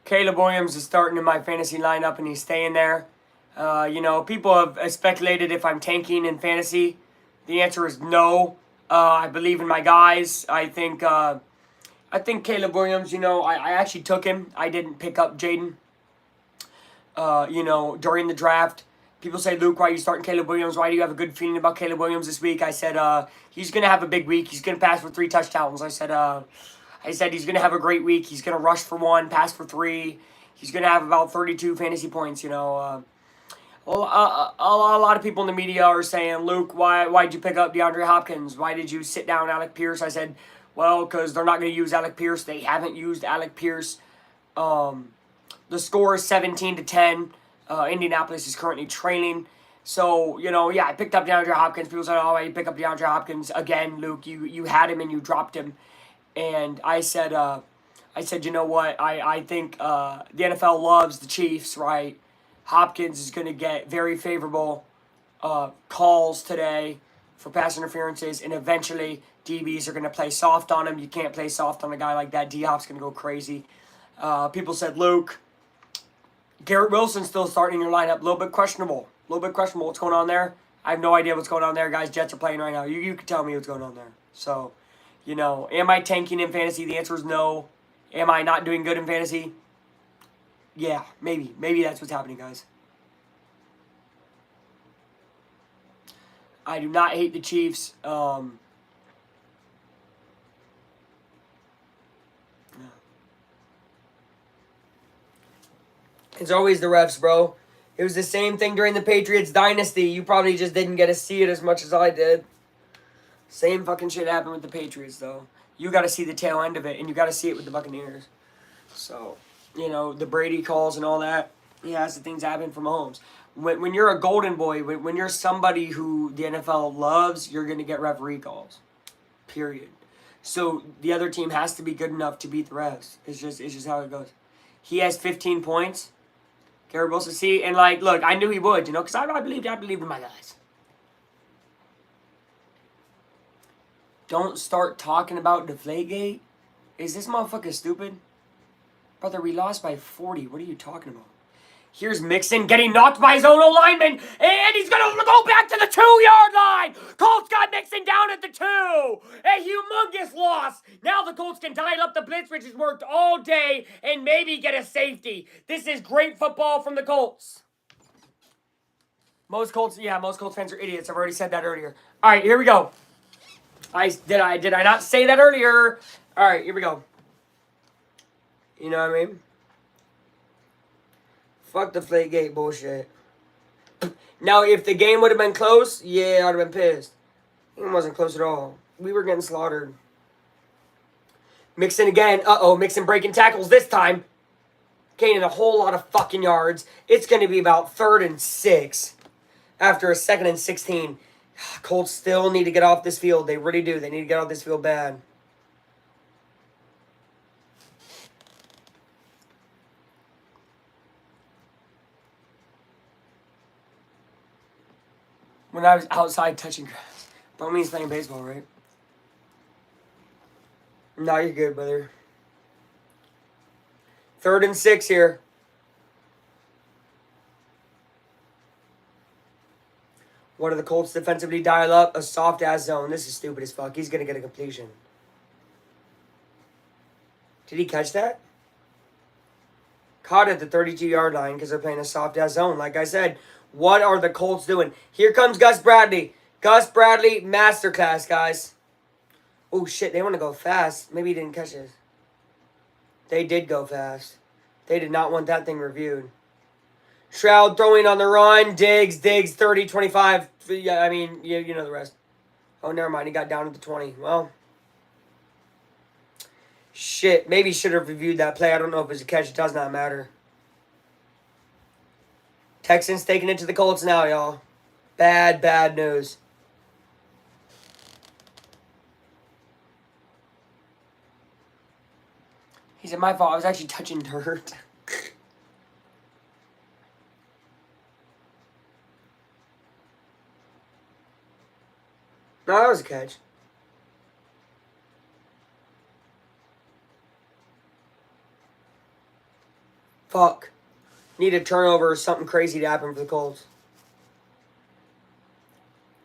Caleb Williams is starting in my fantasy lineup, and he's staying there. People have speculated if I'm tanking in fantasy. The answer is no. I believe in my guys. I think Caleb Williams, I actually took him. I didn't pick up Jaden, during the draft. People say, Luke, why are you starting Caleb Williams? Why do you have a good feeling about Caleb Williams this week? I said, he's going to have a big week. He's going to pass for 3 touchdowns. I said he's going to have a great week. He's going to rush for 1, pass for 3. He's going to have about 32 fantasy points, A lot of people in the media are saying, Luke, why'd you pick up DeAndre Hopkins? Why did you sit down Alec Pierce? I said, well, because they're not going to use Alec Pierce. They haven't used Alec Pierce. The score is 17-10. Indianapolis is currently trailing. So, I picked up DeAndre Hopkins. People said, oh, why you pick up DeAndre Hopkins? Again, Luke, you had him and you dropped him. And I said, you know what? I think the NFL loves the Chiefs, right? Hopkins is going to get very favorable calls today for pass interferences, and eventually DBs are going to play soft on him. You can't play soft on a guy like that. D-Hop's going to go crazy. People said, Luke, Garrett Wilson's still starting in your lineup. A little bit questionable. What's going on there? I have no idea what's going on there, guys. Jets are playing right now. You can tell me what's going on there. So, am I tanking in fantasy? The answer is no. Am I not doing good in fantasy? Yeah, maybe. Maybe that's what's happening, guys. I do not hate the Chiefs. It's always the refs, bro. It was the same thing during the Patriots dynasty. You probably just didn't get to see it as much as I did. Same fucking shit happened with the Patriots, though. You got to see the tail end of it, and you got to see it with the Buccaneers. So, the Brady calls and all that. Yeah, that's the things happen from Mahomes. When you're a golden boy, when you're somebody who the NFL loves, you're going to get referee calls. Period. So the other team has to be good enough to beat the refs. It's just how it goes. He has 15 points. Garrett Wilson, see, and look, I knew he would, because I believed in my guys. Don't start talking about Deflategate. Is this motherfucker stupid? Brother, we lost by 40. What are you talking about? Here's Mixon getting knocked by his own lineman, and he's going to go back to the 2-yard line. Colts got Mixon down at the 2. A humongous loss. Now the Colts can dial up the blitz, which has worked all day, and maybe get a safety. This is great football from the Colts. Most Colts fans are idiots. I've already said that earlier. All right, here we go. Did I not say that earlier? All right, here we go. You know what I mean? Fuck the Deflategate bullshit. Now, if the game would have been close, yeah, I'd have been pissed. It wasn't close at all. We were getting slaughtered. Mixon again. Uh-oh, Mixon breaking tackles this time. Gaining a whole lot of fucking yards. It's going to be about 3rd and 6 after a 2nd and 16. Colts still need to get off this field. They really do. They need to get off this field bad. When I was outside touching grass. Bro means playing baseball, right? No, you're good, brother. 3rd and 6 here. What do the Colts defensively dial up? A soft-ass zone. This is stupid as fuck. He's going to get a completion. Did he catch that? Caught at the 32-yard line because they're playing a soft-ass zone. Like I said, what are the Colts doing? Here comes Gus Bradley. Gus Bradley, masterclass, guys. Oh, shit, they want to go fast. Maybe he didn't catch it. They did go fast. They did not want that thing reviewed. Stroud throwing on the run. Diggs, 30, 25. Yeah, I mean, you know the rest. Oh, never mind. He got down to the 20. Well, shit. Maybe should have reviewed that play. I don't know if it was a catch. It does not matter. Texans taking it to the Colts now, y'all. Bad news. He said, my fault. I was actually touching dirt. No, that was a catch. Fuck. Need a turnover or something crazy to happen for the Colts.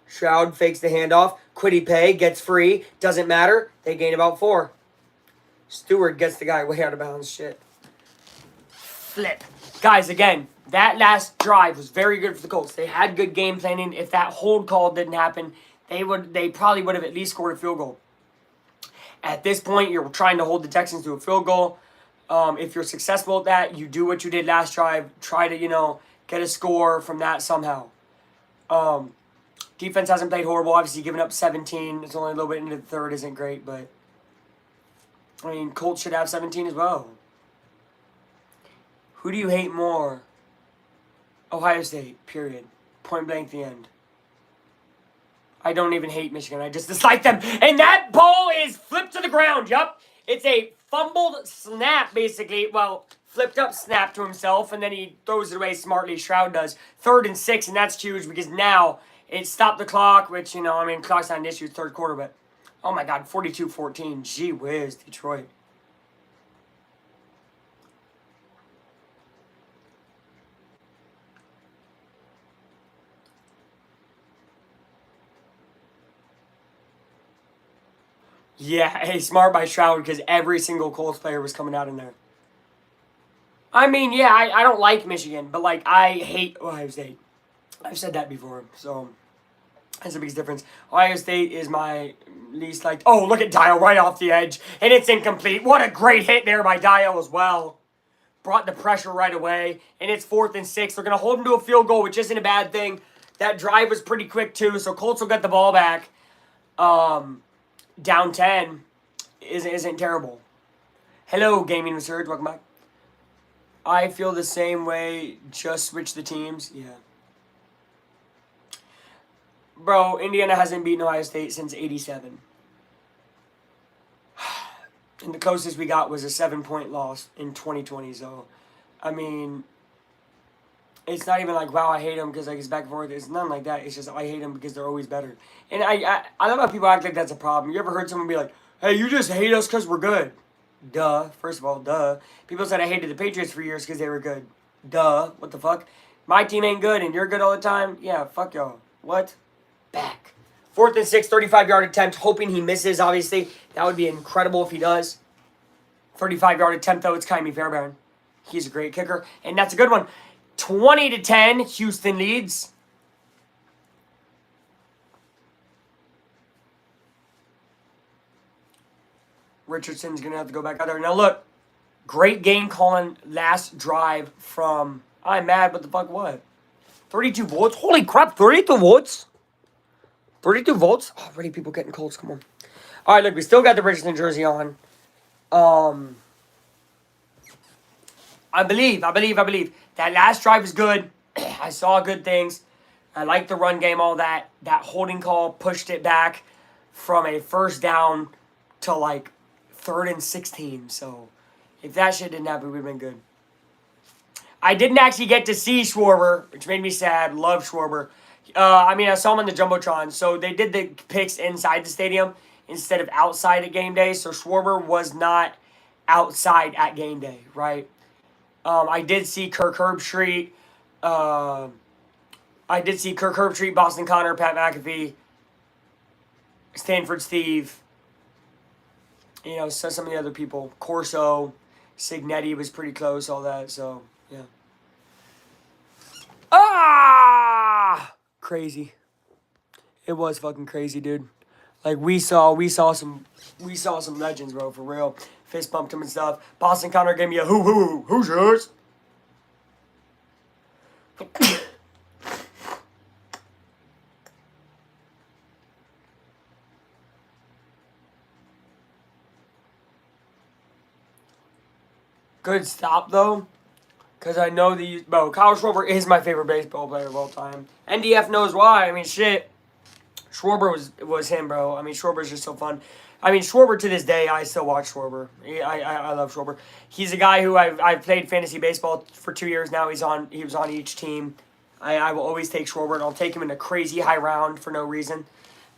Stroud fakes the handoff. Quiddy Pay gets free. Doesn't matter. They gain about 4. Stewart gets the guy way out of bounds. Shit. Flip. Guys, again, that last drive was very good for the Colts. They had good game planning. If that hold call didn't happen, they probably would have at least scored a field goal. At this point, you're trying to hold the Texans to a field goal. If you're successful at that, you do what you did last drive. Try to, get a score from that somehow. Defense hasn't played horrible. Obviously, giving up 17. It's only a little bit into the 3rd. Isn't great, but I mean, Colts should have 17 as well. Who do you hate more? Ohio State, period. Point blank, the end. I don't even hate Michigan. I just dislike them. And that ball is flipped to the ground. Yup. It's a fumbled snap, basically. Well, flipped up snap to himself, and then he throws it away smartly. Shroud does. 3rd and 6, and that's huge because now it stopped the clock, which, clock's not an issue, 3rd quarter, but oh my God, 42-14. Gee whiz, Detroit. Yeah, hey, smart by Shroud because every single Colts player was coming out in there. I mean, yeah, I don't like Michigan, but, I hate Ohio State. I've said that before, so that's the biggest difference. Ohio State is my least liked. Oh, look at Dial right off the edge, and it's incomplete. What a great hit there by Dial as well. Brought the pressure right away, and it's 4th and 6. They're going to hold him to a field goal, which isn't a bad thing. That drive was pretty quick, too, so Colts will get the ball back. Down 10 isn't terrible. Hello, Gaming Research. Welcome back. I feel the same way. Just switch the teams. Yeah. Bro, Indiana hasn't beaten Ohio State since 87. And the closest we got was a 7-point loss in 2020. So, I mean, it's not even like, wow, I hate them because it's back and forth. It's nothing like that. It's just I hate them because they're always better. And I love how people act like that's a problem. You ever heard someone be like, hey, you just hate us because we're good? Duh. First of all, duh. People said I hated the Patriots for years because they were good. Duh. What the fuck? My team ain't good and you're good all the time? Yeah, fuck y'all. What? Back. 4th and 6, 35-yard attempt, hoping he misses, obviously. That would be incredible if he does. 35-yard attempt, though, it's Kyrie Fairbairn. He's a great kicker, and that's a good one. 20-10, Houston leads. Richardson's going to have to go back out there. Now, look, great game calling last drive from... I'm mad, but the fuck what? 32 votes? Holy crap, 32 votes? 32 votes? Oh, already people getting Colts, come on. All right, look, we still got the Richardson jersey on. I believe. That last drive was good. I saw good things. I like the run game, all that. That holding call pushed it back from a first down to, like, 3rd and 16. So, if that shit didn't happen, we'd have been good. I didn't actually get to see Schwarber, which made me sad. Love Schwarber. I saw him on the Jumbotron. So, they did the picks inside the stadium instead of outside at game day. So, Schwarber was not outside at game day, right? I did see Kirk Herbstreit. Boston Connor, Pat McAfee, Stanford Steve. Some of the other people. Corso, Signetti was pretty close, all that. So, yeah. Crazy. It was fucking crazy, dude. Like, we saw some legends, bro, for real. Fist bumped him and stuff. Boston Connor gave me a who's yours? Good stop, though. Because I know Kyle Schwarber is my favorite baseball player of all time. NDF knows why. Shit. Schwarber was him, bro. Schwarber's just so fun. Schwarber to this day, I still watch Schwarber. I love Schwarber. He's a guy who I've played fantasy baseball for 2 years now. He was on each team. I will always take Schwarber, and I'll take him in a crazy high round for no reason.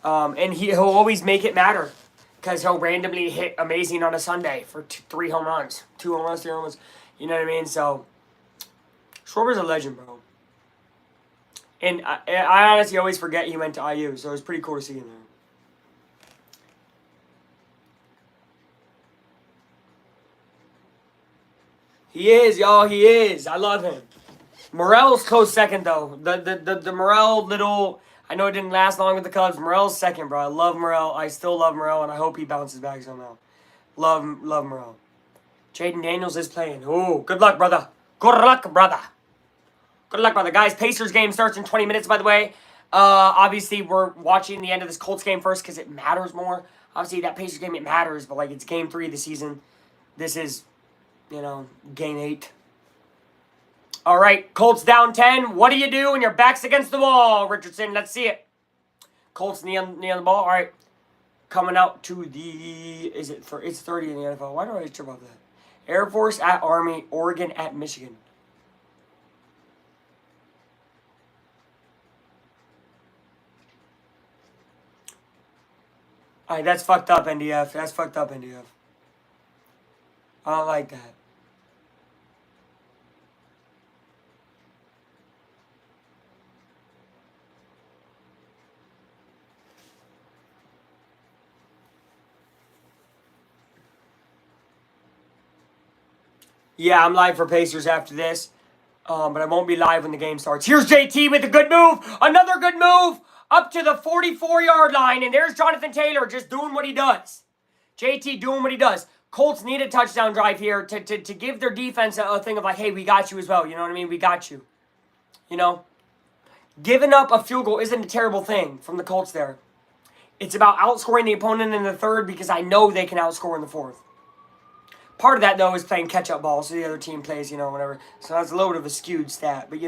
And he'll always make it matter. Because he'll randomly hit amazing on a Sunday for 3 home runs. 2 home runs, 3 home runs. You know what I mean? So, Schwarber's a legend, bro. And I honestly always forget he went to IU, so it was pretty cool to see him there. He is, y'all. He is. I love him. Morel's close second, though. The Morel little... I know it didn't last long with the Cubs. Morel's second, bro. I love Morel. I still love Morel, and I hope he bounces back somehow. Love Morel. Jaden Daniels is playing. Ooh, good luck, brother. Good luck, brother. Good luck, brother. Guys, Pacers game starts in 20 minutes, by the way. Obviously, we're watching the end of this Colts game first because it matters more. Obviously, that Pacers game, it matters, but, like, it's game 3 of the season. This is, game 8. All right, Colts down 10. What do you do when your back's against the wall, Richardson? Let's see it. Colts knee on the ball. All right, coming out to the... It's 30 in the NFL. Why do I trip about that? Air Force at Army, Oregon at Michigan. All right, that's fucked up, NDF. That's fucked up, NDF. I don't like that. Yeah, I'm live for Pacers after this. But I won't be live when the game starts. Here's JT with a good move. Another good move. Up to the 44-yard line. And there's Jonathan Taylor just doing what he does. JT doing what he does. Colts need a touchdown drive here to give their defense a thing of like, hey, we got you as well. You know what I mean? We got you. Giving up a field goal isn't a terrible thing from the Colts there. It's about outscoring the opponent in the third because I know they can outscore in the fourth. Part of that, though, is playing catch-up ball, so the other team plays, whatever. So that's a little bit of a skewed stat, but,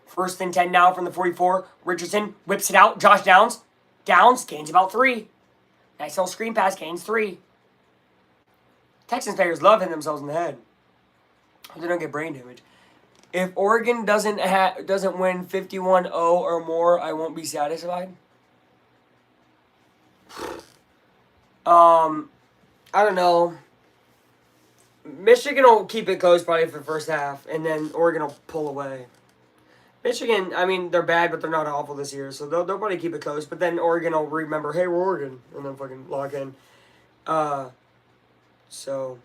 1st and 10 now from the 44. Richardson whips it out. Josh Downs. Downs gains about 3. Nice little screen pass, gains 3. Texans players love hitting themselves in the head. They don't get brain damage. If Oregon doesn't win 51-0 or more, I won't be satisfied. I don't know. Michigan will keep it close probably for the first half, and then Oregon will pull away. Michigan, I mean, they're bad, but they're not awful this year, so they'll probably keep it close. But then Oregon will remember, hey, we're Oregon, and then fucking lock in. So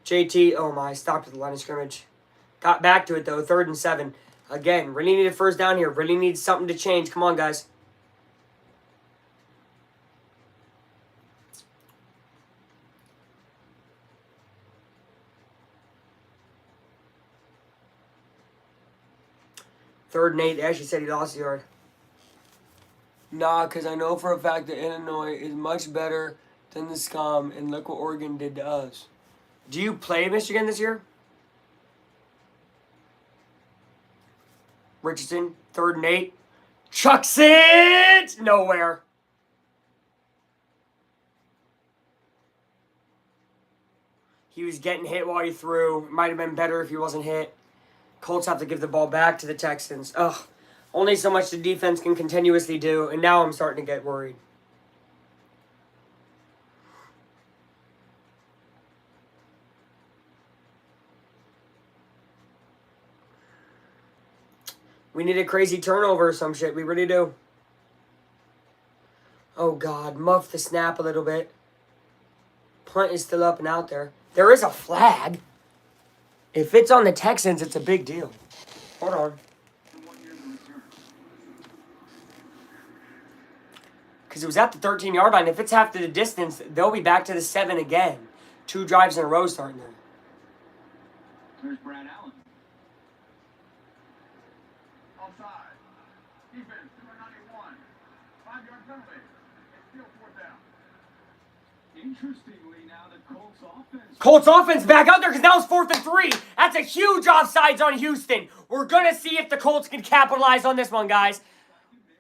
JT, oh my, stopped at the line of scrimmage. Got back to it though, 3rd and 7. Again, really need a first down here. Really need something to change. Come on, guys. Third and 8. They actually said he lost the yard. Nah, because I know for a fact that Illinois is much better than the scum, and look what Oregon did to us. Do you play Michigan this year? Richardson, 3rd and 8. Chucks it! Nowhere. He was getting hit while he threw. Might have been better if he wasn't hit. Colts have to give the ball back to the Texans. Ugh. Only so much the defense can continuously do, and now I'm starting to get worried. We need a crazy turnover or some shit. We really do. Oh, God. Muff the snap a little bit. Punt is still up and out there. There is a flag. If it's on the Texans, it's a big deal. Hold on. Because it was at the 13-yard line. If it's half the distance, they'll be back to the 7 again. 2 drives in a row starting there. There's Brad Allen. Offside. Defense, number 91. 5-yard penalty. It's still 4th down. Interestingly, now the Colts offense back out there because now it's 4th and 3. That's a huge offsides on Houston. We're going to see if the Colts can capitalize on this one, guys.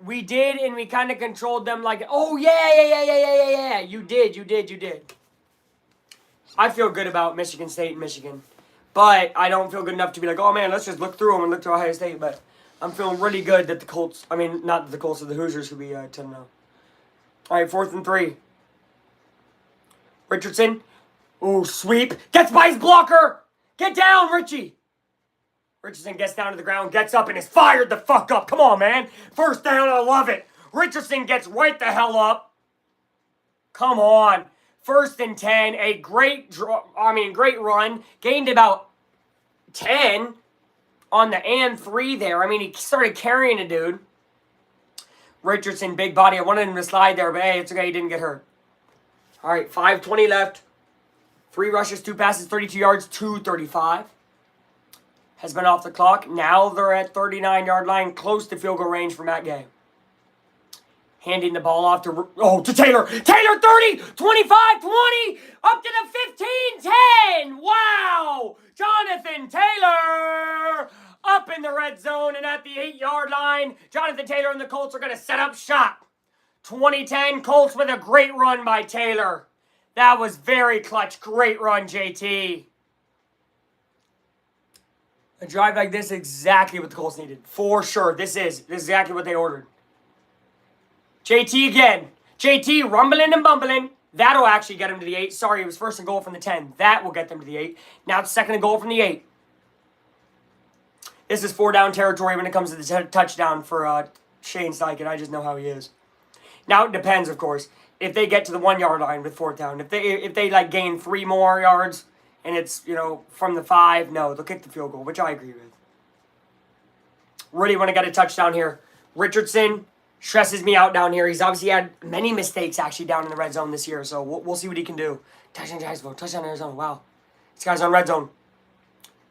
We did, and we kind of controlled them like, oh, yeah. You did. I feel good about Michigan State and Michigan. But I don't feel good enough to be like, oh, man, let's just look through them and look to Ohio State. But I'm feeling really good that the Colts, I mean, not the Colts, the Hoosiers could be 10-0. All right, 4th and 3. Richardson. Ooh, sweep. Gets by his blocker. Get down, Richie. Richardson gets down to the ground, gets up, and is fired the fuck up. Come on, man. First down, I love it. Richardson gets right the hell up. Come on. 1st and 10. A great run. Gained about 10 on the and 3 there. I mean, he started carrying a dude. Richardson, big body. I wanted him to slide there, but hey, it's okay. He didn't get hurt. All right, 5:20 left. 3 rushes, 2 passes, 32 yards, 2:35. Has been off the clock. Now they're at 39-yard line, close to field goal range for Matt Gay. Handing the ball off to Taylor. Taylor, 30, 25, 20, up to the 15, 10. Wow! Jonathan Taylor up in the red zone and at the 8-yard line. Jonathan Taylor and the Colts are going to set up shop. 2010 Colts with a great run by Taylor. That was very clutch. Great run, JT. A drive like this is exactly what the Colts needed. For sure. This is exactly what they ordered. JT again. JT rumbling and bumbling. That'll actually get him to the 8. Sorry, it was 1st and goal from the 10. That will get them to the 8. Now it's 2nd and goal from the 8. This is 4-down territory when it comes to the touchdown for Shane Steichen. I just know how he is. Now it depends, of course. If they get to the 1-yard line with 4th down, if they like gain 3 more yards and it's from the 5, no, they'll kick the field goal, which I agree with. Really want to get a touchdown here. Richardson stresses me out down here. He's obviously had many mistakes actually down in the red zone this year, so we'll see what he can do. Touchdown Jacksonville, touchdown Arizona. Wow, this guy's on red zone.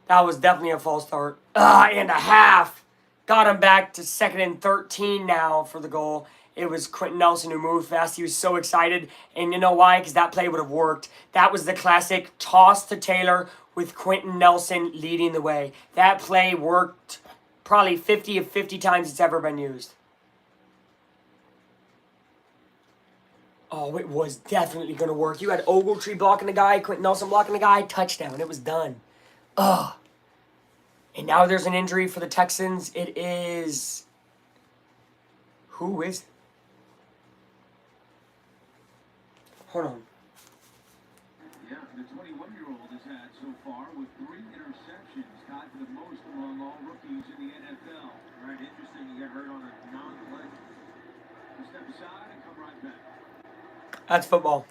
That was definitely a false start. And a half. Got him back to 2nd and 13 now for the goal. It was Quentin Nelson who moved fast. He was so excited. And you know why? Because that play would have worked. That was the classic toss to Taylor with Quentin Nelson leading the way. That play worked probably 50 of 50 times it's ever been used. Oh, it was definitely going to work. You had Ogletree blocking the guy, Quentin Nelson blocking the guy, touchdown. It was done. Ugh. And now there's an injury for the Texans. It is... Who is it? Hold on. Yeah, the 21-year-old has had so far with 3 interceptions. the most among all rookies in the NFL. All right, interesting. He got hurt on a non-play. Step aside and come right back. That's football.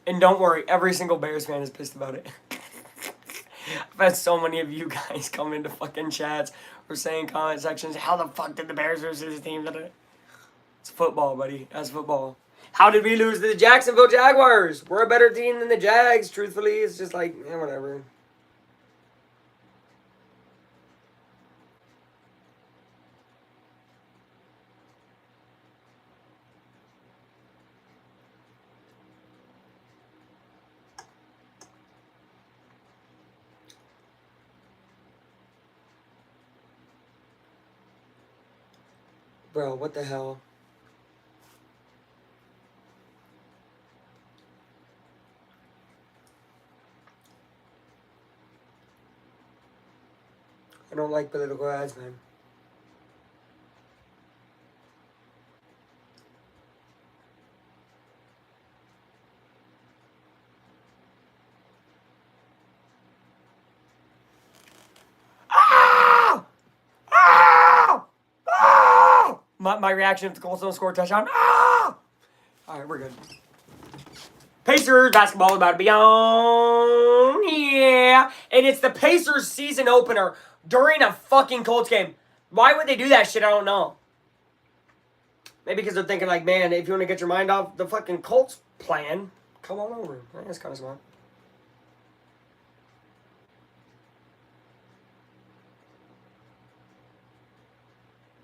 And don't worry, every single Bears fan is pissed about it. I've had so many of you guys come into fucking chats or saying comment sections, how the fuck did the Bears lose this team? It's football, buddy. That's football. How did we lose to the Jacksonville Jaguars? We're a better team than the Jags, truthfully. It's just like, whatever. Bro, what the hell? I don't like political ads, man. Ah! Ah! Ah! My reaction if the Colts don't score a touchdown. Ah! All right, we're good. Pacers basketball is about to be on. Yeah. And it's the Pacers season opener during a fucking Colts game. Why would they do that shit? I don't know. Maybe because they're thinking like, man, if you want to get your mind off the fucking Colts plan, come on over. That's kind of smart.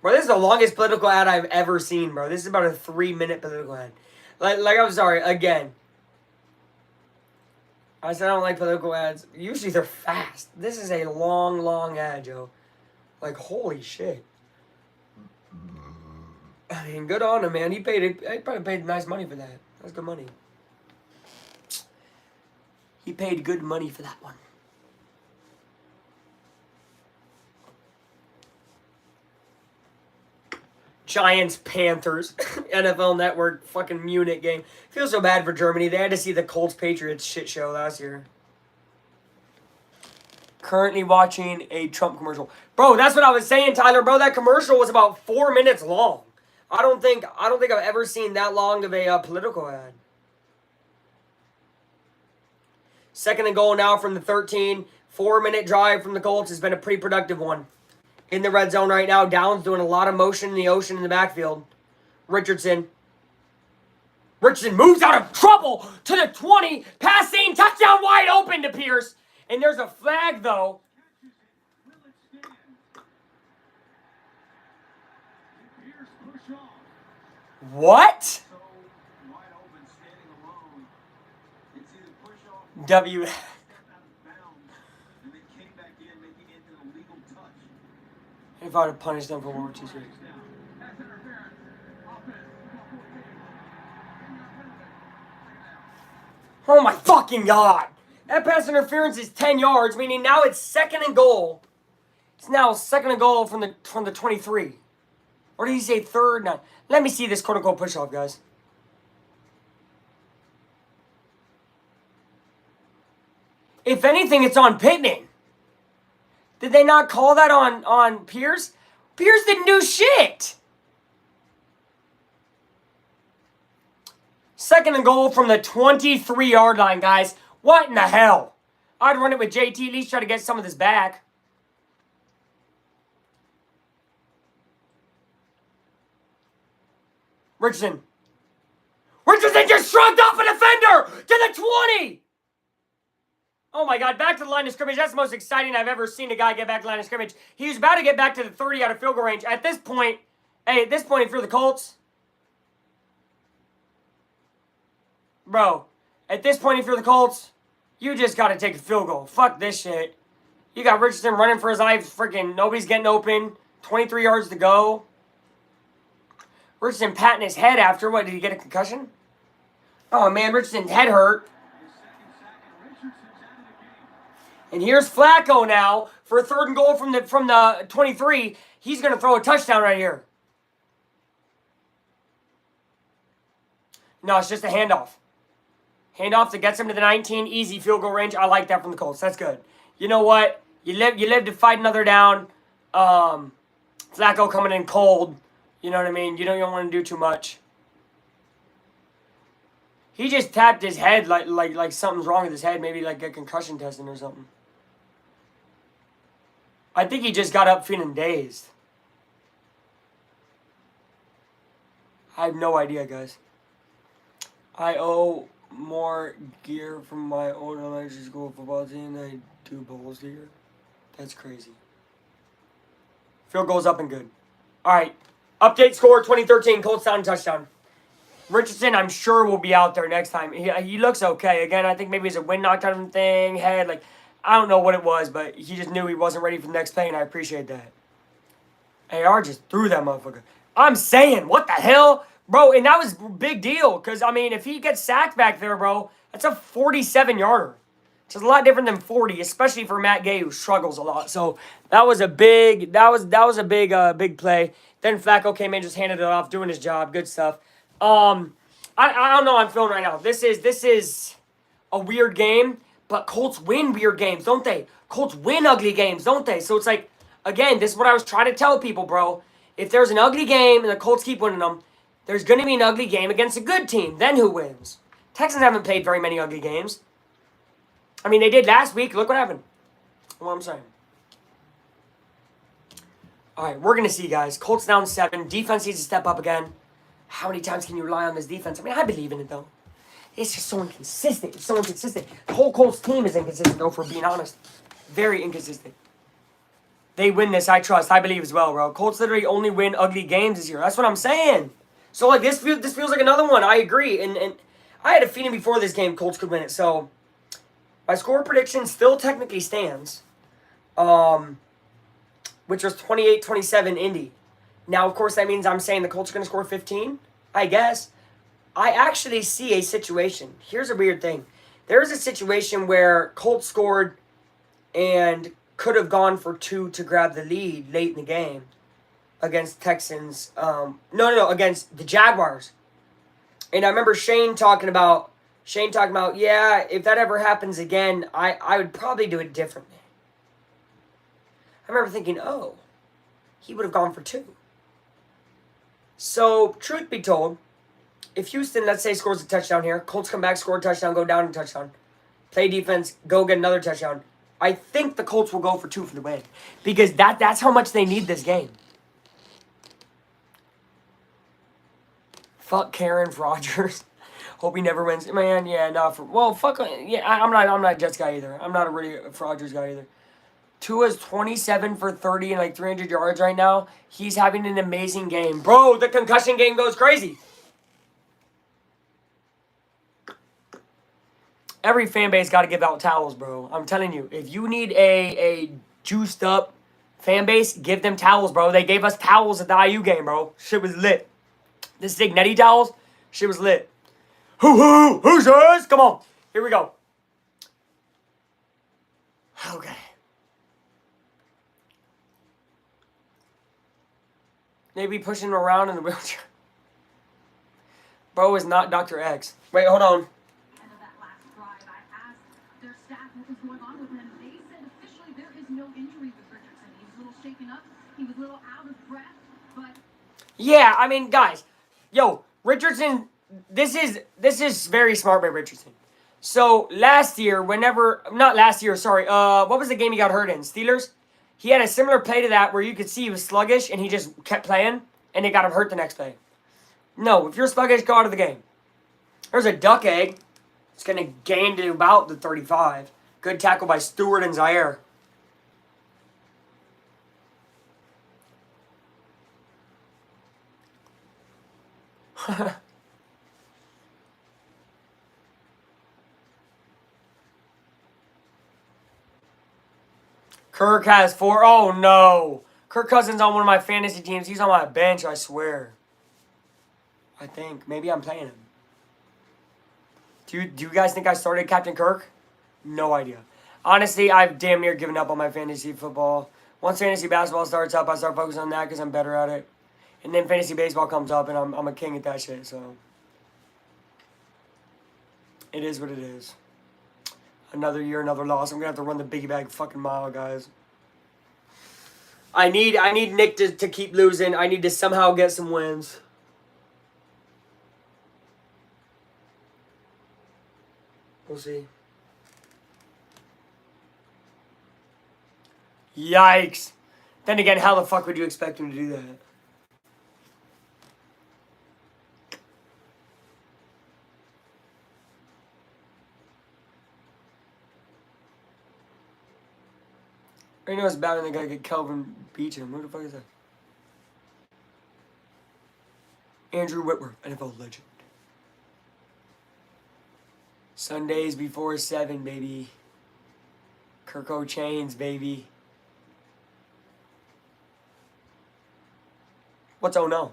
Bro, this is the longest political ad I've ever seen, bro. This is about a 3-minute political ad. Like I'm sorry, again. I said I don't like political ads. Usually they're fast. This is a long, long ad, Joe. Like, holy shit. I mean, good on him, man. He probably paid nice money for that. That's good money. He paid good money for that one. Giants, Panthers, NFL Network, fucking Munich game. Feel so bad for Germany. They had to see the Colts Patriots shit show last year. Currently watching a Trump commercial. Bro, that's what I was saying, Tyler. Bro, that commercial was about 4 minutes long. I don't think I've ever seen that long of a political ad. 2nd and goal now from the 13. 4-minute drive from the Colts has been a pretty productive one. In the red zone right now. Downs doing a lot of motion in the ocean in the backfield. Richardson moves out of trouble to the 20. Passing. Touchdown wide open to Pierce. And there's a flag, though. What? W. If I would have punished them for one or two straight. Oh my fucking god! That pass interference is 10 yards, meaning now it's 2nd and goal. It's now 2nd and goal from the 23. Or did he say 3rd? No. Let me see this quote-unquote push-off, guys. If anything, it's on Pittman. Did they not call that on Pierce? Pierce didn't do shit. 2nd and goal from the 23-yard line, guys. What in the hell? I'd run it with JT, at least try to get some of this back. Richardson just shrugged off a defender to the 20. Oh my god, back to the line of scrimmage. That's the most exciting I've ever seen a guy get back to the line of scrimmage. He was about to get back to the 30 out of field goal range. At this point, if you're the Colts, bro, you just got to take a field goal. Fuck this shit. You got Richardson running for his life. Freaking nobody's getting open. 23 yards to go. Richardson patting his head after. What, did he get a concussion? Oh man, Richardson's head hurt. And here's Flacco now for a 3rd and goal from the 23. He's going to throw a touchdown right here. No, it's just a handoff. Handoff that gets him to the 19. Easy field goal range. I like that from the Colts. That's good. You know what? You live to fight another down. Flacco coming in cold. You know what I mean? You don't want to do too much. He just tapped his head like something's wrong with his head. Maybe like a concussion testing or something. I think he just got up feeling dazed. I have no idea, guys. I owe more gear from my old elementary school football team than I do bowls gear. That's crazy. Field goal's up and good. All right. Update score 2013. Colts down touchdown. Richardson, I'm sure, will be out there next time. He looks okay. Again, I think maybe it's a wind knocked out of him thing, head. Like, I don't know what it was, but he just knew he wasn't ready for the next play, and I appreciate that. AR just threw that motherfucker. I'm saying, what the hell? Bro, and that was a big deal. Because, I mean, if he gets sacked back there, bro, that's a 47-yarder. Which is a lot different than 40, especially for Matt Gay, who struggles a lot. So, that was a big, big play. Then Flacco came in, just handed it off, doing his job. Good stuff. I don't know how I'm feeling right now. This is a weird game, but Colts win weird games, don't they? Colts win ugly games, don't they? So, it's like, again, this is what I was trying to tell people, bro. If there's an ugly game and the Colts keep winning them, there's going to be an ugly game against a good team. Then who wins? Texans haven't played very many ugly games. I mean, they did last week. Look what happened. What I'm saying. All right, we're going to see, guys. Colts down 7. Defense needs to step up again. How many times can you rely on this defense? I mean, I believe in it, though. It's just so inconsistent. It's so inconsistent. The whole Colts team is inconsistent, though, for being honest. Very inconsistent. They win this, I trust. I believe as well, bro. Colts literally only win ugly games this year. That's what I'm saying. So, like, this feels like another one. I agree. And I had a feeling before this game Colts could win it. So, my score prediction still technically stands. Which was 28-27 Indy. Now, of course, that means I'm saying the Colts are going to score 15. I guess. I actually see a situation. Here's a weird thing. There's a situation where Colts scored and could have gone for 2 to grab the lead late in the game against Texans. Against the Jaguars. And I remember Shane talking about, yeah, if that ever happens again, I would probably do it differently. I remember thinking, oh, he would have gone for 2. So, truth be told, if Houston, let's say, scores a touchdown here, Colts come back, score a touchdown, go down a touchdown, play defense, go get another touchdown, I think the Colts will go for 2 for the win. Because that's how much they need this game. Fuck Karen Rodgers. Hope he never wins. Man, yeah, fuck. Yeah, I'm not a Jets guy either. I'm not a really Rodgers guy either. Tua's 27 for 30 and like 300 yards right now. He's having an amazing game. Bro, the concussion game goes crazy. Every fan base got to give out towels, bro. I'm telling you. If you need a juiced up fan base, give them towels, bro. They gave us towels at the IU game, bro. Shit was lit. The Signetti towels, shit was lit. Who's yours? Come on. Here we go. Okay. Maybe pushing him around in the wheelchair. Bro is not Dr. X. Wait, hold on. End of that last drive, I asked their staff what was going on with him. They said officially there is no injury with Richardson. He was a little shaken up. He was a little out of breath, but... Yeah, I mean, guys. Yo, Richardson, this is very smart by Richardson. So, last year, what was the game he got hurt in? Steelers? He had a similar play to that where you could see he was sluggish and he just kept playing and it got him hurt the next play. No, if you're sluggish, go out of the game. There's a duck egg. It's going to gain to about the 35. Good tackle by Stewart and Zaire. Kirk has 4. Oh, no. Kirk Cousins on one of my fantasy teams. He's on my bench, I swear. I think. Maybe I'm playing him. Do you guys think I started Captain Kirk? No idea. Honestly, I've damn near given up on my fantasy football. Once fantasy basketball starts up, I start focusing on that because I'm better at it. And then fantasy baseball comes up, and I'm a king at that shit, so. It is what it is. Another year, another loss. I'm gonna have to run the biggie bag fucking mile, guys. I need Nick to keep losing. I need to somehow get some wins. We'll see. Yikes. Then again, how the fuck would you expect him to do that? I know it's bad when they gotta get Kelvin Beachum. Who the fuck is that? Andrew Whitworth, NFL legend. Sundays before 7, baby. Kirko Chains, baby. What's oh no?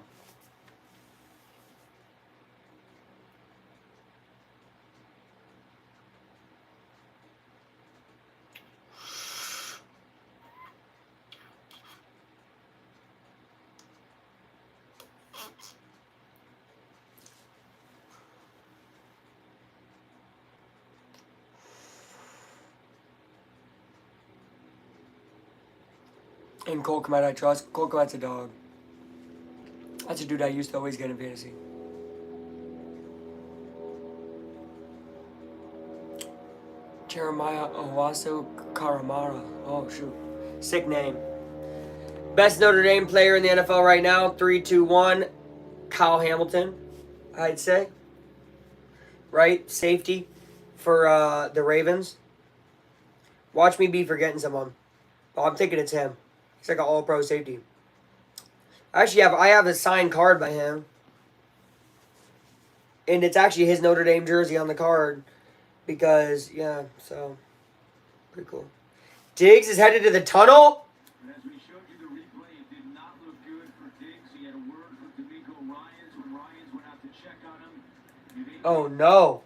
And Cole Kmet I trust. Cole Kmet's a dog. That's a dude I used to always get in fantasy. Jeremiah Owasso Karamara. Oh, shoot. Sick name. Best Notre Dame player in the NFL right now, 3-2-1. Kyle Hamilton, I'd say. Right? Safety for the Ravens. Watch me be forgetting someone. Oh, I'm thinking it's him. He's like an all-pro safety. I have a signed card by him. And it's actually his Notre Dame jersey on the card. Because, yeah, so, pretty cool. Diggs is headed to the tunnel? And as we showed you the replay, it did not look good for Diggs. He had a word with D'Amico Ryans when Ryans went out to check on him. Oh, no.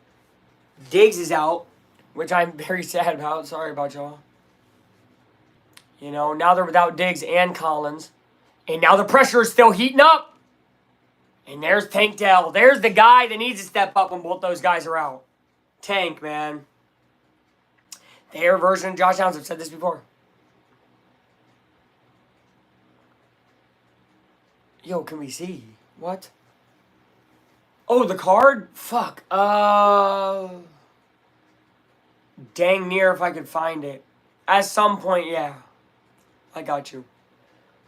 Diggs is out, which I'm very sad about. Sorry about y'all. You know, now they're without Diggs and Collins. And now the pressure is still heating up. And there's Tank Dell. There's the guy that needs to step up when both those guys are out. Tank, man. Their version of Josh Downs. I've said this before. Yo, can we see? What? Oh, the card? Fuck. Dang near if I could find it. At some point, yeah. I got you.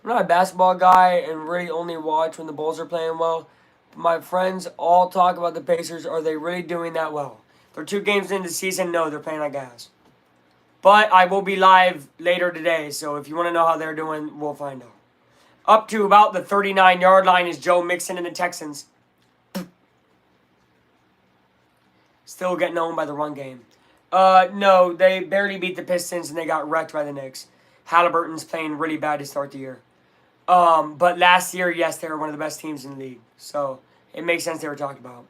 I'm not a basketball guy and really only watch when the Bulls are playing well. But my friends all talk about the Pacers. Are they really doing that well? They're 2 games into the season. No, they're playing like ass. But I will be live later today, so if you want to know how they're doing, we'll find out. Up to about the 39-yard line is Joe Mixon and the Texans. Still getting owned by the run game. No, they barely beat the Pistons and they got wrecked by the Knicks. Halliburton's playing really bad to start the year. But last year, yes, they were one of the best teams in the league. So it makes sense they were talked about.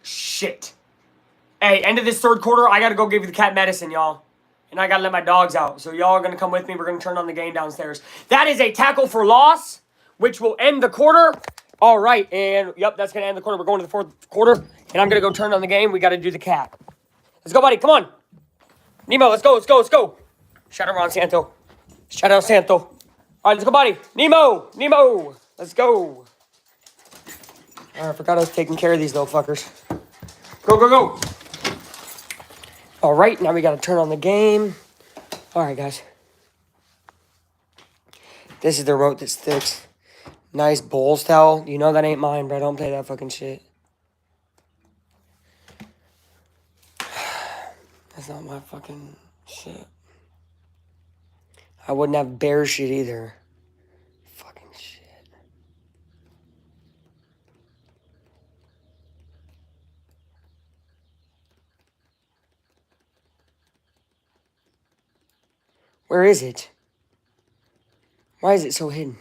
Shit. Hey, end of this third quarter, I got to go give you the cat medicine, y'all. And I got to let my dogs out. So y'all are going to come with me. We're going to turn on the game downstairs. That is a tackle for loss, which will end the quarter. All right. And, yep, that's going to end the quarter. We're going to the fourth quarter. And I'm going to go turn on the game. We got to do the cat. Let's go, buddy. Come on. Nemo, let's go. Let's go. Let's go. Shout out Ron Santo. Shout out Santo. All right, let's go, buddy. Nemo. Nemo. Let's go. All right, I forgot I was taking care of these little fuckers. Go, go, go. All right, now we got to turn on the game. All right, guys. This is the rope that sticks. Nice Bulls towel. You know that ain't mine, bro. Don't play that fucking shit. That's not my fucking shit. I wouldn't have bear shit either. Fucking shit. Where is it? Why is it so hidden?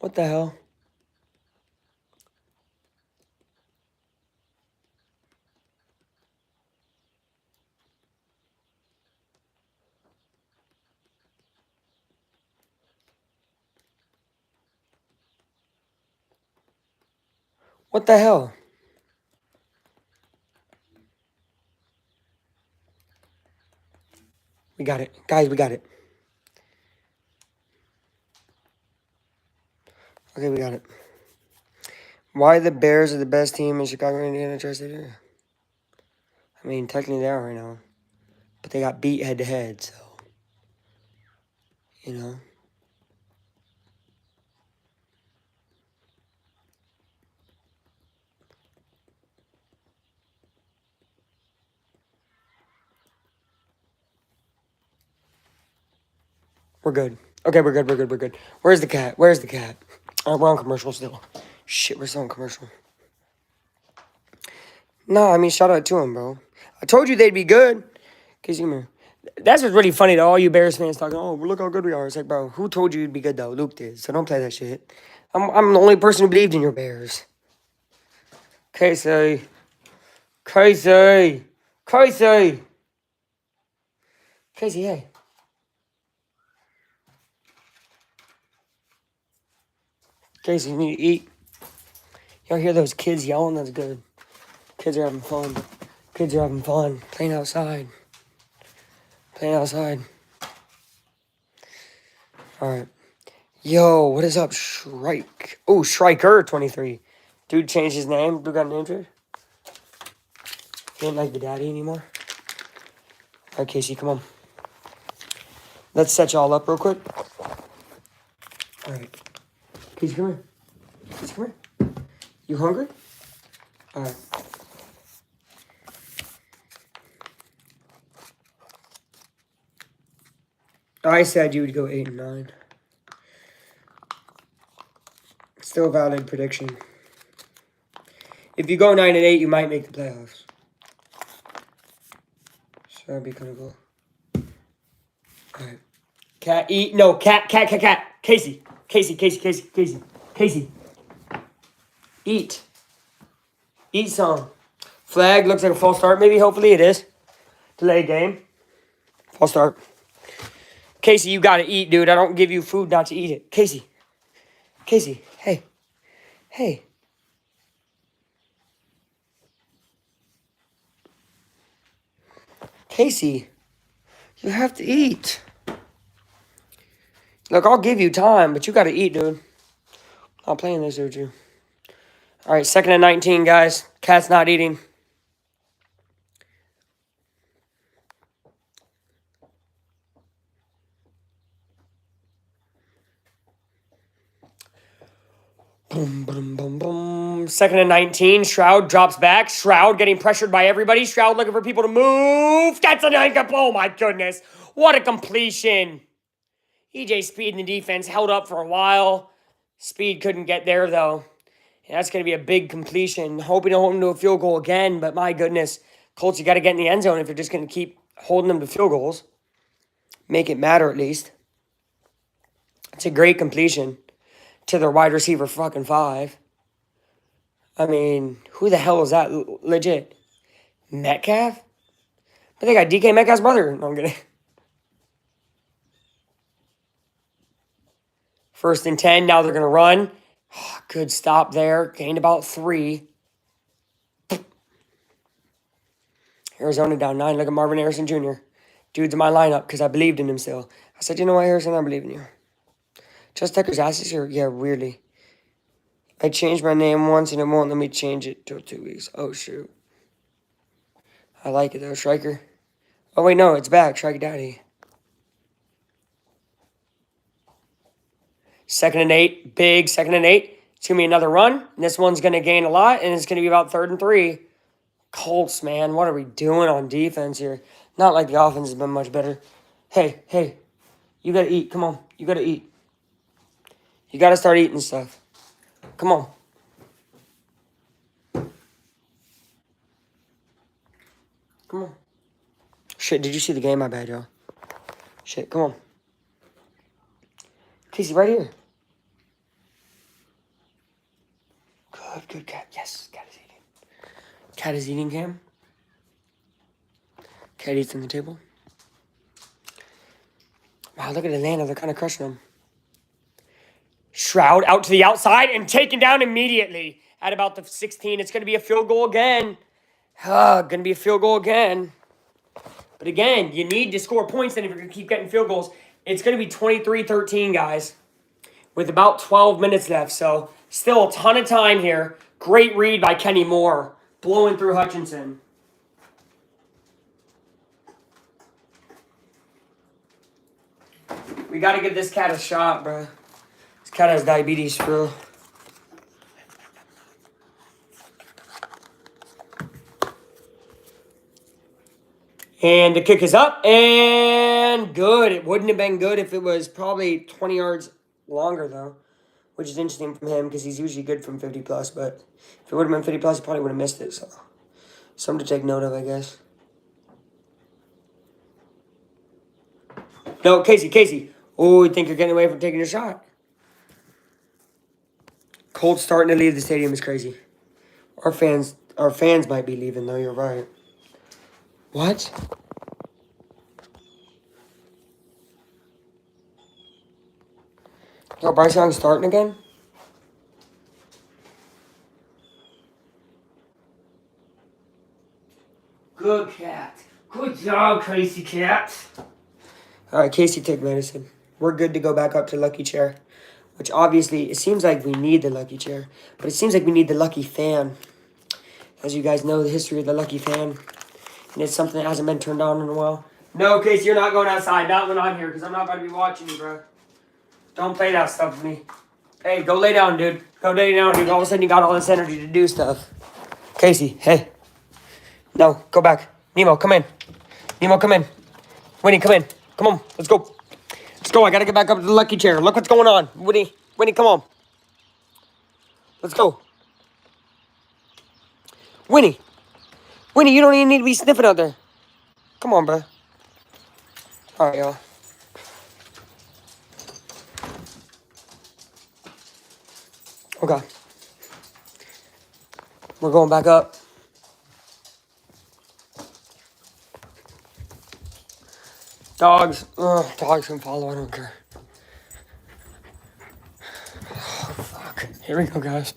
What the hell? What the hell? We got it. Guys, we got it. Okay, we got it. Why the Bears are the best team in Chicago, Indiana, Tri-State area? I mean, technically they are right now. But they got beat head-to-head, so... You know? We're good. Okay, we're good, we're good, we're good. Where's the cat? Where's the cat? Oh, we're on commercial still. Shit, we're still on commercial. No, I mean, shout out to him, bro. I told you they'd be good. Cause you, that's what's really funny to all you Bears fans talking. Oh, look how good we are. It's like, bro, who told you you'd be good though? Luke did. So don't play that shit. I'm the only person who believed in your Bears. Casey, Casey, Casey, Casey. Hey, Casey, you need to eat. Y'all hear those kids yelling? That's good. Kids are having fun. Kids are having fun playing outside. Playing outside. All right. Yo, what is up, Shrike? Oh, Striker 23. Dude changed his name. Dude got a name change. He ain't like the daddy anymore. All right, Casey, come on. Let's set y'all up real quick. All right. Casey, come here. Casey, come here. You hungry? All right. I said you would go 8 and 9. Still a valid prediction. If you go 9 and 8, you might make the playoffs. So that'd be kind of cool. All right. Cat, eat. No, cat. Casey. Casey. Eat. Eat some. Flag looks like a false start. Maybe, hopefully it is. Delay game. False start. Casey, you gotta eat, dude. I don't give you food not to eat it. Casey, hey. Casey, you have to eat. Look, I'll give you time, but you gotta eat, dude. I'm not playing this with you. All right, 2nd and 19, guys. Cat's not eating. Boom, boom, boom, boom. 2nd and 19. Shroud drops back. Shroud getting pressured by everybody. Shroud looking for people to move. That's a nice. Oh, my goodness. What a completion. EJ Speed in the defense held up for a while. Speed couldn't get there, though. And that's going to be a big completion. Hoping to hold him to a field goal again, but my goodness. Colts, you got to get in the end zone if you're just going to keep holding them to field goals. Make it matter at least. It's a great completion to their wide receiver fucking 5. I mean, who the hell is that? Legit. Metcalf? I think I got DK Metcalf's brother. No, I'm kidding. 1st and 10. Now they're going to run. Oh, good stop there. Gained about 3. Arizona down 9. Look at Marvin Harrison Jr. Dude's in my lineup because I believed in him still. I said, you know what, Harrison? I believe in you. Just Tucker's asses here? Yeah, weirdly. I changed my name once and it won't let me change it till 2 weeks. Oh, shoot. I like it, though. Striker. Oh, wait, no. It's back. Striker Daddy. 2nd and 8. Big 2nd and 8. It's going to be another run. And this one's going to gain a lot, and it's going to be about 3rd and 3. Colts, man. What are we doing on defense here? Not like the offense has been much better. Hey. You got to eat. Come on. You got to eat. You got to start eating stuff. Come on. Come on. Shit, did you see the game? My bad, y'all. Shit, come on. Casey, right here. Good cat. Yes, cat is eating. Cat is eating, Cam. Cat eats on the table. Wow, look at Atlanta. They're kind of crushing them. Shroud out to the outside and taken down immediately at about the 16. It's going to be a field goal again. Going to be a field goal again. But again, you need to score points then if you're going to keep getting field goals. It's going to be 23-13, guys, with about 12 minutes left. So still a ton of time here. Great read by Kenny Moore, blowing through Hutchinson. We got to give this cat a shot, bro. This cat has diabetes, bro. And the kick is up and good. It wouldn't have been good if it was probably 20 yards longer, though, which is interesting from him because he's usually good from 50 plus. But if it would have been 50 plus, he probably would have missed it. So something to take note of, I guess. No, Casey. Oh, you think you're getting away from taking a shot? Colts starting to leave the stadium is crazy. Our fans might be leaving, though. You're right. What? Yo, Bryce Young starting again? Good cat. Good job, Casey cat. All right, Casey, take medicine. We're good to go back up to lucky chair, which obviously it seems like we need the lucky chair, but it seems like we need the lucky fan. As you guys know, the history of the lucky fan. And it's something that hasn't been turned on in a while. No, Casey, you're not going outside. Not when I'm here, because I'm not going to be watching you, bro. Don't play that stuff with me. Hey, go lay down, dude. Go lay down, dude. All of a sudden, you got all this energy to do stuff. Casey, hey. No, go back. Nemo, come in. Nemo, come in. Winnie, come in. Come on, let's go. Let's go. I got to get back up to the lucky chair. Look what's going on. Winnie, come on. Let's go. Winnie, you don't even need to be sniffing out there. Come on, bro. All right, y'all. Okay. We're going back up. Dogs can follow. I don't care. Oh, fuck. Here we go, guys.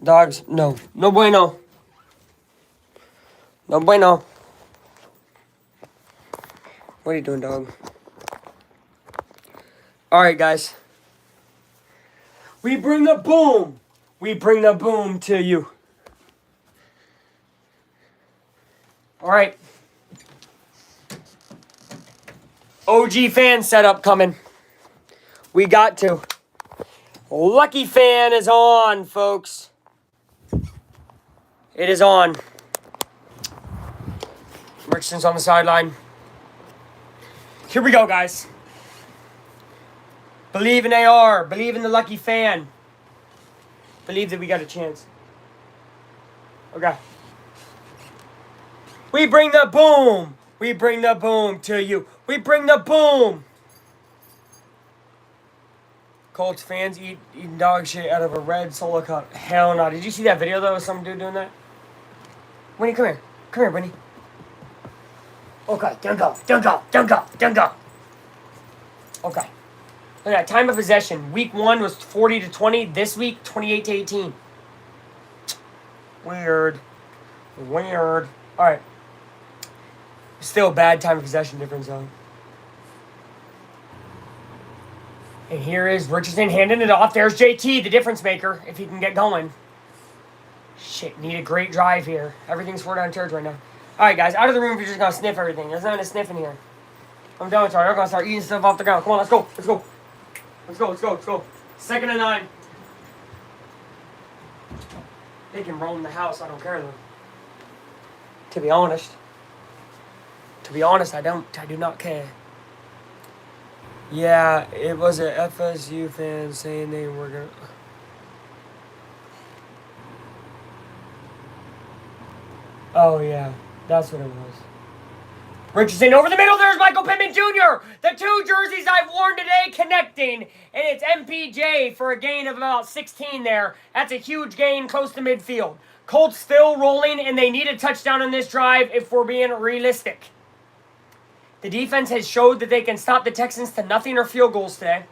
Dogs, no. No bueno. No bueno. What are you doing, dog? All right, guys. We bring the boom. We bring the boom to you. All right. OG fan setup coming. We got to. Lucky fan is on, folks. It is on. Richardson's on the sideline. Here we go, guys. Believe in AR. Believe in the lucky fan. Believe that we got a chance. Okay. We bring the boom. We bring the boom to you. We bring the boom. Colts fans eating dog shit out of a red Solo cup. Hell no. Did you see that video, though, of some dude doing that? Winnie, come here. Come here, Winnie. Okay, don't go. Okay. Look at that. Time of possession. Week 1 was 40-20. This week, 28-18. Weird. All right. Still bad time of possession difference, though. And here is Richardson handing it off. There's JT, the difference maker, if he can get going. Shit, need a great drive here. Everything's 4-down territory right now. All right, guys, out of the room if you're just going to sniff everything. There's nothing to sniff in here. I'm done with it. I'm going to start eating stuff off the ground. Come on, let's go. Let's go. 2nd and 9. They can roam the house. I don't care, though. To be honest, I do not care. Yeah, it was a FSU fan saying they were going to... Oh, yeah. That's what it was. Richardson over the middle. There's Michael Pittman Jr. The 2 jerseys I've worn today connecting. And it's MPJ for a gain of about 16 there. That's a huge gain close to midfield. Colts still rolling, and they need a touchdown on this drive if we're being realistic. The defense has showed that they can stop the Texans to nothing or field goals today.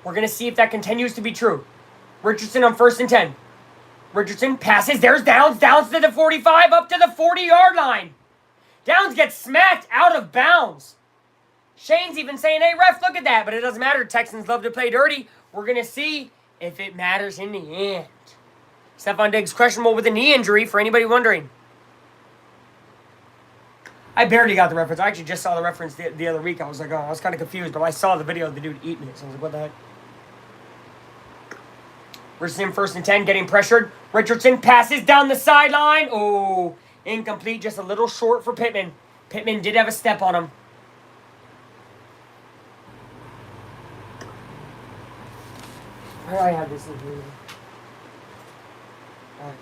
We're going to see if that continues to be true. Richardson on 1st and 10. Richardson passes. There's Downs. Downs to the 45, up to the 40-yard line. Downs gets smacked out of bounds. Shane's even saying, hey, ref, look at that. But it doesn't matter. Texans love to play dirty. We're going to see if it matters in the end. Stephon Diggs questionable with a knee injury, for anybody wondering. I barely got the reference. I actually just saw the reference the other week. I was like, oh, I was kind of confused. But I saw the video of the dude eating it. So I was like, what the heck? Richardson 1st and 10, getting pressured. Richardson passes down the sideline. Oh, incomplete. Just a little short for Pittman. Pittman did have a step on him. Where do I have this in here? Alright.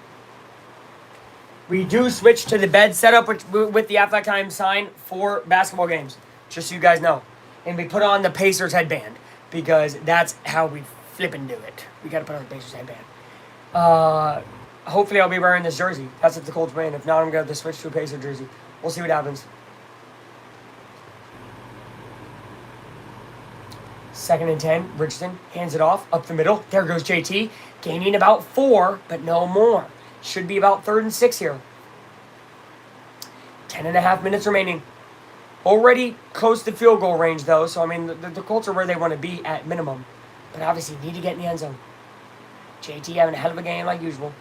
We do switch to the bed setup with the halftime sign for basketball games. Just so you guys know. And we put on the Pacers headband. Because that's how we flippin' do it. We gotta put on the Pacers headband. Hopefully I'll be wearing this jersey. That's if the Colts win. If not, I'm gonna have to switch to a Pacer jersey. We'll see what happens. 2nd and 10. Richardson hands it off up the middle. There goes JT. Gaining about 4, but no more. Should be about 3rd and 6 here. 10.5 minutes remaining. Already close to field goal range, though. So, I mean, the Colts are where they want to be at minimum. But obviously, need to get in the end zone. JT having a hell of a game like usual.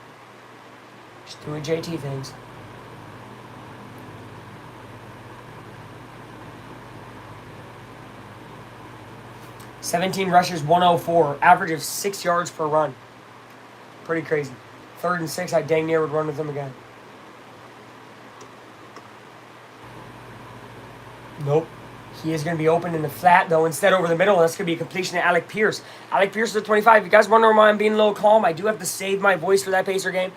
Just doing JT things. $17 rushes, 104. Average of 6 yards per run. Pretty crazy. 3rd and 6, I dang near would run with them again. Nope. He is going to be open in the flat, though, instead over the middle. That's going to be a completion to Alec Pierce. Alec Pierce is at 25. You guys wonder why I'm being a little calm? I do have to save my voice for that Pacer game,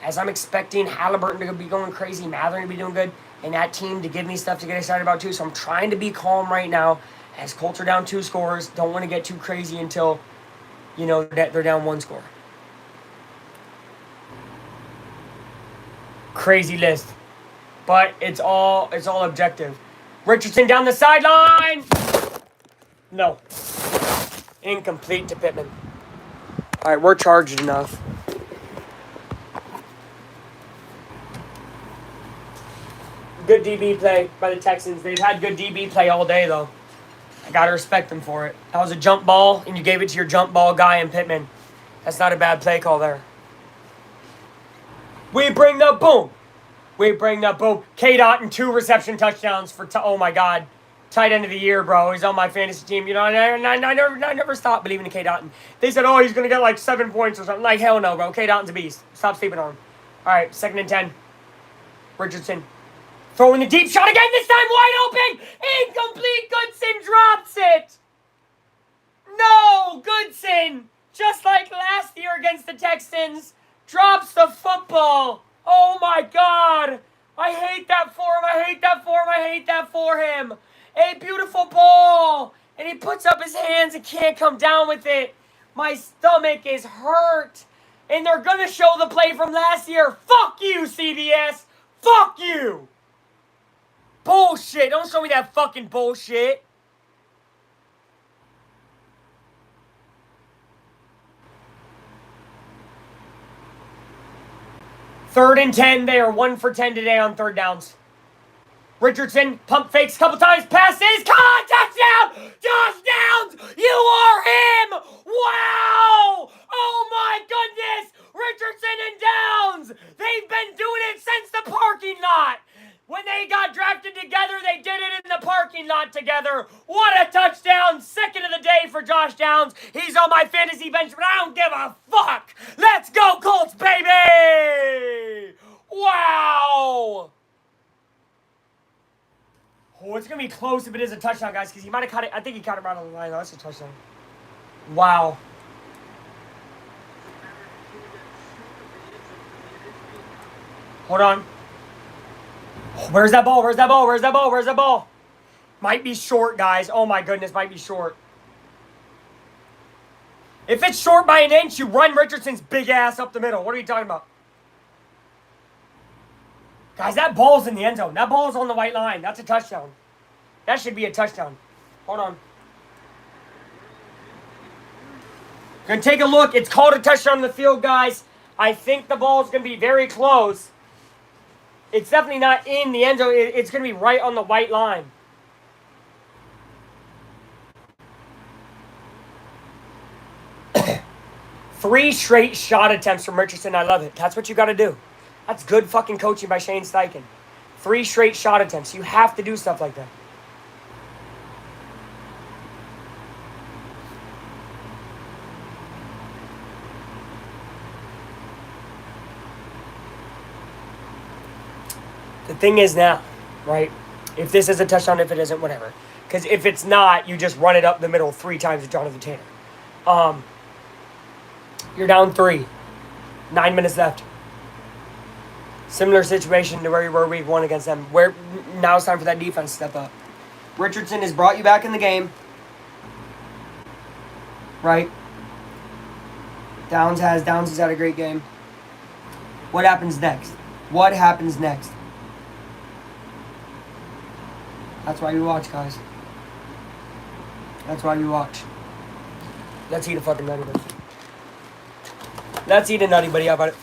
as I'm expecting Halliburton to be going crazy, Matherin to be doing good, and that team to give me stuff to get excited about, too. So I'm trying to be calm right now, as Colts are down 2 scores. Don't want to get too crazy until, you know, that they're down 1 score. Crazy list. But it's all objective. Richardson down the sideline. No. Incomplete to Pittman. All right, we're charged enough. Good DB play by the Texans. They've had good DB play all day, though. I got to respect them for it. That was a jump ball, and you gave it to your jump ball guy in Pittman. That's not a bad play call there. We bring the boom. We bring the boom. K-Dot and 2 reception touchdowns for, oh my God, tight end of the year, bro. He's on my fantasy team. You know, I never stopped believing in K-Dot. They said, oh, he's going to get like 7 points or something. Like, hell no, bro. K-Dot's a beast. Stop sleeping on him. All right, 2nd and 10. Richardson. Throwing the deep shot again, this time wide open. Incomplete. Goodson drops it. No, Goodson, just like last year against the Texans, drops the football. Oh my God. I hate that for him. I hate that for him. I hate that for him. A beautiful ball. And he puts up his hands and can't come down with it. My stomach is hurt. And they're going to show the play from last year. Fuck you, CBS. Fuck you. Bullshit. Don't show me that fucking bullshit. Third and 10. They are 1 for 10 today on 3rd downs. Richardson pump fakes a couple times. Passes. Touchdown. Josh Downs. You are him. Wow. Oh my goodness. Richardson and Downs. They've been doing it since the parking lot. When they got drafted together, they did it in the parking lot together. What a touchdown. 2nd of the day for Josh Downs. He's on my fantasy bench, but I don't give a fuck. Let's go, Colts, baby. Wow. Oh, it's going to be close if it is a touchdown, guys, because he might have caught it. I think he caught it right on the line. That's a touchdown. Wow. Hold on. Where's that ball? Where's that ball? Where's that ball? Where's that ball? Might be short, guys. Oh, my goodness. Might be short. If it's short by an inch, you run Richardson's big ass up the middle. What are you talking about? Guys, that ball's in the end zone. That ball's on the white line. That's a touchdown. That should be a touchdown. Hold on. Gonna take a look. It's called a touchdown on the field, guys. I think the ball is gonna be very close. It's definitely not in the end zone. It's gonna be right on the white line. Three straight shot attempts from Richardson. I love it. That's what you got to do. That's good fucking coaching by Shane Steichen. 3 straight shot attempts. You have to do stuff like that. The thing is now, right? If this is a touchdown, if it isn't, whatever. Because if it's not, you just run it up the middle 3 times with Jonathan Taylor. You're down 3. 9 minutes left. Similar situation to where you were week 1 against them. Where now it's time for that defense to step up. Richardson has brought you back in the game. Right? Downs has had a great game. What happens next? What happens next? That's why you watch, guys. That's why you watch. Let's eat a fucking nutty buddy. Let's eat a nutty buddy. How about it?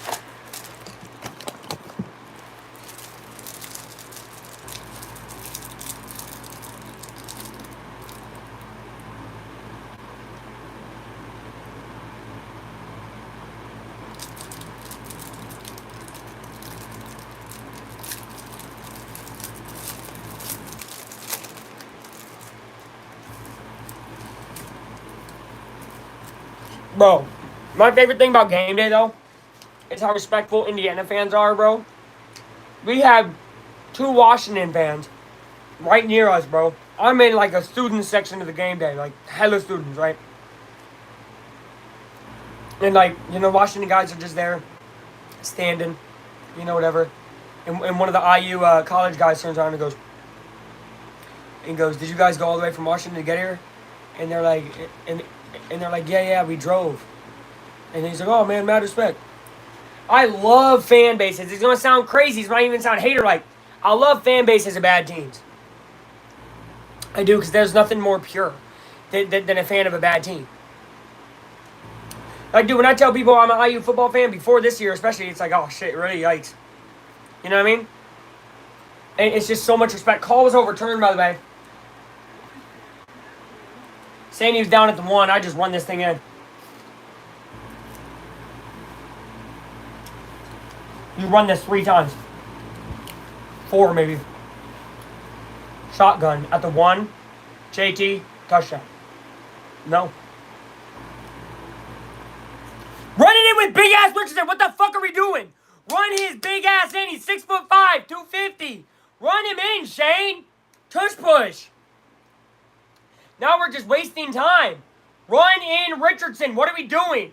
Bro, my favorite thing about game day, though, is how respectful Indiana fans are, bro. We have 2 Washington fans right near us, bro. I'm in, like, a student section of the game day. Like, hella students, right? And, like, you know, Washington guys are just there, standing, you know, whatever. And one of the IU college guys turns around and goes, did you guys go all the way from Washington to get here? And they're like, yeah, we drove. And he's like, oh, man, mad respect. I love fan bases. It's going to sound crazy. It might even sound hater-like. I love fan bases of bad teams. I do, because there's nothing more pure than a fan of a bad team. Like, dude, when I tell people I'm an IU football fan before this year especially, it's like, oh, shit, really, yikes. You know what I mean? And it's just so much respect. Call was overturned, by the way. Saying he was down at the 1. I just run this thing in. You run this 3 times. 4 maybe. Shotgun at the 1. JT, touchdown. No. Run it in with big ass Richardson. What the fuck are we doing? Run his big ass in. He's 6'5", 250. Run him in, Shane. Tush push. Now we're just wasting time. Run in Richardson. What are we doing?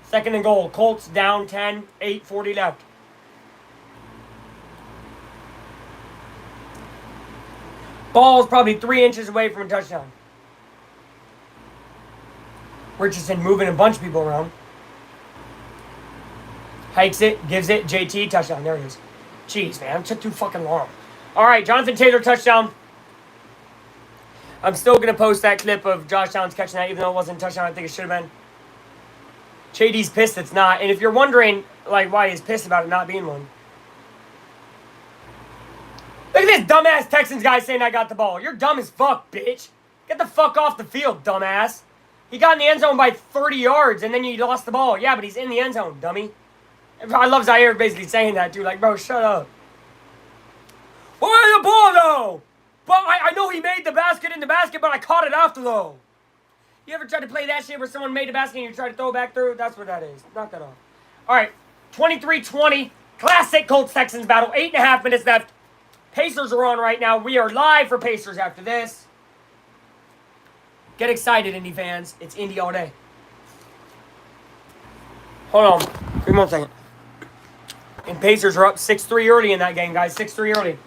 Second and goal. Colts down 10. 8:40 left. Ball's probably 3 inches away from a touchdown. Richardson moving a bunch of people around. Hikes it. Gives it. JT. Touchdown. There it is. Jeez, man. It took too fucking long. All right. Jonathan Taylor touchdown. I'm still going to post that clip of Josh Downs catching that, even though it wasn't a touchdown. I think it should have been. JD's pissed it's not. And if you're wondering, like, why he's pissed about it not being one. Look at this dumbass Texans guy saying I got the ball. You're dumb as fuck, bitch. Get the fuck off the field, dumbass. He got in the end zone by 30 yards, and then you lost the ball. Yeah, but he's in the end zone, dummy. I love Zaire basically saying that, too. Like, bro, shut up. Where's the ball, though? But I know he made the basket in the basket, but I caught it after, though. You ever tried to play that shit where someone made a basket and you try to throw it back through? That's what that is. Knock that off. All right, 23-20. Classic Colts-Texans battle. 8.5 minutes left. Pacers are on right now. We are live for Pacers after this. Get excited, Indy fans. It's Indy all day. Hold on. Give me 1 second. And Pacers are up 6-3 early in that game, guys. 6-3 early.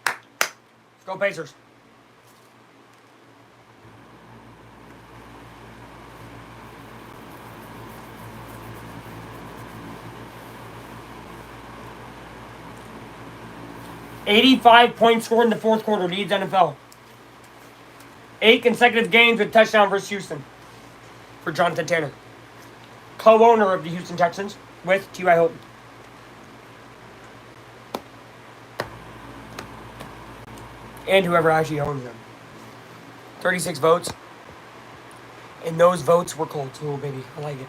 Let's go, Pacers. 85 points scored in the fourth quarter. Leads NFL. 8 consecutive games with touchdown versus Houston for Jonathan Taylor. Co-owner of the Houston Texans with T.Y. Hilton. And whoever actually owns them. 36 votes. And those votes were Colts. Oh, baby. I like it.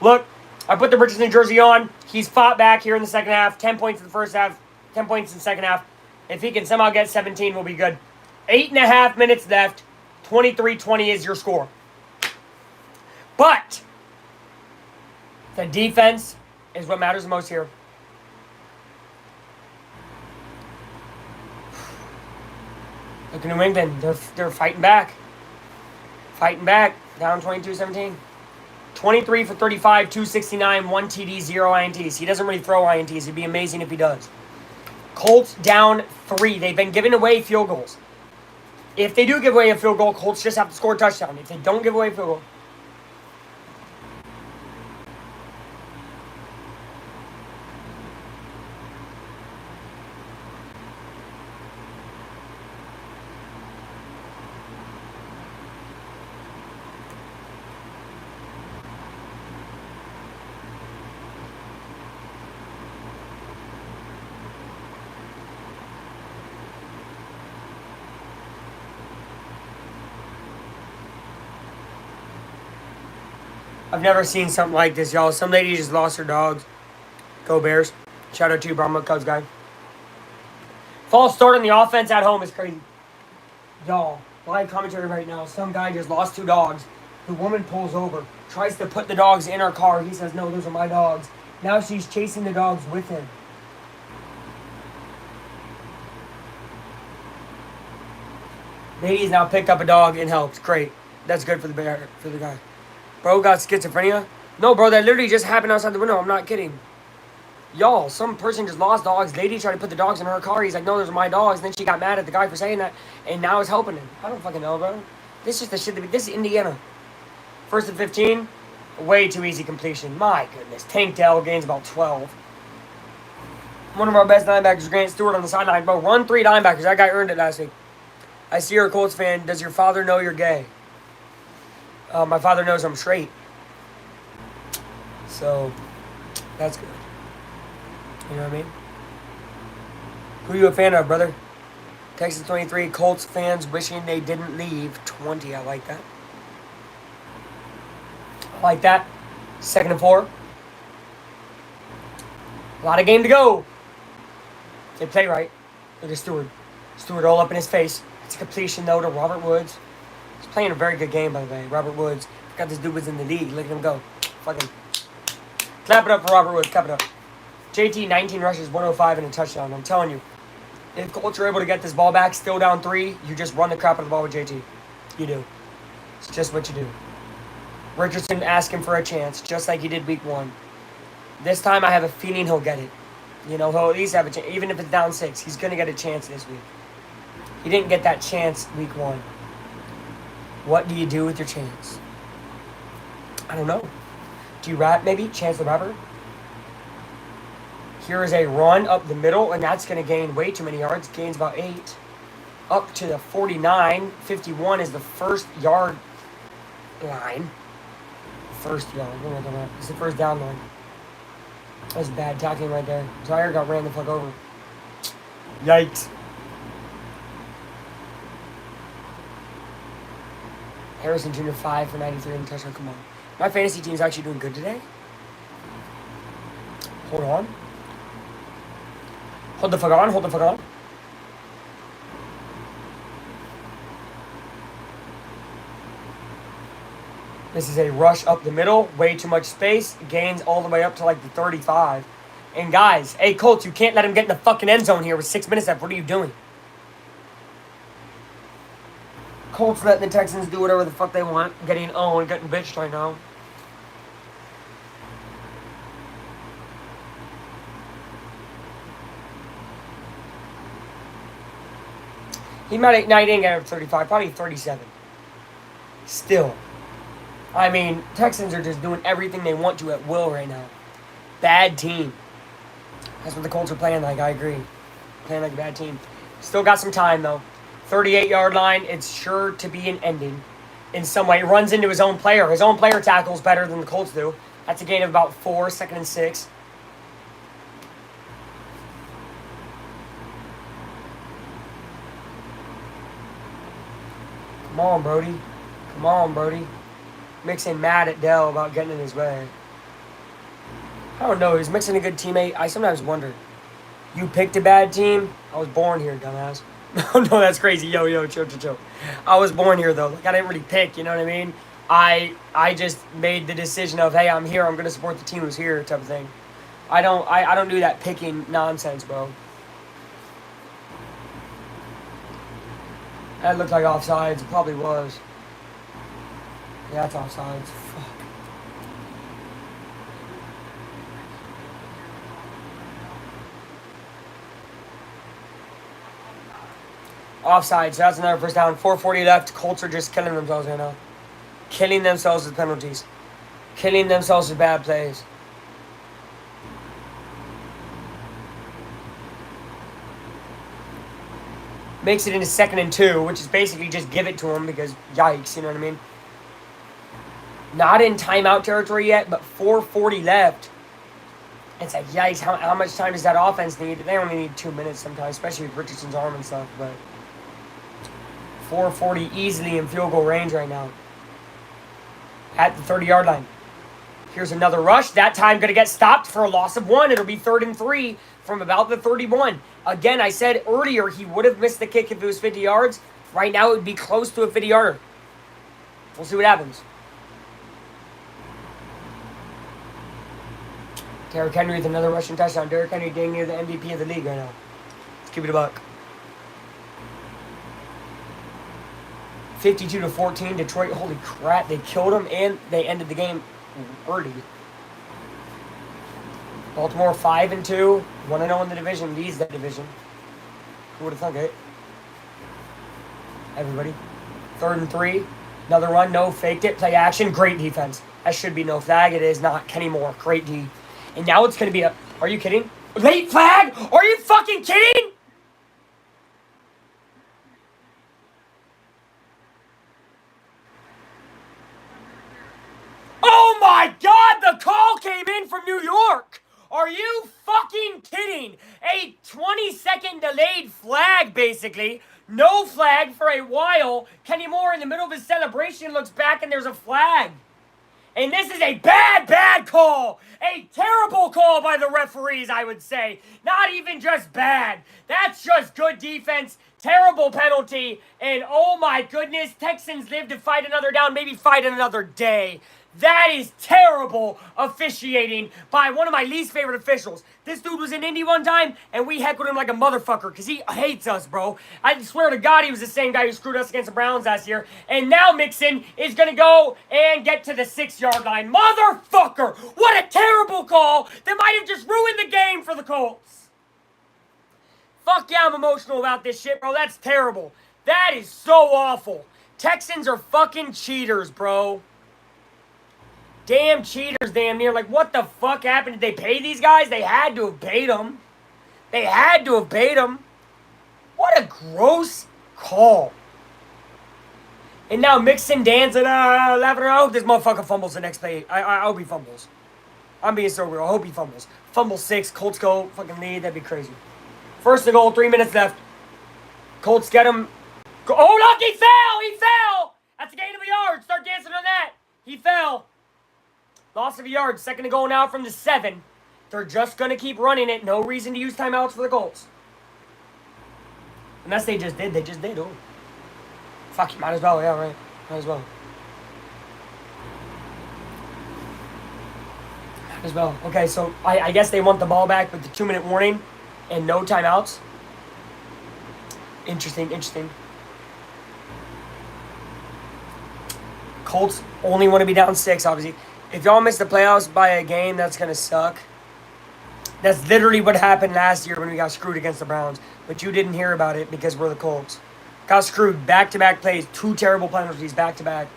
Look, I put the Richardson jersey on. He's fought back here in the second half. 10 points in the first half. 10 points in the second half. If he can somehow get 17, we'll be good. 8.5 minutes left. 23-20 is your score. But the defense is what matters the most here. Look at New England. They're fighting back. Fighting back. Down 22-17. 23 for 35, 269, 1 TD, 0 INTs. He doesn't really throw INTs. It'd be amazing if he does. Colts down 3. They've been giving away field goals. If they do give away a field goal, Colts just have to score a touchdown. If they don't give away a field goal. I've never seen something like this, y'all. Some lady just lost her dogs. Go Bears. Shout out to you, Brahma Cubs guy. False start on the offense at home is crazy. Y'all, live commentary right now. Some guy just lost 2 dogs. The woman pulls over, tries to put the dogs in her car. He says, no, those are my dogs. Now she's chasing the dogs with him. Lady's now picked up a dog and helped. Great. That's good for the bear, for the guy. Bro got schizophrenia? No, bro, that literally just happened outside the window. I'm not kidding. Y'all, some person just lost dogs. Lady tried to put the dogs in her car. He's like, no, those are my dogs. And then she got mad at the guy for saying that. And now is helping him. I don't fucking know, bro. This is the shit that this is Indiana. 1st and 15. Way too easy completion. My goodness. Tank Dell gains about 12. One of our best linebackers, Grant Stewart, on the sideline. Bro, run 3 linebackers. That guy earned it last week. I see you're a Colts fan. Does your father know you're gay? My father knows I'm straight. So, that's good. You know what I mean? Who are you a fan of, brother? Texans 23, Colts fans wishing they didn't leave 20. I like that. I like that. 2nd and 4. A lot of game to go. They play right. Look at Stewart. Stewart all up in his face. It's a completion, though, to Robert Woods. He's playing a very good game, by the way. Robert Woods. Forgot this dude was in the league. Look at him go. Fucking clap it up for Robert Woods. Clap it up. JT, 19 rushes, 105, and a touchdown. I'm telling you, if Colts are able to get this ball back, still down 3, you just run the crap out of the ball with JT. You do. It's just what you do. Richardson asked him for a chance, just like he did week 1. This time, I have a feeling he'll get it. You know, he'll at least have a chance. Even if it's down 6, he's going to get a chance this week. He didn't get that chance week 1. What do you do with your chance? I don't know. Do you rap, maybe? Chance the Rapper? Here is a run up the middle, and that's going to gain way too many yards. Gains about 8. Up to the 49. 51 is the first yard line. First yard. What am I talking about? It's the first down line. That's bad tackling right there. Zaire got ran the fuck over. Yikes. Harrison Jr. 5 for 93 and touchdown. Come on. My fantasy team's actually doing good today. Hold on. Hold the fuck on. Hold the fuck on. This is a rush up the middle. Way too much space. Gains all the way up to like the 35. And guys, hey Colts, you can't let him get in the fucking end zone here with 6 minutes left. What are you doing? Colts letting the Texans do whatever the fuck they want. Getting owned, getting bitched right now. He didn't get 35, probably 37. Still. I mean, Texans are just doing everything they want to at will right now. Bad team. That's what the Colts are playing like, I agree. Playing like a bad team. Still got some time, though. 38-yard line. It's sure to be an ending in some way. He runs into his own player. His own player tackles better than the Colts do. That's a gain of about 4, 2nd and 6. Come on, Brody. Come on, Brody. Mixon mad at Dell about getting in his way. I don't know. Is Mixon a good teammate? I sometimes wonder. You picked a bad team? I was born here, dumbass. No, that's crazy. Yo, chill. I was born here, though. Like, I didn't really pick, you know what I mean? I just made the decision of, hey, I'm here. I'm going to support the team who's here type of thing. I don't do that picking nonsense, bro. That looked like offsides. It probably was. Yeah, that's offsides. Fuck. Offside, so that's another first down. 4:40 left. Colts are just killing themselves right now. Killing themselves with penalties. Killing themselves with bad plays. Makes it into 2nd and 2, which is basically just give it to them because yikes, you know what I mean? Not in timeout territory yet, but 4:40 left. It's like, yikes, how much time does that offense need? They only need 2 minutes sometimes, especially with Richardson's arm and stuff, but 4:40 easily in field goal range right now. At the 30-yard line. Here's another rush. That time going to get stopped for a loss of 1. It'll be 3rd and 3 from about the 31. Again, I said earlier he would have missed the kick if it was 50 yards. Right now it would be close to a 50-yarder. We'll see what happens. Derrick Henry with another rushing touchdown. Derrick Henry dang near the MVP of the league right now. Let's keep it a buck. 52-14, Detroit. Holy crap, they killed him and they ended the game early. Baltimore 5-2, 1-0 in the division, leads that division. Who would have thunk it? Everybody. 3rd and 3, another run, no, faked it, play action, great defense. That should be no flag, it is not. Kenny Moore, great D. And now it's going to be a, are you kidding? Late flag? Are you fucking kidding? Oh my God, the call came in from New York. Are you fucking kidding? A 20-second delayed flag, basically. No flag for a while. Kenny Moore in the middle of his celebration looks back and there's a flag. And this is a bad call. A terrible call by the referees, I would say. Not even just bad. That's just good defense. Terrible penalty. And oh my goodness, Texans live to fight another down, maybe fight another day. That is terrible officiating by one of my least favorite officials. This dude was in Indy one time, and we heckled him like a motherfucker because he hates us, bro. I swear to God he was the same guy who screwed us against the Browns last year. And now Mixon is going to go and get to the 6-yard line. Motherfucker! What a terrible call that might have just ruined the game for the Colts. Fuck yeah, I'm emotional about this shit, bro. That's terrible. That is so awful. Texans are fucking cheaters, bro. Damn cheaters, damn near. Like, what the fuck happened? Did they pay these guys? They had to have paid them. They had to have paid them. What a gross call. And now Mixon dancing, laughing around. I hope this motherfucker fumbles the next play. I hope he fumbles. I'm being so real. I hope he fumbles. Fumble 6, Colts go fucking lead. That'd be crazy. 1st and goal, 3 minutes left. Colts get him. Oh, look, he fell! He fell! That's a gain of a yard. Start dancing on that. He fell. Loss of a yard, 2nd to go now from the 7. They're just going to keep running it. No reason to use timeouts for the Colts. Unless they just did. They just did. Oh. Fuck, you might as well. Yeah, right. Might as well. Might as well. Okay, so I guess they want the ball back with the 2-minute warning and no timeouts. Interesting. Colts only want to be down 6, obviously. If y'all miss the playoffs by a game, that's going to suck. That's literally what happened last year when we got screwed against the Browns. But you didn't hear about it because we're the Colts. Got screwed back-to-back plays, 2 terrible penalties back-to-back.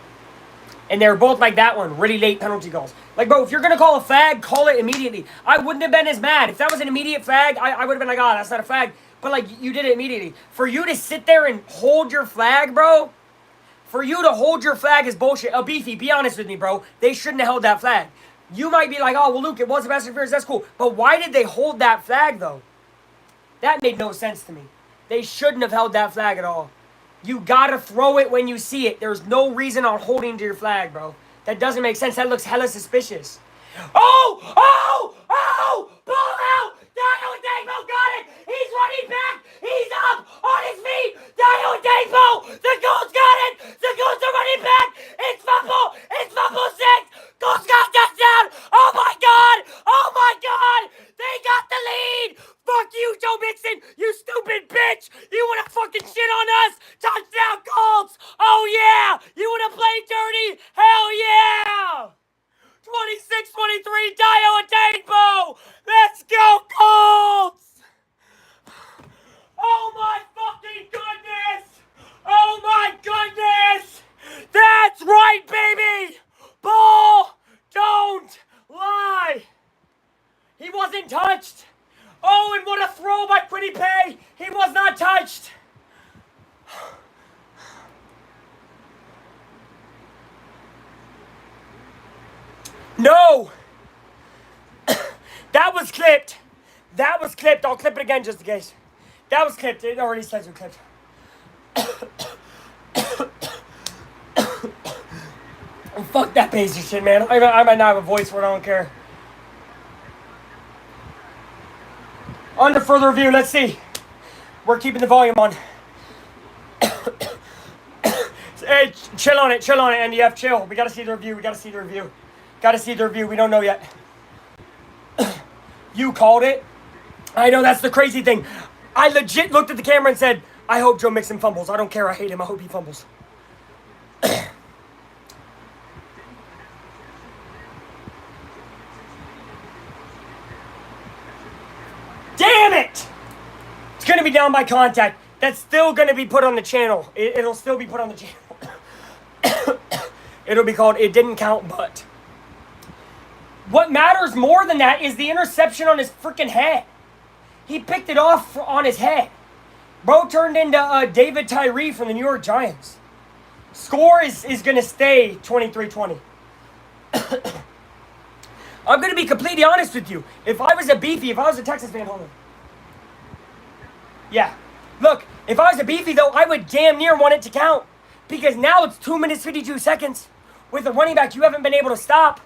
And they were both like that one, really late penalty calls. Like, bro, if you're going to call a flag, call it immediately. I wouldn't have been as mad. If that was an immediate flag, I would have been like, oh, that's not a flag. but like you did it immediately. For you to sit there and hold your flag, bro. For you to hold your flag is bullshit. Beefy, be honest with me, bro. They shouldn't have held that flag. You might be like, oh, well, Luke, it was a pass interference. That's cool. But why did they hold that flag, though? That made no sense to me. They shouldn't have held that flag at all. You gotta throw it when you see it. There's no reason on holding to your flag, bro. That doesn't make sense. That looks hella suspicious. Oh! Oh! Oh! Ball out! Dio Dagbo got it! He's running back! He's up! On his feet! Dio Dagbo! The Colts got it! The Colts are running back! It's fumble! It's fumble 6! Colts got touchdown! Oh my god! Oh my god! They got the lead! Fuck you, Joe Mixon! You stupid bitch! You wanna fucking shit on us? Touchdown Colts! Oh yeah! You wanna play dirty? Hell yeah! 26-23, Dio Dagbo! Let's go, Colts! Oh my fucking goodness! Oh my goodness! That's right, baby! Ball don't lie! He wasn't touched! Oh, and what a throw by Quiddy Pay! He was not touched! No! That was clipped. That was clipped. I'll clip it again just in case. That was clipped. It already says it was clipped. Fuck that basic shit, man. I might not have a voice for it. I don't care. On to further review. Let's see. We're keeping the volume on. Hey, chill on it, NDF, chill. We gotta see the review. Gotta see the review. We don't know yet. You called it. I know, that's the crazy thing. I legit looked at the camera and said, I hope Joe Mixon fumbles. I don't care. I hate him. I hope he fumbles. Damn it! It's going to be down by contact. That's still going to be put on the channel. It'll still be put on the channel. It'll be called It Didn't Count But. What matters more than that is the interception on his freaking head. He picked it off on his head. Bro turned into David Tyree from the New York Giants. Score is going to stay 23-20. I'm going to be completely honest with you. If I was a Texans fan, hold on. Yeah. Look, if I was a Beefy, though, I would damn near want it to count. Because now it's 2 minutes, 52 seconds. With a running back you haven't been able to stop.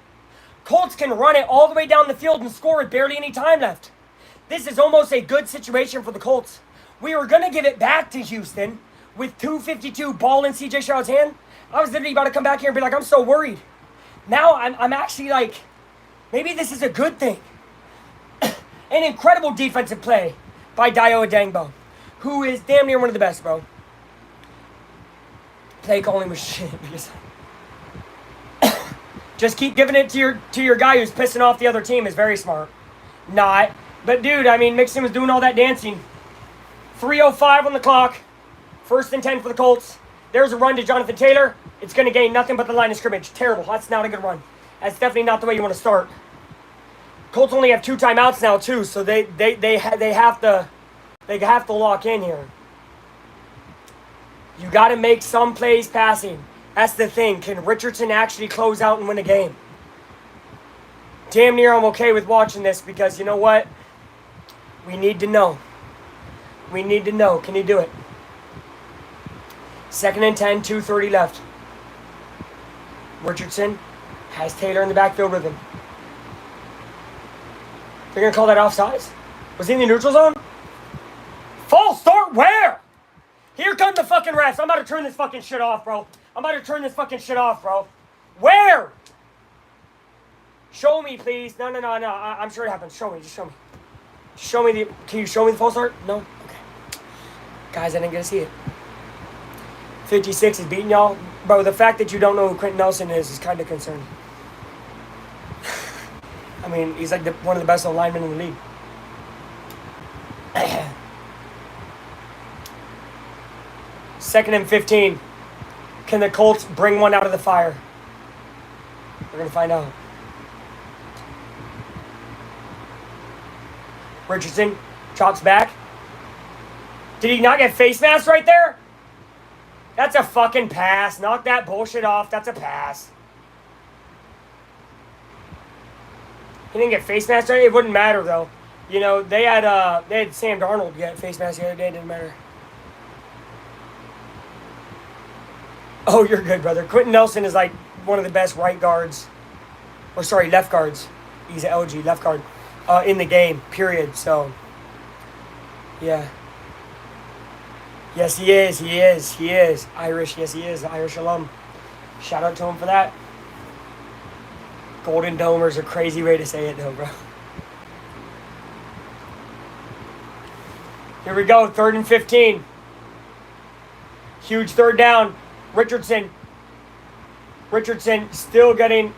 Colts can run it all the way down the field and score with barely any time left. This is almost a good situation for the Colts. We were going to give it back to Houston with 2:52 ball in C.J. Stroud's hand. I was literally about to come back here and be like, I'm so worried. Now I'm actually like, maybe this is a good thing. An incredible defensive play by Dio Dagbo, who is damn near one of the best, bro. Play calling was shit. Just keep giving it to your guy who's pissing off the other team is very smart. Not. But, dude, I mean, Mixon was doing all that dancing. 3:05 on the clock. 1st and 10 for the Colts. There's a run to Jonathan Taylor. It's going to gain nothing but the line of scrimmage. Terrible. That's not a good run. That's definitely not the way you want to start. Colts only have 2 timeouts now, too, so they have to lock in here. You got to make some plays passing. That's the thing. Can Richardson actually close out and win a game? Damn near I'm okay with watching this because you know what? We need to know. We need to know. Can he do it? 2nd and 10, 2:30 left. Richardson has Taylor in the backfield with him. They're going to call that offsides? Was he in the neutral zone? False start where? Here come the fucking refs. I'm about to turn this fucking shit off, bro. Where? Show me, please. No. I'm sure it happens. Show me. Just show me. Can you show me the false start? No? Okay. Guys, I didn't get to see it. 56 is beating y'all. Bro, the fact that you don't know who Quentin Nelson is kind of concerning. I mean, he's like one of the best linemen in the league. Second and 15. Can the Colts bring one out of the fire? We're going to find out. Richardson chops back. Did he not get face mask right there? That's a fucking pass. Knock that bullshit off. That's a pass. He didn't get face mask right. It wouldn't matter though. You know, they had Sam Darnold get face mask the other day. It didn't matter. Oh, you're good, brother. Quentin Nelson is like one of the best right guards. Or sorry, left guards. He's an LG left guard in the game. Period. So, yeah. Yes, he is. He is. He is Irish. Yes, he is. Irish alum. Shout out to him for that. Golden Domer's a crazy way to say it, though, bro. Here we go. 3rd and 15. Huge third down. Richardson still getting.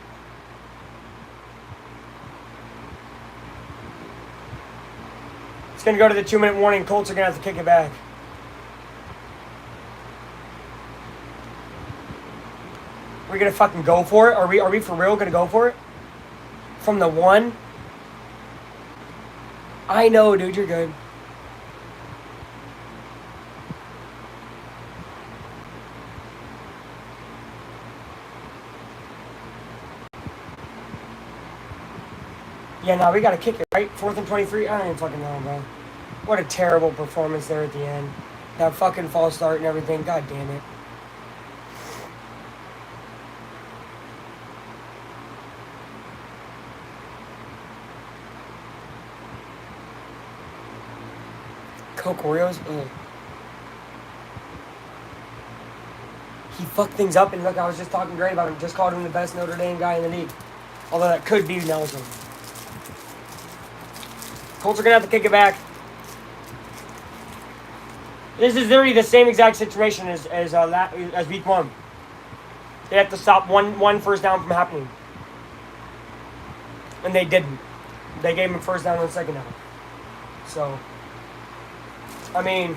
It's going to go to the 2-minute warning. Colts are going to have to kick it back. Are we going to fucking go for it? Are we for real going to go for it? From the 1? I know, dude. You're good. Yeah, no, we got to kick it, right? 4th and 23? I don't even fucking know, bro. What a terrible performance there at the end. That fucking false start and everything. God damn it. Coke Oreos? Ugh. He fucked things up, and look, I was just talking great about him. Just called him the best Notre Dame guy in the league. Although that could be Nelson. Colts are going to have to kick it back. This is literally the same exact situation as week 1. They have to stop one first down from happening. And they didn't. They gave him first down on the second down. So, I mean,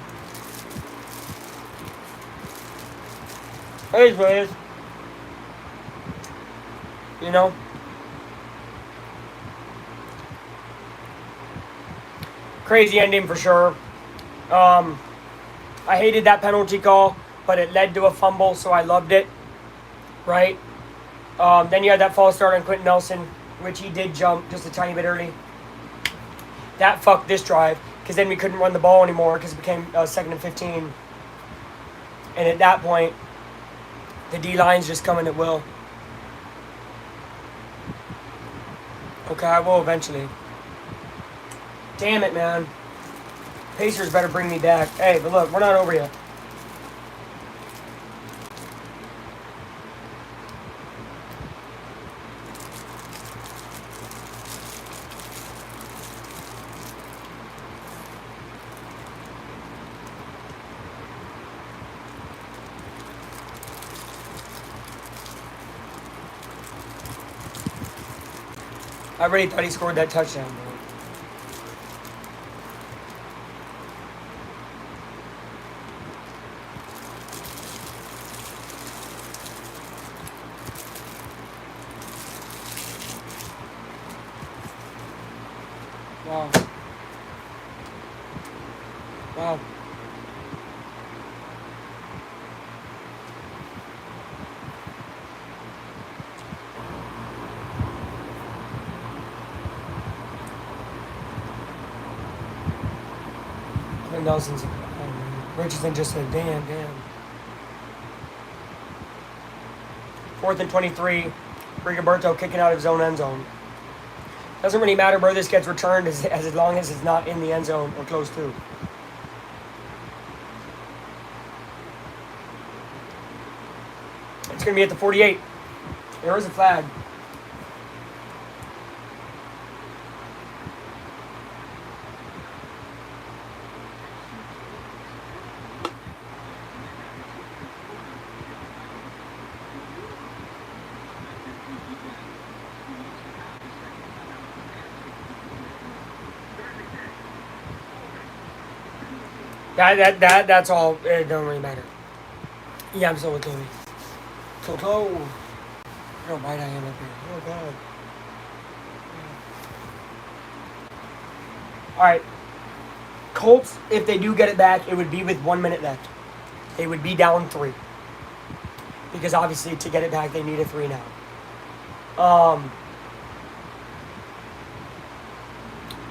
it is what it is. You know? Crazy ending for sure. I hated that penalty call, but it led to a fumble, so I loved it. Right? Then you had that false start on Quentin Nelson, which he did jump just a tiny bit early. That fucked this drive, because then we couldn't run the ball anymore because it became 2nd and 15. And at that point, the D-line's just coming at will. Okay, I will eventually. Damn it, man. Pacers better bring me back. Hey, but look, we're not over yet. I really thought he scored that touchdown, bro. Wow. Wow. Nelson's, Richardson just said, damn. 4th and 23. Rigoberto kicking out of his own end zone. Doesn't really matter where this gets returned as long as it's not in the end zone or close to. It's going to be at the 48. There is a flag. That's all. It don't really matter. Yeah, I'm still with Chloe. Toto. How white I am up here. Oh, God. All right. Colts, if they do get it back, it would be with 1 minute left. They would be down 3. Because obviously to get it back, they need a 3 now.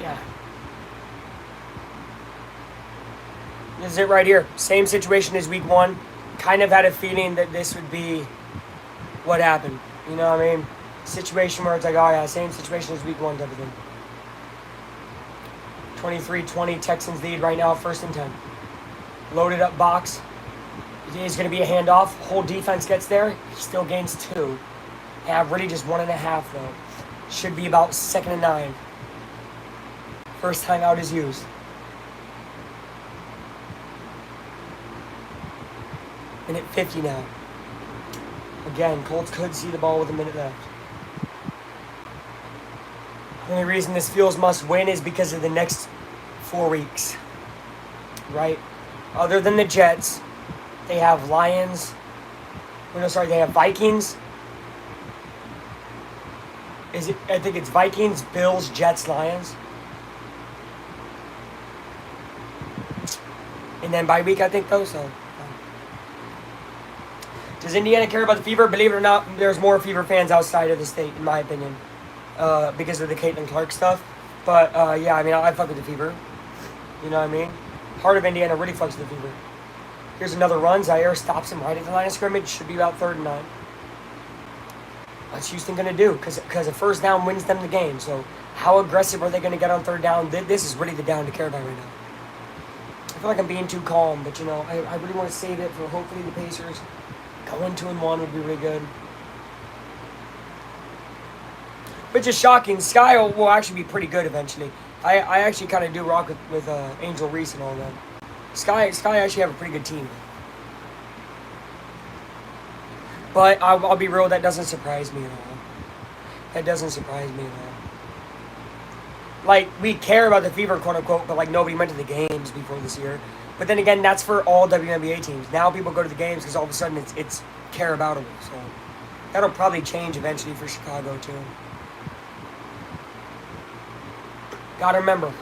Yeah. This is it right here. Same situation as week 1. Kind of had a feeling that this would be what happened. You know what I mean? Situation where it's like, oh yeah, same situation as week 1 type of thing. 23-20, Texans lead right now, 1st and 10. Loaded up box. It is going to be a handoff. Whole defense gets there. He still gains 2. Yeah, really just 1.5 though. Should be about 2nd and 9. First time out is used. Minute 50 now. Again, Colts could see the ball with a minute left. The only reason this feels must win is because of the next 4 weeks. Right? Other than the Jets, they have Lions. They have Vikings. I think it's Vikings, Bills, Jets, Lions. And then by week, I think, though, so. Does Indiana care about the Fever? Believe it or not, there's more Fever fans outside of the state, in my opinion, because of the Caitlin Clark stuff. But, yeah, I mean, I fuck with the Fever. You know what I mean? Heart of Indiana really fucks with the Fever. Here's another run. Zaire stops him right at the line of scrimmage. Should be about 3rd and 9. What's Houston going to do? Because a first down wins them the game. So how aggressive are they going to get on 3rd down? This is really the down to care about right now. I feel like I'm being too calm, but, you know, I really want to save it for hopefully the Pacers. Going 2-1 would be really good. Which is shocking. Sky will actually be pretty good eventually. I actually kind of do rock with Angel Reese and all that. Sky actually have a pretty good team. But I'll be real, that doesn't surprise me at all. That doesn't surprise me at all. Like, we care about the Fever, quote unquote, but like nobody went to the games before this year. But then again, that's for all WNBA teams. Now people go to the games because all of a sudden it's care about them. So that'll probably change eventually for Chicago too. Gotta remember,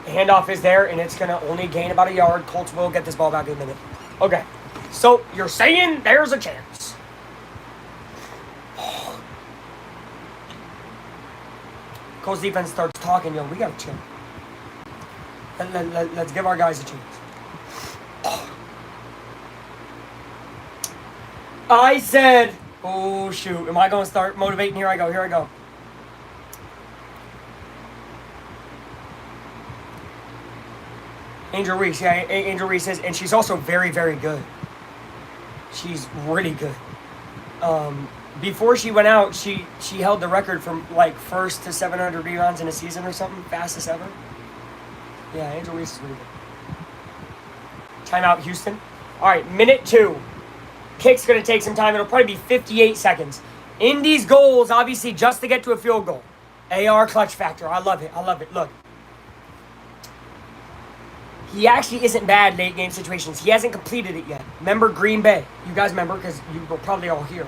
the handoff is there and it's gonna only gain about a yard. Colts will get this ball back in a minute. Okay, so you're saying there's a chance. Colts defense starts talking, yo, we gotta chill. Let's give our guys a chance. I said, oh shoot, am I going to start motivating? Here I go. Angel Reese, yeah, Angel Reese is, and she's also very, very good. She's really good. Before she went out, she held the record from like 1st to 700 rebounds in a season or something, fastest ever. Yeah, Angel Reese is really good. Timeout, Houston. All right, minute 2. Kick's going to take some time. It'll probably be 58 seconds. Indy's goals, obviously, just to get to a field goal. AR clutch factor. I love it. Look. He actually isn't bad late game situations. He hasn't completed it yet. Remember Green Bay? You guys remember because you were probably all here.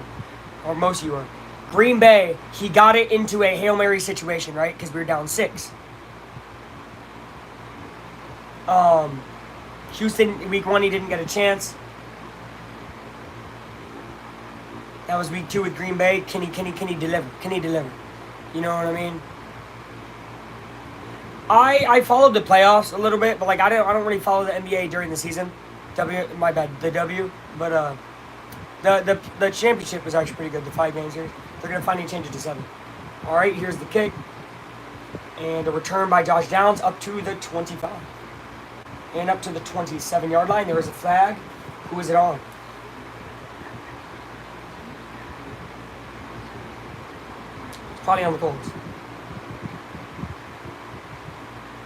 Or most of you were. Green Bay, he got it into a Hail Mary situation, right? Because we were down 6. Houston, week 1, he didn't get a chance. That was week 2 with Green Bay. Can he deliver? You know what I mean? I followed the playoffs a little bit, but like I don't really follow the NBA during the season. The W. But the championship was actually pretty good. The 5 games here. They're gonna finally change it to 7. All right, here's the kick, and a return by Josh Downs up to the 25. And up to the 27-yard line, there is a flag. Who is it on? It's probably on the Colts.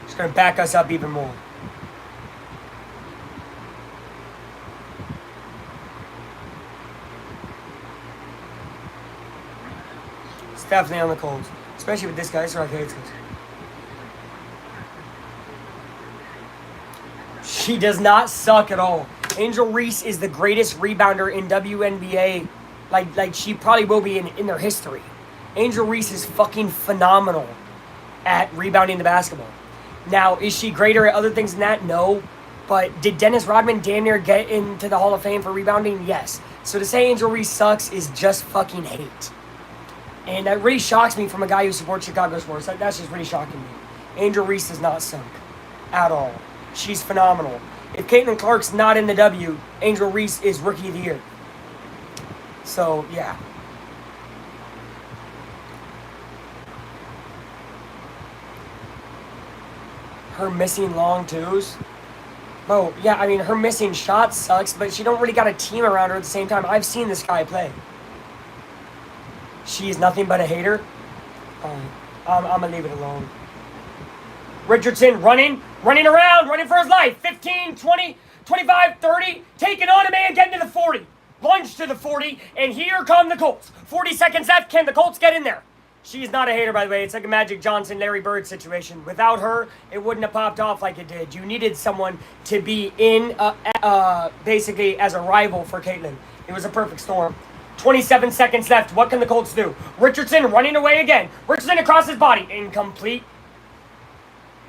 Just going to back us up even more. It's definitely on the Colts. Especially with this guy. This is hates us. She does not suck at all. Angel Reese is the greatest rebounder in WNBA. Like she probably will be in their history. Angel Reese is fucking phenomenal at rebounding the basketball. Now, is she greater at other things than that? No. But did Dennis Rodman damn near get into the Hall of Fame for rebounding? Yes. So to say Angel Reese sucks is just fucking hate. And that really shocks me from a guy who supports Chicago sports. That's just really shocking me. Angel Reese does not suck. At all. She's phenomenal. If Caitlin Clark's not in the W, Angel Reese is Rookie of the Year. So, yeah. Her missing long twos. Bro, yeah, I mean, her missing shots sucks, but she don't really got a team around her at the same time. I've seen this guy play. She is nothing but a hater. I'm going to leave it alone. Richardson running around, running for his life. 15, 20, 25, 30. Taking on a man, getting to the 40. Lunge to the 40, and here come the Colts. 40 seconds left. Can the Colts get in there? She's not a hater, by the way. It's like a Magic Johnson, Larry Bird situation. Without her, it wouldn't have popped off like it did. You needed someone to be in, basically, as a rival for Caitlin. It was a perfect storm. 27 seconds left. What can the Colts do? Richardson running away again. Richardson across his body. Incomplete.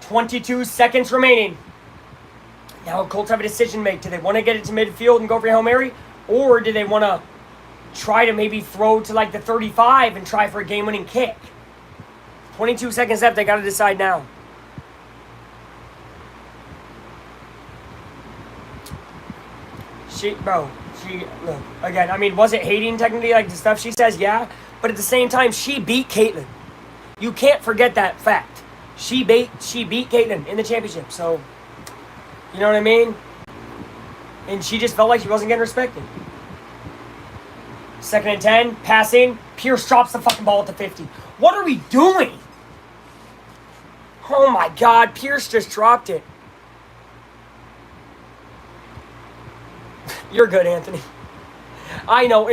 22 seconds remaining. Now the Colts have a decision to make. Do they want to get it to midfield and go for Hail Mary? Or do they want to try to maybe throw to like the 35 and try for a game-winning kick? 22 seconds left. They got to decide now. Look, again, I mean, was it hating technically, like the stuff she says? Yeah. But at the same time, she beat Caitlin. You can't forget that fact. She beat Caitlin in the championship. So, you know what I mean? And she just felt like she wasn't getting respected. 2nd and 10, passing. Pierce drops the fucking ball at the 50. What are we doing? Oh my God, Pierce just dropped it. You're good, Anthony. I know,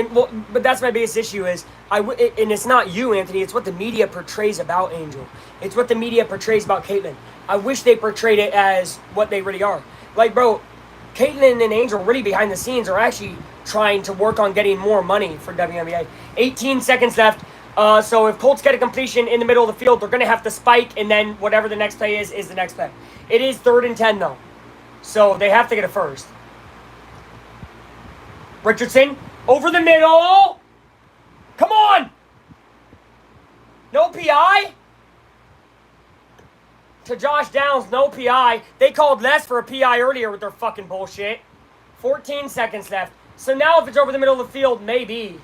but that's my biggest issue is, and it's not you, Anthony, it's what the media portrays about Angel. It's what the media portrays about Caitlin. I wish they portrayed it as what they really are. Like, bro, Caitlin and Angel really behind the scenes are actually trying to work on getting more money for WNBA. 18 seconds left. So if Colts get a completion in the middle of the field, they're going to have to spike, and then whatever the next play is the next play. It is 3rd and 10, though. So they have to get it first. Richardson, over the middle. Come on. No PI. To Josh Downs, no PI. They called less for a PI earlier with their fucking bullshit. 14 seconds left. So now if it's over the middle of the field, maybe.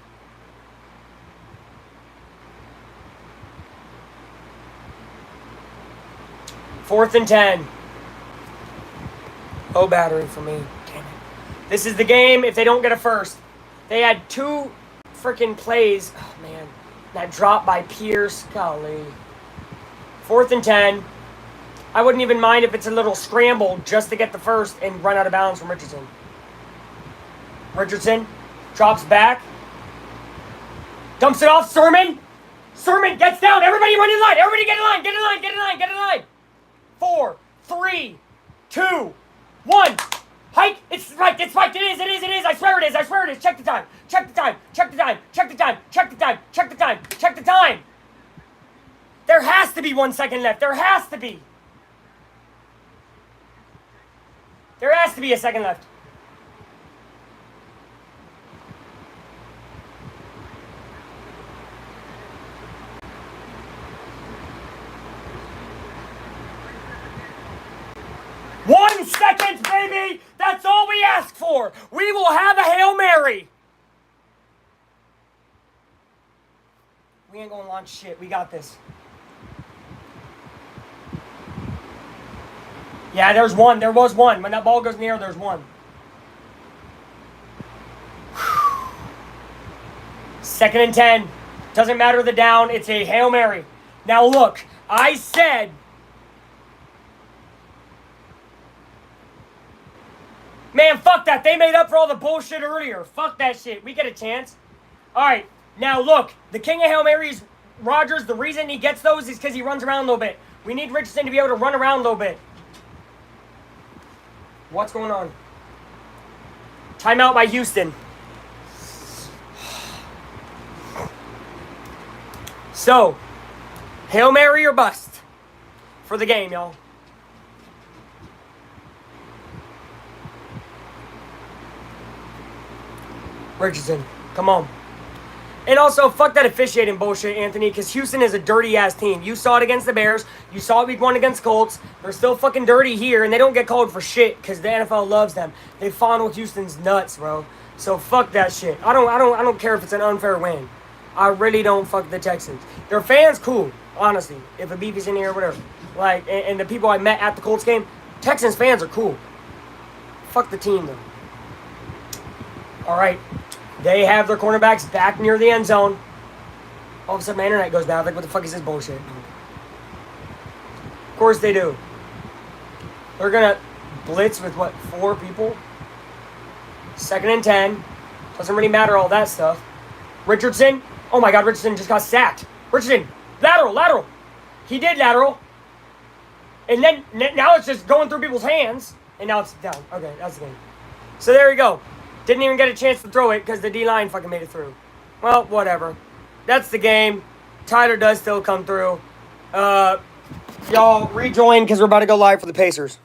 Fourth and 10. Low battery for me. Damn it. This is the game if they don't get a first. They had 2 freaking plays. Oh, man. That drop by Pierce. Golly. 4th and 10. I wouldn't even mind if it's a little scramble just to get the first and run out of bounds from Richardson. Richardson drops back. Dumps it off. Sermon. Sermon gets down. Everybody run in line. Everybody get in line. Get in line. Get in line. Get in line. 4, 3, 2, 1. Hike. It's spiked. It's spiked. It is. It is. It is. I swear it is. I swear it is. Check the time. Check the time. Check the time. Check the time. Check the time. Check the time. Check the time. There has to be 1 second left. There has to be. There has to be a second left. One second, baby! That's all we ask for. We will have a Hail Mary. We ain't gonna launch shit. We got this. Yeah, there's one. There was one. When that ball goes in the air, there's one. 2nd and 10. Doesn't matter the down. It's a Hail Mary. Now look, I said... Man, fuck that. They made up for all the bullshit earlier. Fuck that shit. We get a chance. All right. Now, look. The king of Hail Marys, Rodgers, the reason he gets those is because he runs around a little bit. We need Richardson to be able to run around a little bit. What's going on? Timeout by Houston. So, Hail Mary or bust for the game, y'all. Richardson, come on. And also, fuck that officiating bullshit, Anthony, because Houston is a dirty-ass team. You saw it against the Bears. You saw it week 1 against Colts. They're still fucking dirty here, and they don't get called for shit because the NFL loves them. They fondle Houston's nuts, bro. So fuck that shit. I don't care if it's an unfair win. I really don't fuck the Texans. Their fans, cool, honestly. If a beef is in here or whatever. Like, and the people I met at the Colts game, Texans fans are cool. Fuck the team, though. All right. They have their cornerbacks back near the end zone. All of a sudden, my internet goes bad. Like, what the fuck is this bullshit? Of course they do. They're going to blitz with, what, 4 people? 2nd and 10. Doesn't really matter, all that stuff. Richardson. Oh, my God, Richardson just got sacked. Richardson. Lateral. He did lateral. And then, now it's just going through people's hands. And now it's down. Okay, that's the game. So there you go. Didn't even get a chance to throw it because the D-line fucking made it through. Well, whatever. That's the game. Tyler does still come through. Y'all rejoin because we're about to go live for the Pacers.